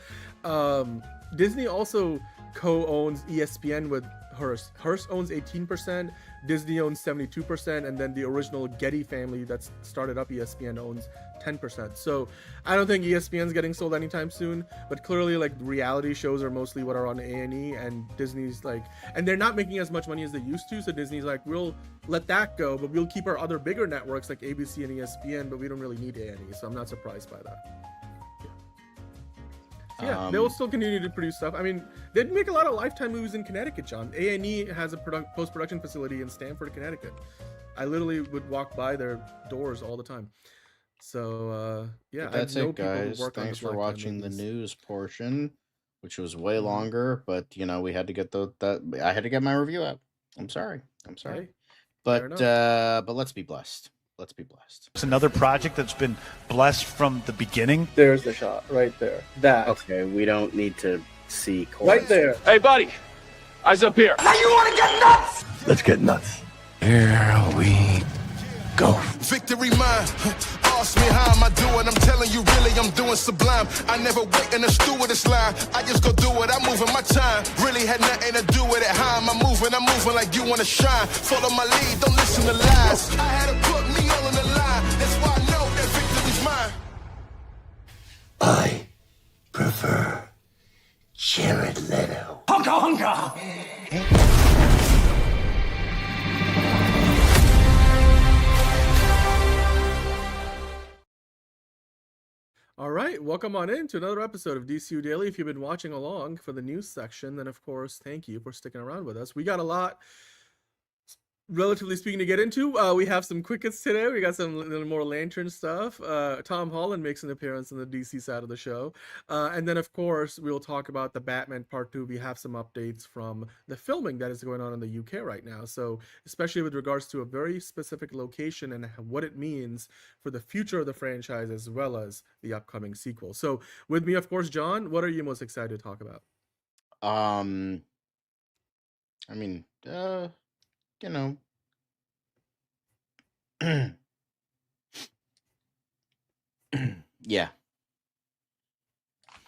Disney also co-owns ESPN with Hearst. Hearst owns 18%, Disney owns 72%, and then the original Getty family that started up ESPN owns 10%. So I don't think ESPN's getting sold anytime soon, but clearly like reality shows are mostly what are on A&E, and Disney's like, and they're not making as much money as they used to, so Disney's like, we'll let that go, but we'll keep our other bigger networks like ABC and ESPN, but we don't really need A&E, so I'm not surprised by that. Yeah, they will still continue to produce stuff. I mean, they make a lot of Lifetime movies in Connecticut, John. A&E has a post-production facility in Stamford, Connecticut. I literally would walk by their doors all the time. So, yeah. But that's it, guys. Thanks for watching the news portion, which was way longer, but, you know, we had to get I had to get my review out. I'm sorry. Hey, but let's be blessed. Let's be blessed. It's another project that's been blessed from the beginning. There's the shot right there. That. Okay, we don't need to see right there. Hey, buddy. Eyes up here. Now you want to get nuts? Let's get nuts. Here we go. Victory mine. Ask me how am I doing? I'm telling you, really, I'm doing sublime. I never wait in the stewardess line. I just go do it. I'm moving my time. Really had nothing to do with it. How am I moving? I'm moving like you want to shine. Follow my lead. Don't listen to lies. I had to put me all on the line. That's why I know that victory's mine. I prefer Jared Leto. Hunka hunka. All right, welcome on in to another episode of DCU Daily. If you've been watching along for the news section, then of course, thank you for sticking around with us. We got a lot, relatively speaking, to get into. We have some quick hits today. We got some little more Lantern stuff. Tom Holland makes an appearance on the DC side of the show. And then, of course, we'll talk about the Batman Part 2. We have some updates from the filming that is going on in the UK right now. So, especially with regards to a very specific location and what it means for the future of the franchise as well as the upcoming sequel. So, with me, of course, John, what are you most excited to talk about? I mean, you know, yeah.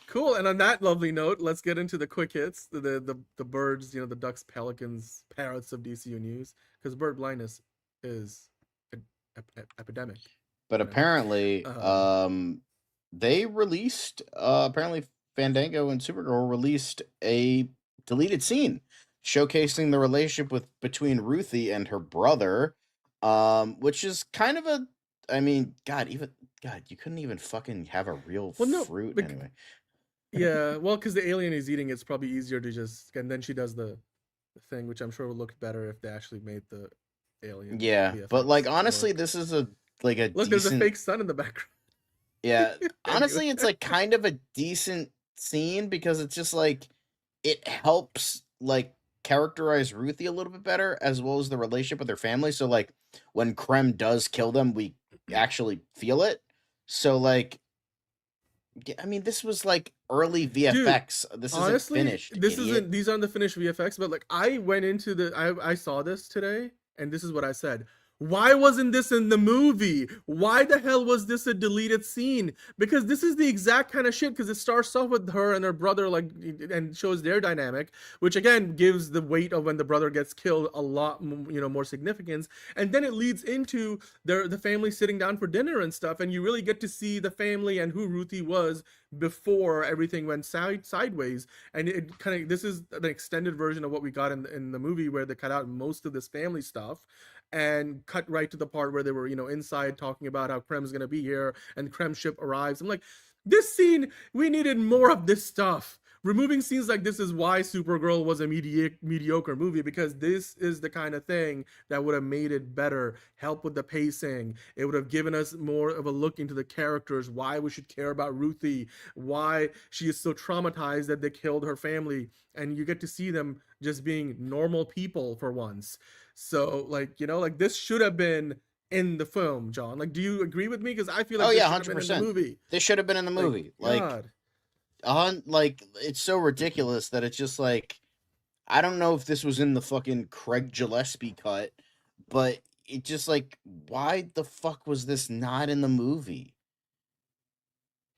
Cool. And on that lovely note, let's get into the quick hits, the birds, you know, the ducks, pelicans, parrots of DCU news, because bird blindness is an epidemic. But apparently, they released, apparently Fandango and Supergirl released a deleted scene showcasing the relationship between Ruthie and her brother, which is kind of I mean, God, you couldn't even fucking have a real fruit anyway. Yeah, well, because the alien is eating, it's probably easier to just, and then she does the thing, which I'm sure would look better if they actually made the alien. Yeah, but like honestly, this is look. There's a fake sun in the background. Yeah, honestly, it's like kind of a decent scene because it's just like it helps like characterize Ruthie a little bit better as well as the relationship with her family. So like when Krem does kill them, we actually feel it. So like, I mean, this was like early VFX. Dude, this honestly, isn't finished. These aren't the finished VFX, but like I went into I saw this today, and this is what I said. Why wasn't this in the movie? Why the hell was this a deleted scene? Because this is the exact kind of shit, because it starts off with her and her brother, like, and shows their dynamic, which again gives the weight of when the brother gets killed a lot, you know, more significance. And then it leads into the family sitting down for dinner and stuff, and you really get to see the family and who Ruthie was before everything went sideways. And it kind of, this is an extended version of what we got in the movie, where they cut out most of this family stuff and cut right to the part where they were, you know, inside talking about how Krem's gonna be here and Krem's ship arrives. I'm like, this scene, we needed more of this stuff. removing scenes like this is why Supergirl was a mediocre movie, because this is the kind of thing that would have made it better, help with the pacing. It would have given us more of a look into the characters, why we should care about Ruthie, why she is so traumatized that they killed her family, and you get to see them just being normal people for once. So, like, you know, like this should have been in the film, John. Like, do you agree with me? Because I feel like this should have been in the movie. This should have been in the movie. Like, it's so ridiculous that it's just like, I don't know if this was in the fucking Craig Gillespie cut, but it just like, why the fuck was this not in the movie?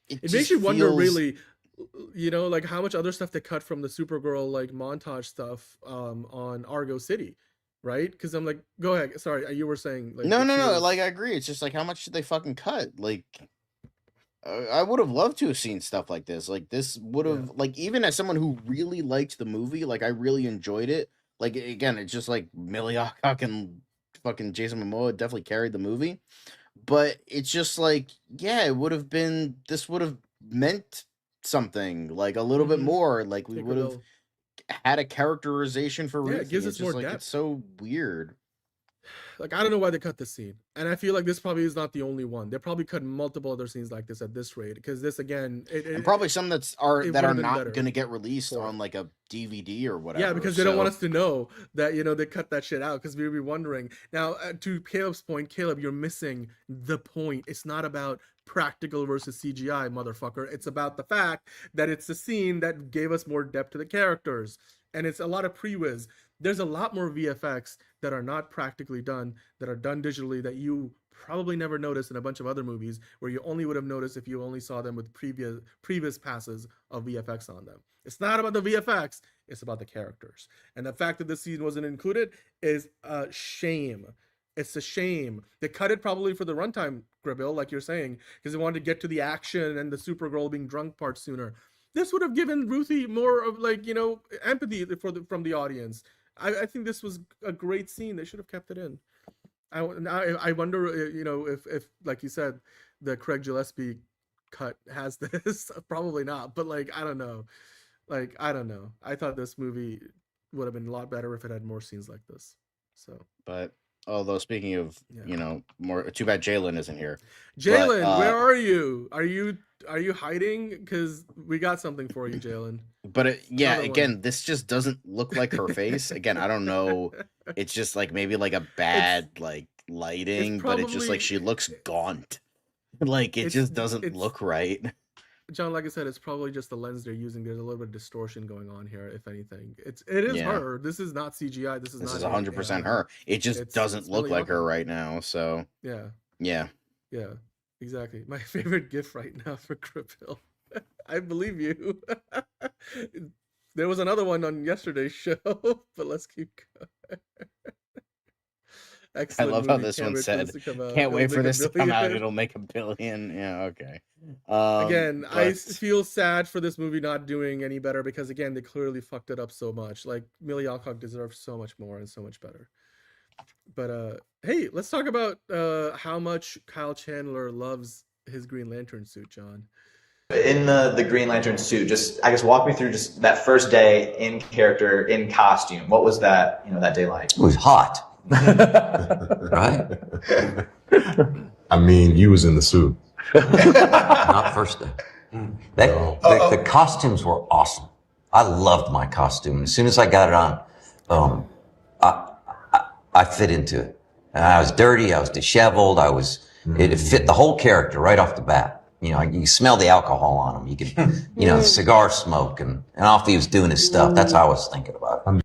It makes you wonder, really, you know, like how much other stuff they cut from the Supergirl like montage stuff on Argo City, right? Because I'm like, go ahead. Sorry, you were saying like no. Like, I agree. It's just like, how much did they fucking cut? Like, I would have loved to have seen stuff like this. Like, this would have, like, even as someone who really liked the movie, like, I really enjoyed it. Like, again, it's just like Millie Alcock and fucking Jason Momoa definitely carried the movie. But it's just like, yeah, it would have been, this would have meant something, like, a little bit more. Like, we would have had a characterization for Ruthie. It gives us more like, depth. it's so weird. Like, I don't know why they cut this scene, and I feel like this probably is not the only one. They probably cut multiple other scenes like this at this rate, because this, again, and probably some that are not better going to get released on like a DVD or whatever. Yeah, because they don't want us to know that, you know, they cut that shit out, because we'd be wondering. Now, to Caleb's point, Caleb, you're missing the point. It's not about practical versus CGI, motherfucker. It's about the fact that it's a scene that gave us more depth to the characters, and it's a lot of pre-wiz. There's a lot more VFX that are not practically done, that are done digitally, that you probably never noticed in a bunch of other movies, where you only would have noticed if you only saw them with previous passes of VFX on them. It's not about the VFX, it's about the characters. And the fact that this scene wasn't included is a shame. It's a shame. They cut it probably for the runtime, Grabil, like you're saying, because they wanted to get to the action and the Supergirl being drunk part sooner. This would have given Ruthie more of, like, you know, empathy from the audience. I think this was a great scene. They should have kept it in. I wonder, you know, if like you said, the Craig Gillespie cut has this. Probably not, but like, I don't know. Like, I don't know. I thought this movie would have been a lot better if it had more scenes like this. So, but although, speaking of, you know, more, too bad Jalen isn't here. Jalen, where are you? Are you hiding? Because we got something for you, Jalen. But again, this just doesn't look like her face. Again, I don't know. It's just like maybe like a bad like lighting, but it's just like she looks gaunt. Like, it just doesn't look right. John, like I said, it's probably just the lens they're using. There's a little bit of distortion going on here, if anything. It is her. This is not CGI. This is 100% her. It just doesn't look like her right now. So yeah, exactly. My favorite GIF right now for Grabil. I believe you. There was another one on yesterday's show, but let's keep going. Excellent I love how this one said, "Can't wait for this to come out. It'll make $1 billion." Yeah, okay. Again, I feel sad for this movie not doing any better, because again, they clearly fucked it up so much. Like, Millie Alcock deserves so much more and so much better. But hey, let's talk about how much Kyle Chandler loves his Green Lantern suit, John. In the Green Lantern suit, just, I guess, walk me through just that first day in character, in costume. What was that, you know, that day like? It was hot. Right? I mean, you was in the suit. Not first day. The costumes were awesome. I loved my costume. As soon as I got it on, I fit into it. And I was dirty. I was disheveled. It fit the whole character right off the bat. You know, you smell the alcohol on him. You could, you know, cigar smoke, and off he was doing his stuff. That's how I was thinking about it.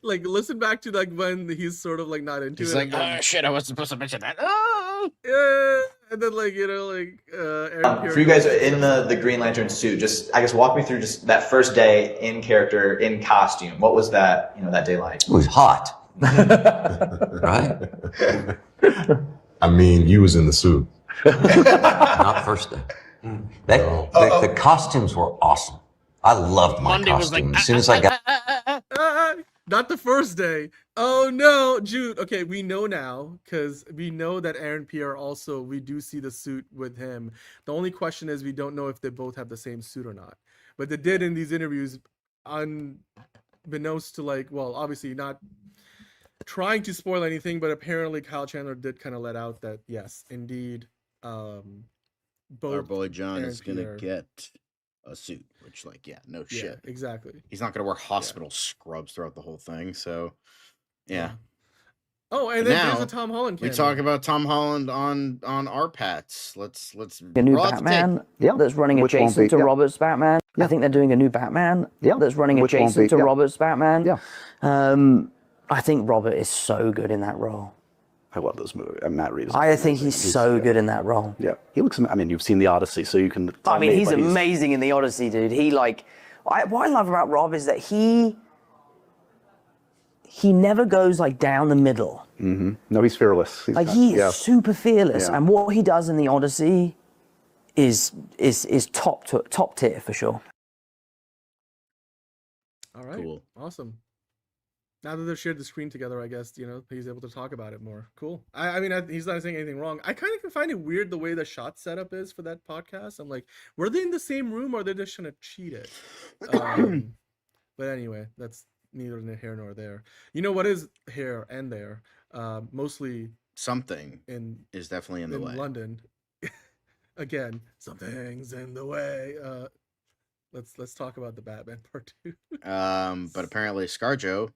Like, listen back to like when he's sort of like not into it. He's like, oh shit, I wasn't supposed to mention that. Oh! Yeah, and then like, you know, like for you guys in the Green Lantern suit, just, I guess, walk me through just that first day in character, in costume. What was that, you know, that day like? It was hot. Right? I mean, you was in the suit. Not first day. The costumes were awesome. I loved my costume. As soon as I got... Not the first day. Oh no, Jude. Okay, we know now because we know that Aaron Pierre also. We do see the suit with him. The only question is we don't know if they both have the same suit or not. But they did in these interviews, unbeknownst to well, obviously not trying to spoil anything, but apparently Kyle Chandler did kind of let out that yes, indeed, both our boy John Aaron is gonna Pierre- get a suit, which no shit. Yeah, exactly. He's not gonna wear hospital scrubs throughout the whole thing, so yeah. Oh, and But then now, there's a Tom Holland we cameo. talk about Tom Holland on our Pats. Let's A new we're allowed to Batman that's running Which won't adjacent be- to Robert's Batman. I think they're doing a new Batman that's running Which won't adjacent be- to Robert's Batman. Yeah. I think Robert is so good in that role. I love those movies. Matt Reeves. I think he's so good in that role. Yeah, he looks. I mean, you've seen the Odyssey, so you can. I mean, he's but amazing in the Odyssey, dude. What I love about Rob is that he never goes down the middle. Mm-hmm. No, he's fearless. He is super fearless, Yeah. and what he does in the Odyssey is top tier for sure. All right. Cool. Awesome. Now that they've shared the screen together, I guess, he's able to talk about it more. Cool. I mean, he's not saying anything wrong. I kind of can find it weird the way the shot setup is for that podcast. I'm like, were they in the same room or are they just trying to cheat it? But anyway, that's neither here nor there. You know what is here and there? Mostly something is definitely in the way. London. Again, something's in the way. Let's talk about the Batman Part 2. But apparently ScarJo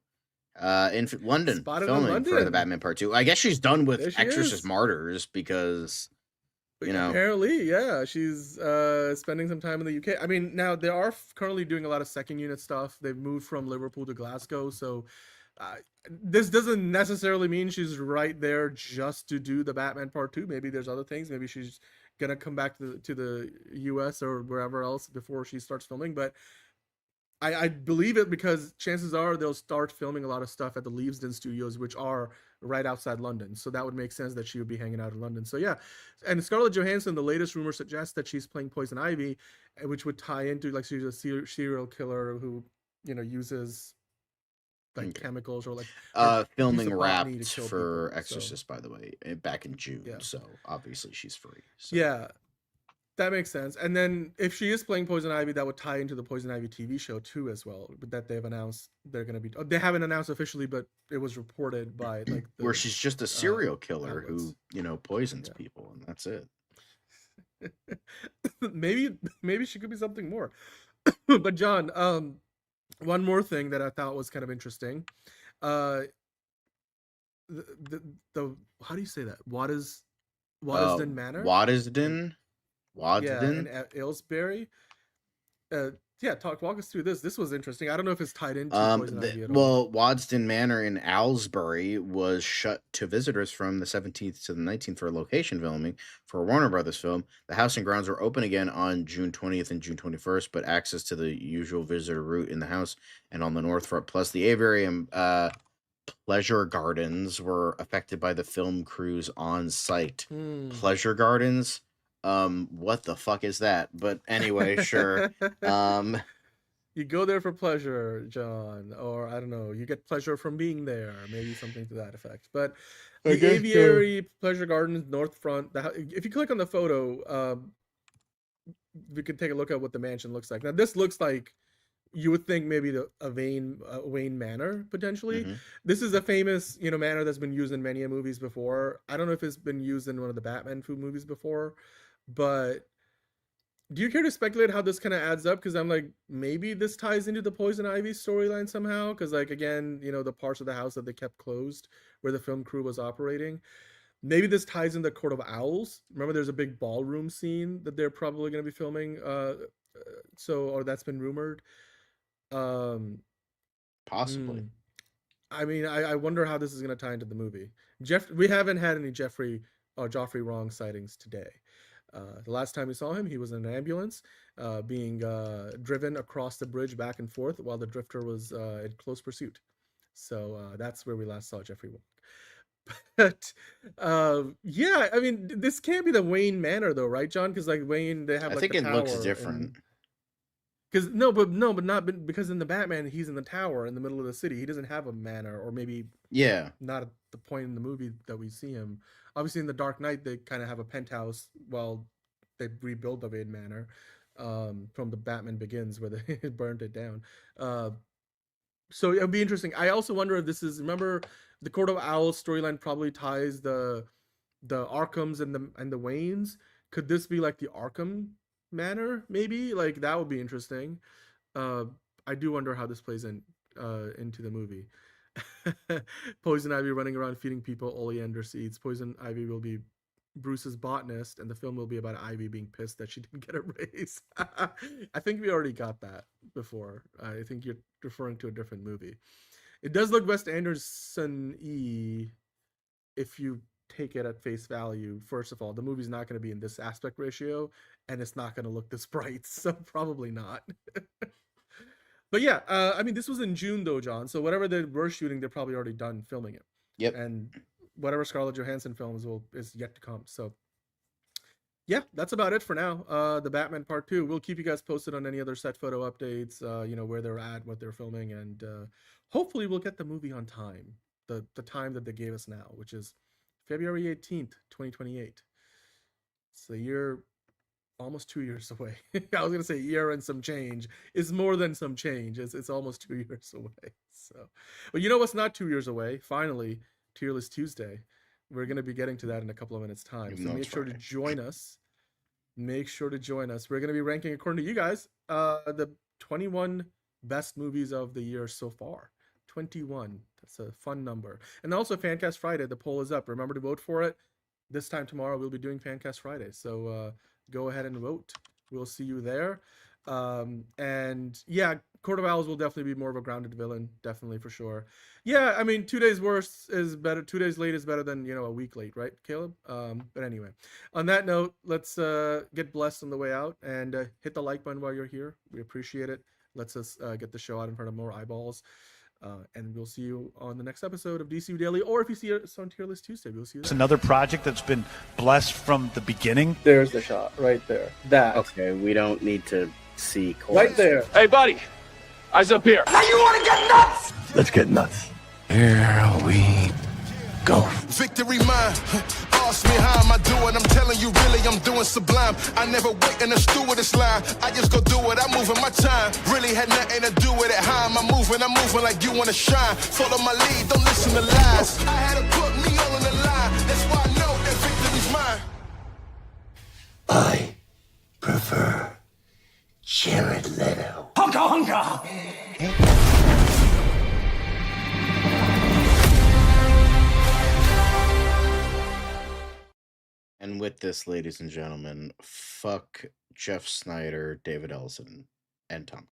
in London Spotted in filming for the London. Batman Part 2. I guess she's done There with she Exorcist is. Martyrs because Apparently, yeah, she's spending some time in the UK. I mean, now they are currently doing a lot of second unit stuff. They've moved from Liverpool to Glasgow, so this doesn't necessarily mean she's right there just to do the Batman Part 2. Maybe there's other things. Maybe she's gonna come back to the US or wherever else before she starts filming. But I believe it because chances are they'll start filming a lot of stuff at the Leavesden Studios, which are right outside London. So that would make sense that she would be hanging out in London. So yeah, and Scarlett Johansson, the latest rumor suggests that she's playing Poison Ivy, which would tie into she's a serial killer who uses chemicals or filming piece of botany to wrapped kill for people, Exorcist, by the way, back in June. Yeah. So obviously she's free. So. Yeah, that makes sense. And then if she is playing Poison Ivy, that would tie into the Poison Ivy TV show too, as well. But that they've announced they're going to be. They haven't announced officially, but it was reported by where she's just a serial killer outlets. who poisons people, and that's it. maybe she could be something more. But John, one more thing that I thought was kind of interesting. The how do you say that? Waddesdon Manor? Waddesdon? Yeah, in Aylesbury. Walk us through this. This was interesting. I don't know if it's tied into Poison Ivy at all. Waddesdon Manor in Aylesbury was shut to visitors from the 17th to the 19th for location filming for a Warner Brothers film. The house and grounds were open again on June 20th and June 21st, but access to the usual visitor route in the house and on the north front, plus the aviary and pleasure gardens, were affected by the film crews on site. Pleasure gardens? What the fuck is that? But anyway, sure. You go there for pleasure, John, or I don't know, you get pleasure from being there, maybe something to that effect. But the aviary, pleasure gardens, north front. If you click on the photo, we could take a look at what the mansion looks like. Now, this looks like you would think maybe a Wayne Manor potentially. Mm-hmm. This is a famous manor that's been used in many movies before. I don't know if it's been used in one of the Batman movies before, but do you care to speculate how this kind of adds up? Because I'm like, maybe this ties into the Poison Ivy storyline somehow. Because again, the parts of the house that they kept closed where the film crew was operating. Maybe this ties in the Court of Owls. Remember, there's a big ballroom scene that they're probably going to be filming. Or that's been rumored. Possibly. I mean, I wonder how this is going to tie into the movie. We haven't had any Joffrey Wrong sightings today. The last time we saw him, he was in an ambulance being driven across the bridge back and forth while the drifter was in close pursuit. So that's where we last saw Jeffrey Wong. But yeah, I mean, this can't be the Wayne Manor though, right, John? Because Wayne, they have I think the it looks tower different. Because not because in the Batman he's in the tower in the middle of the city. He doesn't have a manor, or maybe not at the point in the movie that we see him. Obviously, in the Dark Knight they kind of have a penthouse while they rebuild the Wayne Manor from the Batman Begins, where they burned it down. So it'll be interesting. I also wonder if this is, remember, the Court of Owls storyline probably ties the Arkhams and the Waynes. Could this be like the Arkham Manor? Maybe, like, that would be interesting. I do wonder how this plays into the movie. Poison Ivy running around feeding people oleander seeds. Poison Ivy will be Bruce's botanist, and the film will be about Ivy being pissed that she didn't get a raise. I think we already got that before. I think you're referring to a different movie. It does look Wes Anderson-y if you take it at face value. First of all, the movie's not going to be in this aspect ratio, and it's not going to look this bright, so probably not. But yeah, I mean, this was in June though, John, so whatever they were shooting, they're probably already done filming it. Yep. And whatever Scarlett Johansson films is yet to come. So yeah, that's about it for now. The Batman Part 2. We'll keep you guys posted on any other set photo updates, where they're at, what they're filming, and hopefully we'll get the movie on time. The time that they gave us now, which is February 18th, 2028. It's a year, almost 2 years away. I was gonna say year and some change. It's more than some change. It's almost 2 years away. So, but you know what's not 2 years away? Finally, Tier List Tuesday. We're going to be getting to that in a couple of minutes' time. So make sure to join us. Make sure to join us. We're going to be ranking, according to you guys, the 21 best movies of the year so far. 21. That's a fun number. And also Fancast Friday. The poll is up. Remember to vote for it. This time tomorrow, we'll be doing Fancast Friday. So go ahead and vote. We'll see you there. And yeah, Court of Owls will definitely be more of a grounded villain, definitely, for sure. Yeah, I mean, 2 days worse is better. 2 days late is better than, a week late, right, Caleb? But anyway, on that note, let's get blessed on the way out, and hit the like button while you're here. We appreciate it. Lets us get the show out in front of more eyeballs. And we'll see you on the next episode of DCU Daily, or if you see us on Tier List Tuesday, we'll see you there. It's another project that's been blessed from the beginning. There's the shot right there. That. Okay, we don't need to see right there. Hey, buddy. Eyes up here. Now you want to get nuts? Let's get nuts. Here we go. Victory mine. Ask me how am I doing? I'm telling you, really, I'm doing sublime. I never wait in a stewardess line. I just go do it. I'm moving my time. Really had nothing to do with it. How am I moving? I'm moving like you want to shine. Follow my lead. Don't listen to lies. I had to put me all on the line. That's why I know that victory's mine. I prefer Jared Leto. Hunka hunka! And with this, ladies and gentlemen, fuck Jeff Snyder, David Ellison, and Tom